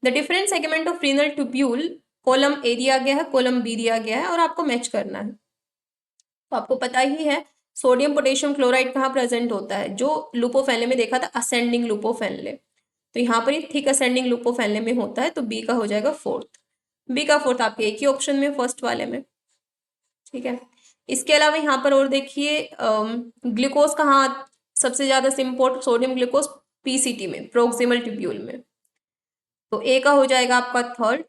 S1: The difference segment of renal tubule, column A दिया गया है, कॉलम बी दिया गया है, और आपको मैच करना है। तो आपको पता ही है सोडियम पोटेशियम क्लोराइड कहाँ प्रेजेंट होता है, जो लुपोफेनले में देखा था असेंडिंग लुपोफेनले, तो यहाँ पर ये थिक असेंडिंग लुपोफेनले में होता है, तो बी का हो जाएगा फोर्थ। बी का फोर्थ आपके एक ही ऑप्शन में, फर्स्ट वाले में। ठीक है, इसके अलावा यहाँ पर और देखिए ग्लूकोज कहाँ सबसे ज्यादा सिंपोर्ट, सोडियम ग्लूकोज पीसीटी में, प्रोक्सिमल ट्यूब्यूल में, तो ए का हो जाएगा आपका थर्ड।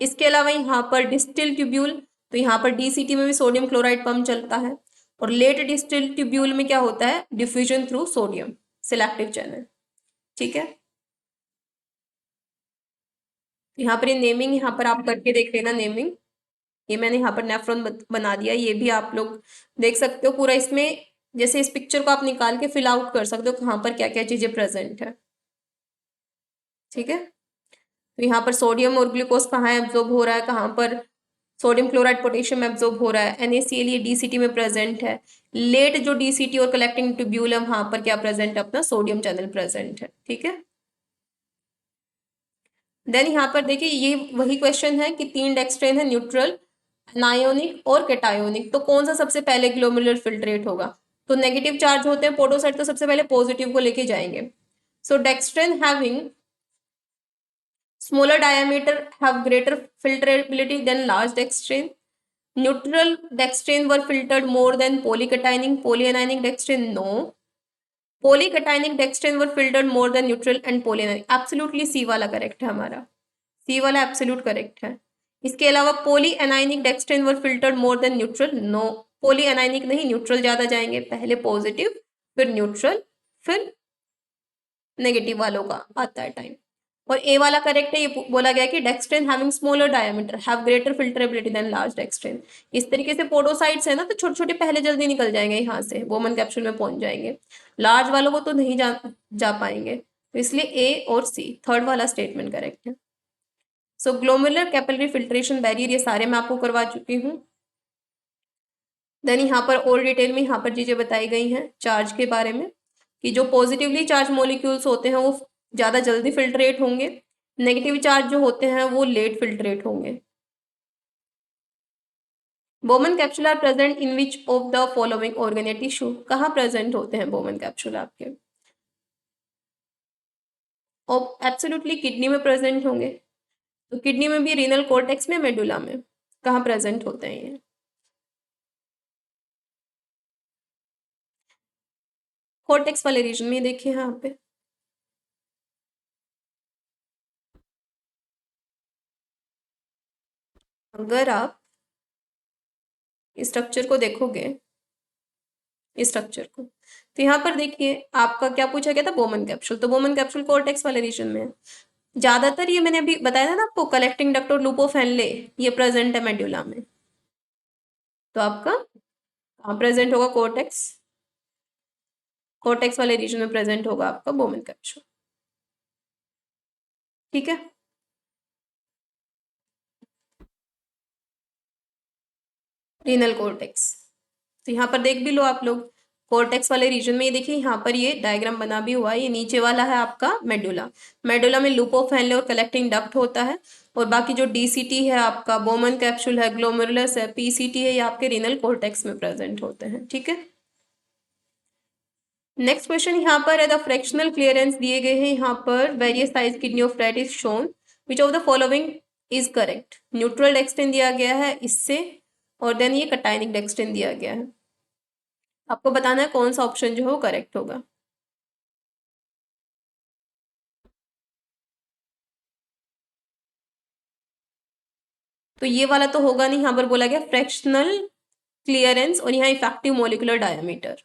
S1: इसके अलावा यहाँ पर डिस्टिल ट्यूब्यूल, तो यहाँ पर डीसीटी में भी सोडियम क्लोराइड पंप चलता है, और लेट डिस्टिल ट्यूब्यूल में क्या होता है, diffusion through sodium selective channel. ठीक है, यहाँ पर ये नेमिंग यहाँ पर आप करके देख लेना नेमिंग, ये मैंने यहाँ पर नेफ्रॉन बना दिया, ये भी आप लोग देख सकते हो पूरा इसमें, जैसे इस पिक्चर को आप निकाल के फिल आउट कर सकते हो कहाँ पर क्या क्या चीजें प्रेजेंट है। ठीक है, तो यहाँ पर सोडियम और ग्लूकोज कहाँ एब्जॉर्ब हो रहा है, कहाँ पर सोडियम क्लोराइड पोटेशियम एब्जॉर्ब हो रहा है, NaCl ये डीसीटी में प्रेजेंट है। लेट जो डीसीटी और कलेक्टिंग ट्यूब्यूल है वहां पर क्या प्रेजेंट है, अपना सोडियम चैनल प्रेजेंट है। ठीक है, देन यहाँ पर देखिए ये वही क्वेश्चन है कि 3 डेक्सट्रेन है, न्यूट्रल, नायोनिक और कैटायोनिक, तो कौन सा सबसे पहले ग्लोमेरुलर फिल्ट्रेट होगा। तो नेगेटिव चार्ज होते हैं पोडोसाइट, तो सबसे पहले पॉजिटिव को लेके जाएंगे। सो डेक्सट्रेन having smaller diameter have greater filtrability than large dextrane. Neutral dextrane were filtered more than polycationic. Polyanionic dextrane no. Polycationic dextrane were filtered more than neutral and polyanionic. Absolutely C वाला correct है हमारा, C वाला absolute correct है। इसके अलावा polyanionic dextran were filtered more than neutral no, polyanionic नहीं, neutral ज्यादा जाएंगे, पहले पॉजिटिव फिर न्यूट्रल फिर नेगेटिव वालों का आता है टाइम। और ए वाला करेक्ट है, ये बोला गया कि dextran having smaller diameter have greater filterability than large dextran. इस तरीके से पोडोसाइट्स है ना, तो छोटे छोटे पहले जल्दी निकल जाएंगे यहाँ से, वोमन कैप्सूल में पहुंच जाएंगे, लार्ज वालों को तो नहीं जा पाएंगे, तो इसलिए ए और सी थर्ड वाला स्टेटमेंट करेक्ट है। सो ग्लोमेरुलर कैपिलरी फिल्ट्रेशन बैरियर ये सारे मैं आपको करवा चुकी हूँ। देन यहाँ पर और डिटेल में यहाँ पर चीजें बताई गई हैं चार्ज के बारे में, कि जो पॉजिटिवली चार्ज मॉलिक्यूल्स होते हैं वो ज़्यादा जल्दी फिल्ट्रेट होंगे, नेगेटिव चार्ज जो होते हैं वो लेट फिल्ट्रेट होंगे। Bowman capsule are present in which of the following organ या टिश्यू? कहाँ प्रेजेंट होते हैं बोमन कैप्सूल आपके? और एब्सोल्युटली किडनी में प्रेजेंट होंगे। तो किडनी में भी, रीनल कॉर्टेक्स में, मेडुला में, कहाँ प्रेजेंट होते हैं ये? कॉर्टेक्स वाले रीजन में देखिए यहाँ पे। अगर आप स्ट्रक्चर को देखोगे, इस स्ट्रक्चर को, तो यहाँ पर देखिए आपका क्या पूछा गया था, बोमन कैप्सूल। तो बोमन कैप्सूल कॉर्टेक्स वाले रीजन में है। ज्यादातर ये मैंने अभी बताया था ना आपको, कलेक्टिंग डक्ट और लूप ऑफ हेनले, ये प्रेजेंट है मेडुला में। तो आपका कहाँ प्रेजेंट होगा? कॉर्टेक्स, कॉर्टेक्स वाले रीजन में प्रेजेंट होगा आपका बोमन कैप्सूल। ठीक है। रीनल कॉर्टेक्स, तो यहाँ पर देख भी लो आप लोग, कॉर्टेक्स वाले रीजन में ये देखिए यहाँ पर ये डायग्राम बना भी हुआ है। ये नीचे वाला है आपका मेडुला। मेडुला में लूप ऑफ हेनले और कलेक्टिंग डक्ट होता है, और बाकी जो डीसीटी है आपका, बोमन कैप्सूल है, ग्लोमेरुलस है, पीसीटी है, ये आपके रीनल कॉर्टेक्स में प्रेजेंट होते हैं। ठीक है। नेक्स्ट क्वेश्चन यहाँ पर है, द फ्रैक्शनल क्लियरेंस दिए गए हैं यहाँ पर, various size kidney of rat is shown, which of the following is correct? Neutral dextrin दिया गया है इससे, और देन ये कटाइनिक डेक्सट्रिन दिया गया है। आपको बताना है कौन सा ऑप्शन जो है वो करेक्ट होगा। तो ये वाला तो होगा नहीं, यहाँ पर बोला गया फ्रैक्शनल क्लियरेंस और यहाँ इफेक्टिव मोलिकुलर डायमीटर।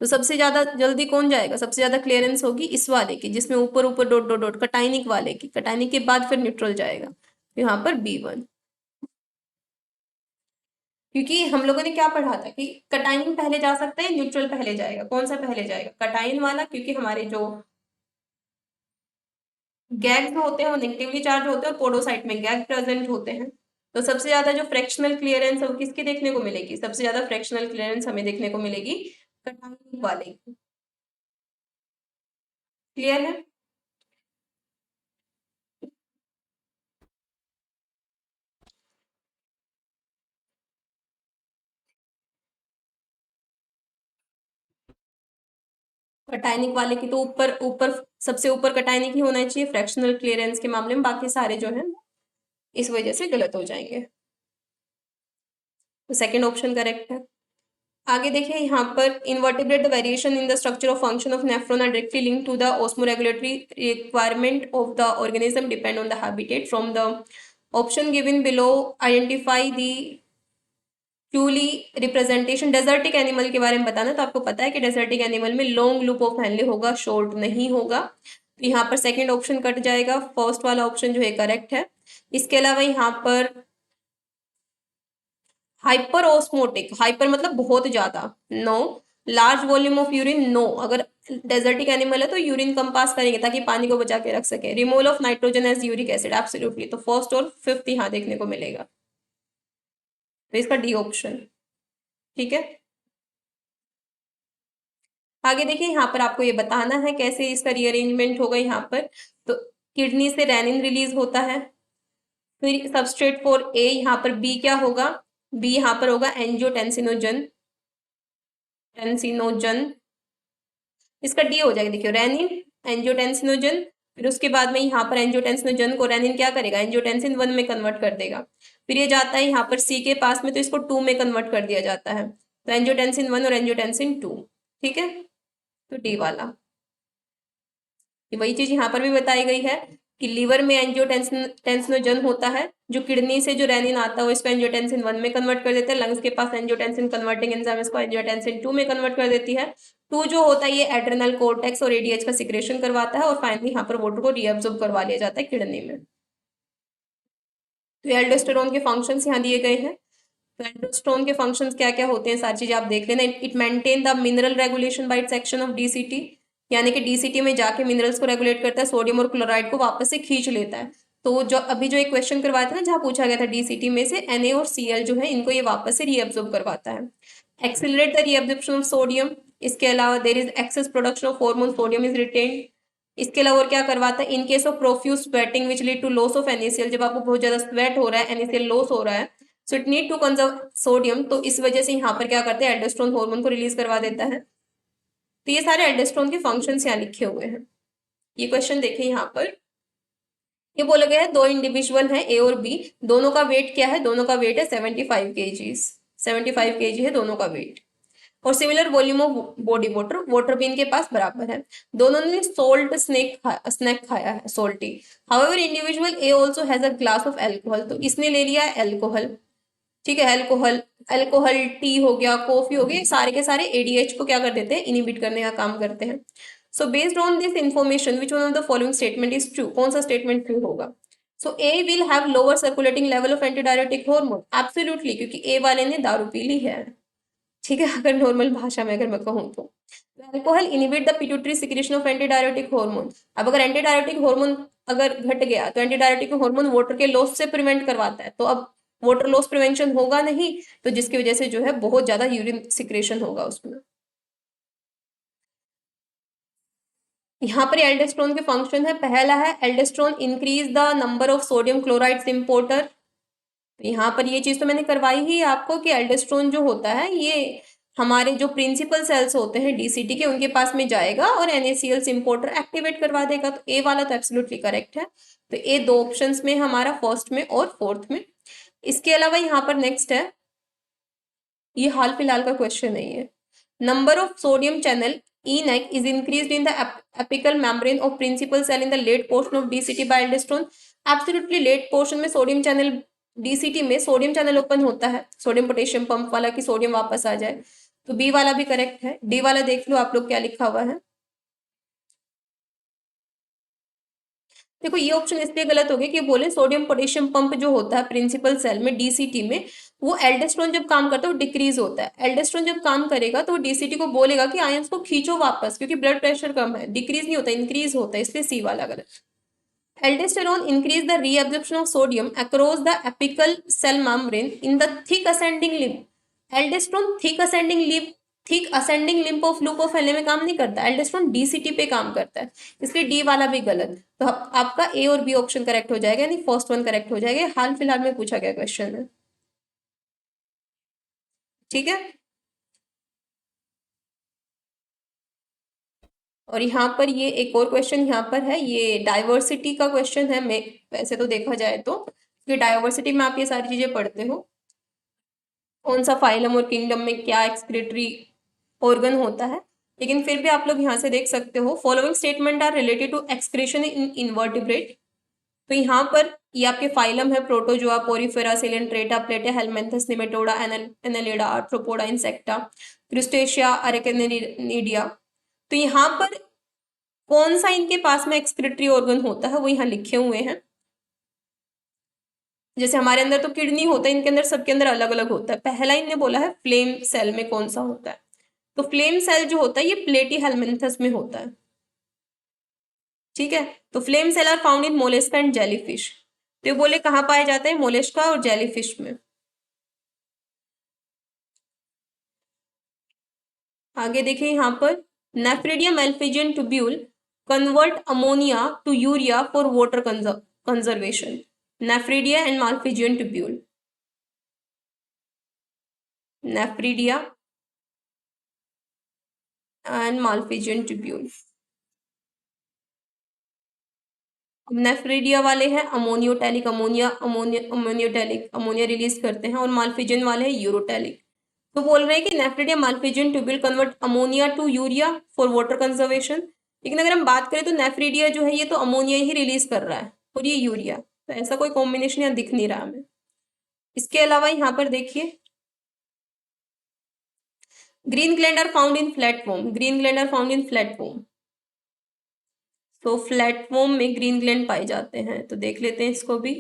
S1: तो सबसे ज्यादा जल्दी कौन जाएगा? सबसे ज्यादा क्लियरेंस होगी इस वाले की, जिसमें ऊपर ऊपर डॉट डॉट डॉट, कटाइनिक वाले की। कटाइनिक के बाद फिर न्यूट्रल जाएगा, तो यहाँ पर B1। क्योंकि हम लोगों ने क्या पढ़ा था कि कटाइनिक पहले जा सकता है, न्यूट्रल पहले जाएगा। कौन सा पहले जाएगा? कटाइन वाला, क्योंकि हमारे जो गैग होते हैं वो नेगेटिवली चार्ज होते हैं और पोडोसाइट में गैग प्रेजेंट होते हैं। तो सबसे ज्यादा जो फ्रैक्शनल क्लियरेंस है वो किसकी देखने को मिलेगी? सबसे ज्यादा फ्रैक्शनल क्लियरेंस हमें देखने को मिलेगी कटाइन वाले की। क्लियर है? कटाइनिक वाले की तो ऊपर ऊपर, सबसे ऊपर कटाइनिक ही होना चाहिए फ्रैक्शनल क्लियरेंस के मामले में, बाकी सारे जो है इस वजह से गलत हो जाएंगे। तो सेकंड ऑप्शन करेक्ट है। आगे देखिए यहाँ पर, invertebrate the variation in the structure of function of nephron are directly linked to the osmoregulatory requirement of the organism depend on the habitat. From the option given below identify the truly representation. Desertic animal के बारे में बताना, तो आपको पता है कि desertic animal में लॉन्ग लूप ऑफ हेनले होगा, शॉर्ट नहीं होगा। तो यहाँ पर सेकंड ऑप्शन कट जाएगा, फर्स्ट वाला ऑप्शन जो है करेक्ट है। इसके अलावा यहाँ पर हाइपर ऑस्मोटिक, हाइपर मतलब बहुत ज्यादा, no. Large volume of urine, no. अगर डेजर्टिक एनिमल है तो यूरिन कम पास करेंगे ताकि पानी को बचा के रख सके। Removal of nitrogen as uric acid, absolutely. तो फर्स्ट और फिफ्थ यहाँ देखने को मिलेगा, तो इसका डी ऑप्शन। ठीक है। आगे देखिए यहाँ पर आपको ये बताना है कैसे इसका रीअरेंजमेंट होगा। यहाँ पर तो किडनी से रेनिन रिलीज होता है, फिर सबस्ट्रेट फॉर ए, यहाँ पर बी क्या होगा? बी यहाँ पर होगा एंजियोटेंसिनोजन, टेंसिनोजन। इसका डी हो जाएगा, देखियो रेनिन, एंजियोटेंसिनोजन। फिर उसके बाद में यहाँ पर एंजियोटेंसिनोजन को रेनिन क्या करेगा? एंजियोटेंसिन 1 में कन्वर्ट कर देगा। फिर ये जाता है यहाँ पर सी के पास में, तो इसको 2 में कन्वर्ट कर दिया जाता है। तो एंजियोटेंसिन 1 और एंजियोटेंसिन 2। ठीक है। तो डी वाला, ये वही चीज यहाँ पर भी बताई गई है कि लीवर में एंजियोटेंसिनोजन होता है, जो किडनी से जो रेनिन आता है वो इसको एंजियोटेंसिन 1 में कन्वर्ट कर देते हैं। लंग्स के पास एंजियोटेंसिन कन्वर्टिंग एंजाइम इसको एंजियोटेंसिन 2 में कन्वर्ट कर देती है। 2 जो होता है ये एड्रेनल कोर्टेक्स और एडीएच का सिक्रेशन करवाता है, और फाइनली यहाँ पर वाटर को रीअब्सॉर्ब करवा लिया जाता है किडनी में। तो एल्डोस्टेरोन के फंक्शंस यहाँ दिए गए हैं। तो एल्डोस्टेरोन के फंक्शंस क्या क्या होते हैं, सारी चीजें आप देख लेना। It maintain the mineral regulation bye it's action of DCT, यानी कि डीसीटी में जाके मिनरल्स को रेगुलेट करता है, सोडियम और क्लोराइड को वापस से खींच लेता है। तो जो अभी जो एक क्वेश्चन करवाया था ना, जहाँ पूछा गया था डीसीटी में से Na और Cl जो है, इनको ये वापस से रीअब्सॉर्ब करवाता है। Accelerate the reabsorption of sodium, इसके अलावा there is excess production of hormone, sodium is retained. इसके अलावा और क्या करवाता है, in case of profuse sweating which lead to loss of NaCl, जब आपको बहुत ज्यादा स्वेट हो रहा है, NaCl लॉस हो रहा है, so it need to conserve sodium, तो इस वजह से यहाँ पर क्या करते हैं, एल्डोस्टेरोन हार्मोन को रिलीज करवा देता है। तो ये सारे एल्डोस्टेरोन के फंक्शंस यहाँ लिखे हुए हैं। ये क्वेश्चन देखिए यहाँ पर, ये बोला गया है दो इंडिविजुअल हैं ए और बी, दोनों का वेट क्या है, दोनों का वेट है 75 kgs, 75 kg है दोनों का वेट, और similar volume of body water, water भी इनके पास बराबर है। दोनों ने सोल्ट स्नैक खाया है, salty. However individual a also has a glass of alcohol, तो इसने ले लिया है अल्कोहल, ठीक है, अल्कोहल, अल्कोहल टी हो गया, कॉफी हो गई, सारे के सारे एडीएच को क्या कर देते हैं, इनिबिट करने का काम करते हैं। So based on this information which one of the following statement is true, कौन सा स्टेटमेंट ट्रू होगा। So a will have lower circulating level of antidiuretic hormone, absolutely, क्योंकि ए वाले ने दारू पी ली है, ठीक है, अगर नॉर्मल भाषा में अगर मैं कहूँ तो। Alcohol inhibit the pituitary secretion of antidiuretic hormone, अब अगर एंटीडायरेटिक हार्मोन अगर घट गया तो एंटीडायरेटिक हार्मोन वाटर के लॉस से प्रिवेंट करवाता है, तो अब वाटर लॉस प्रिवेंशन होगा नहीं, तो जिसकी वजह से जो है बहुत ज्यादा यूरिन सिक्रेशन होगा उसमें। यहाँ पर एल्डोस्टेरोन के फंक्शन है, पहला है aldosterone increase the number of sodium chlorides importer, तो यहाँ पर ये चीज तो मैंने करवाई ही आपको कि एल्डोस्टेरोन जो होता है ये हमारे जो प्रिंसिपल सेल्स होते हैं डीसीटी के, उनके पास में जाएगा और NaCl इंपोर्टर एक्टिवेट करवा देगा, तो ए वाला तो एब्सोल्युटली करेक्ट है। तो ए दो ऑप्शंस में हमारा, फर्स्ट में और फोर्थ में। इसके अलावा यहाँ पर नेक्स्ट है, ये हाल फिलहाल का क्वेश्चन है ये, number of sodium channel ENaC is increased in the apical membrane of principal cell in the late portion of DCT by aldosterone, absolutely late portion में सोडियम चैनल, डीसीटी में सोडियम चैनल ओपन होता है, sodium potassium pump वाला, कि sodium वापस आ जाए, तो B वाला भी करेक्ट है। डी वाला देख लो आप लोग क्या लिखा हुआ है, देखो ये ऑप्शन इसलिए गलत हो गया कि बोले सोडियम पोटेशियम पंप जो होता है प्रिंसिपल सेल में डीसीटी में, वो एल्डोस्टेरोन जब काम करता है वो डिक्रीज होता है, एल्डोस्टेरोन जब काम करेगा तो वो डीसीटी को बोलेगा कि आयंस को खींचो वापस, क्योंकि ब्लड प्रेशर कम है, डिक्रीज नहीं होता, इंक्रीज होता है, इसलिए सी वाला गलत। Aldosterone increase the reabsorption of sodium across the apical cell membrane in the thick ascending limb. Aldosterone thick ascending limb of loop of Henle में काम नहीं करता, एल्डोस्टेरोन डीसीटी पे काम करता है, इसलिए डी वाला भी गलत। तो आपका ए और बी ऑप्शन करेक्ट हो जाएगा, यानी फर्स्ट वन करेक्ट हो जाएगा, हाल फिलहाल में पूछा गया क्वेश्चन है, ठीक है। और यहाँ पर ये एक और क्वेश्चन यहाँ पर है, ये डाइवर्सिटी का क्वेश्चन है, मैं वैसे तो देखा जाए तो ये डाइवर्सिटी में आप ये सारी चीजें पढ़ते हो, कौन सा फाइलम और किंगडम में क्या एक्सक्रीटरी ऑर्गन होता है, लेकिन फिर भी आप लोग यहाँ से देख सकते हो, following statement are related to excretion in invertebrate, तो यहाँ पर ये आपके फाइलम है, protozoa, porifera, coelenterata, platy, helminthes, nematoda, annelida, arthropoda, insecta, crustacea, arachnida, तो यहाँ पर कौन सा इनके पास में एक्सक्रीटरी ऑर्गन होता है वो यहाँ लिखे हुए हैं। जैसे हमारे अंदर तो किडनी होता है, इनके अंदर सबके अंदर अलग अलग होता है। पहला इनने बोला है फ्लेम सेल में कौन सा होता है, तो फ्लेम सेल जो होता है ये प्लेटी हेलमिन्थस में होता है, ठीक है। तो flame cell are found in mollusca and jellyfish, तो ये बोले कहाँ पाए जाते हैं, मोलेस्का और जेलीफिश में। आगे देखिए यहाँ पर, nephridium malpighian tubule convert ammonia to urea for water conservation, nephridia and malpighian tubule, nephridia and malpighian tubule. Nephridia वाले हैं अमोनियोटैलिक, अमोनियोटैलिक अमोनिया रिलीज करते हैं, और माल्फिजियन वाले हैं यूरोटैलिक। तो बोल रहे हैं कि nephridia malpighian tubule convert ammonia to urea for water conservation, लेकिन अगर हम बात करें तो नेफ्रिडिया जो है ये तो अमोनिया ही रिलीज कर रहा है और ये यूरिया, तो ऐसा कोई कॉम्बिनेशन यहाँ दिख नहीं रहा हमें। इसके अलावा यहाँ पर देखिए, green gland are found in flatworm, green gland are found in flatworm, तो फ्लैटफॉर्म में ग्रीन ग्लैंड पाए जाते हैं, तो देख लेते हैं इसको भी।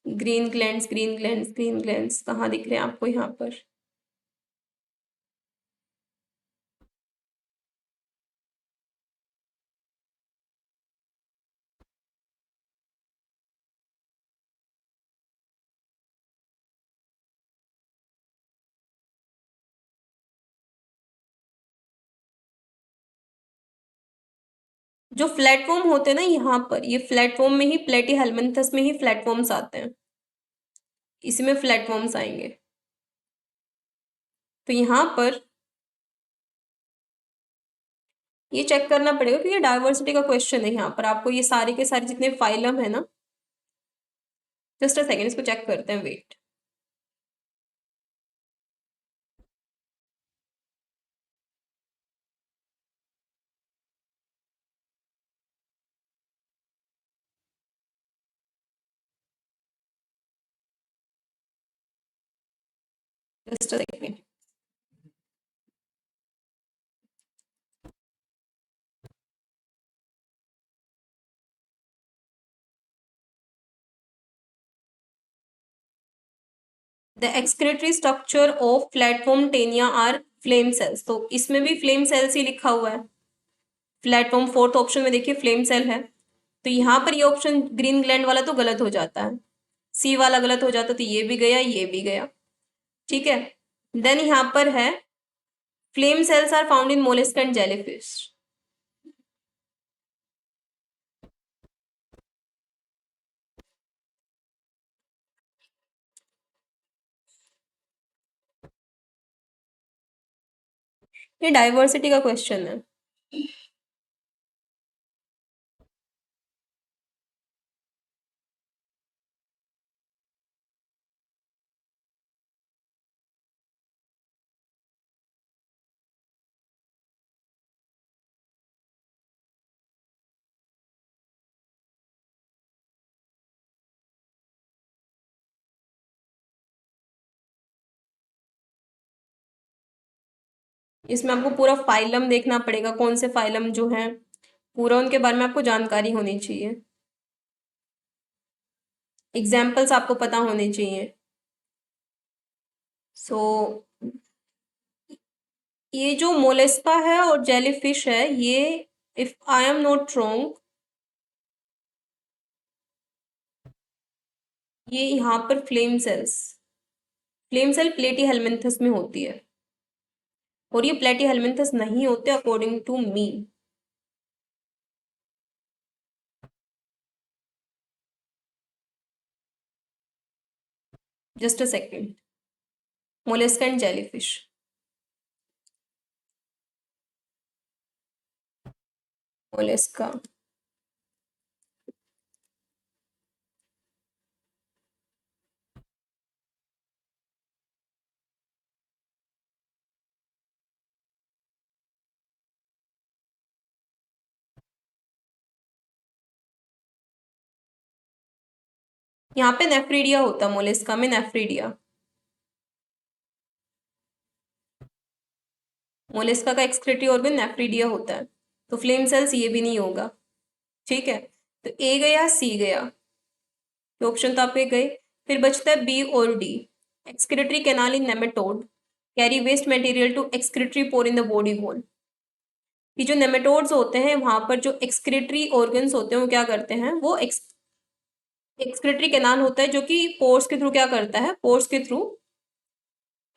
S1: ग्रीन ग्लैंड्स कहाँ दिख रहे हैं आपको यहाँ पर, जो फ्लैटफॉर्म होते हैं ना यहाँ पर, ये फ्लैटफॉर्म में ही प्लेटी में ही फ्लैटफॉर्म्स आते हैं, इसमें फ्लैटफॉर्म्स आएंगे। तो यहाँ पर ये चेक करना पड़ेगा क्योंकि डाइवर्सिटी का क्वेश्चन है। यहाँ पर आपको ये सारे के सारे जितने फाइलम है ना, जस्ट अ सेकेंड, इसको चेक करते हैं, wait. Just a second. The excretory structure of platform Taenia are flame cells, तो इसमें भी फ्लेम सेल्स ही लिखा हुआ है। प्लेटफॉर्म फोर्थ ऑप्शन में देखिए फ्लेम सेल है, तो यहाँ पर ये ऑप्शन ग्रीन ग्लैंड वाला तो गलत हो जाता है, सी वाला गलत हो जाता, तो ये भी गया, ये भी गया। ठीक है। देन यहाँ पर है flame cells are found in mollusc and jellyfish. ये डाइवर्सिटी का क्वेश्चन है। इसमें आपको पूरा फाइलम देखना पड़ेगा, कौन से फाइलम जो है, पूरा उनके बारे में आपको जानकारी होनी चाहिए, एग्जाम्पल्स आपको पता होने चाहिए। सो ये जो मोलेस्का है और जेलीफिश है, ये if I am not wrong, ये यहाँ पर फ्लेम सेल प्लेटी हेलमिंथस में होती है, और ये प्लेटी हेलमिंथस नहीं होते according to me. Just a second. Mollusca and jellyfish. Mollusca. यहाँ पे नेफ्रीडिया होता है, मोलेस्का में नेफ्रीडिया। मोलेस्का का एक्सक्रीटरी ऑर्गन नेफ्रीडिया होता है, तो फ्लेम सेल्स ये भी नहीं होगा। ठीक है। तो ए गया, सी गया, ये ऑप्शन तो आपके गए। फिर बचता है बी और D. Excretory canal in nematode carry waste material to excretory pore in the body wall. ये जो नेमेटोड्स होते हैं, वहां पर जो एक्सक्रीटरी ऑर्गन्स होते हैं, वो क्या करते हैं, वो एक्सक्रीटरी कैनाल होता है जो कि पोर्स के थ्रू क्या करता है, पोर्स के थ्रू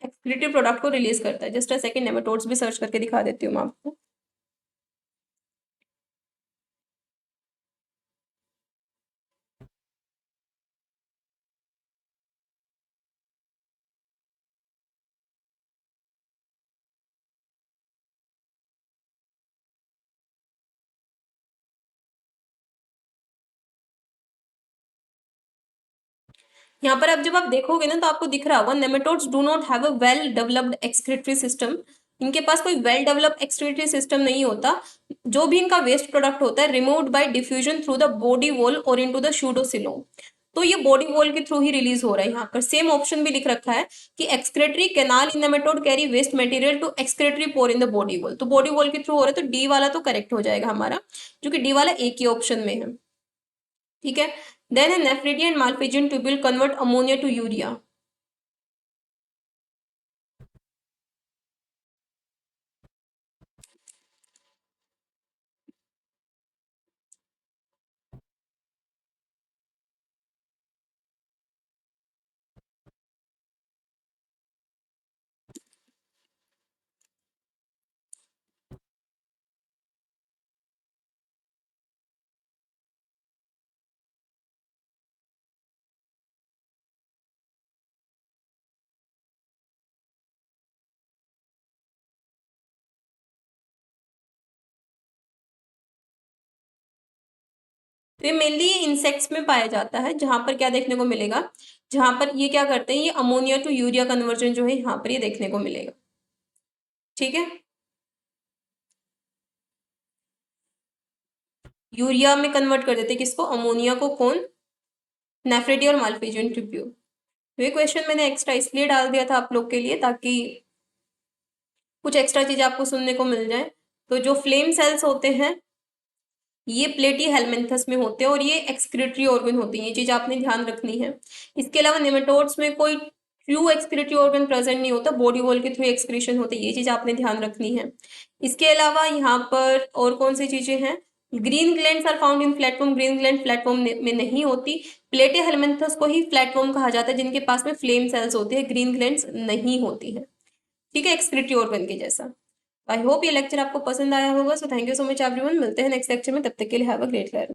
S1: एक्सक्रीटरी प्रोडक्ट को रिलीज करता है। जस्ट अ सेकंड, नेमेटोड्स भी सर्च करके दिखा देती हूँ मैं आपको। यहाँ पर अब जब आप देखोगे ना, तो आपको दिख रहा होगा nematodes do not have a well developed excretory system. इनके पास कोई वेल डेवलप्ड एक्सक्रीटरी सिस्टम नहीं होता। जो भी इनका वेस्ट प्रोडक्ट होता है, removed by diffusion through the body wall और इनटू द सूडोसिलोम, तो ये बॉडी वॉल के थ्रू ही रिलीज हो रहा है। यहाँ पर सेम ऑप्शन भी लिख रखा है कि excretory canal in nematode carry waste material to excretory pore in the body wall, तो बॉडी वॉल के थ्रू हो रहा है, तो डी वाला तो करेक्ट हो जाएगा हमारा, जो कि डी वाला एक ही ऑप्शन में है। ठीक है। देन है nephridia and malpighian tubule convert ammonia to urea. तो ये मेनली इंसेक्ट्स में पाया जाता है, जहां पर क्या देखने को मिलेगा, जहां पर ये क्या करते हैं, ये अमोनिया टू यूरिया कन्वर्जन जो है यहाँ पर ये देखने को मिलेगा। ठीक है, यूरिया में कन्वर्ट कर देते हैं किसको, अमोनिया को, कौन, नेफ्रेटी और माल्पीजियन ट्यूब्यूल। तो ये क्वेश्चन मैंने एक्स्ट्रा इसलिए डाल दिया था आप लोग के लिए, ताकि कुछ एक्स्ट्रा चीज आपको सुनने को मिल जाए। तो जो फ्लेम सेल्स होते हैं ये प्लेटी हेलमिन्थस में होते हैं और ये एक्सक्रीटरी ऑर्गन होते हैं, ये चीज आपने ध्यान रखनी है। इसके अलावा नेमेटोड्स में कोई ट्रू एक्सक्रीटरी ऑर्गन प्रेजेंट नहीं होता, बॉडी वॉल के थ्रू एक्सक्रीशन होते हैं, ये चीज आपने ध्यान रखनी है। इसके अलावा यहाँ पर और कौन सी चीजें हैं, green glands are found in flatworm, green gland flatworm में नहीं होती। प्लेटी हेलमिन्थस को ही फ्लैटवर्म कहा जाता है, जिनके पास में फ्लेम सेल्स होते हैं, ग्रीन ग्लैंड्स नहीं होती है। ठीक है, एक्सक्रीटरी ऑर्गन के जैसा। आई होप ये लेक्चर आपको पसंद आया होगा। So thank you so much everyone, मिलते हैं नेक्स्ट लेक्चर में, तब तक के लिए हैव अ ग्रेट लाइफ।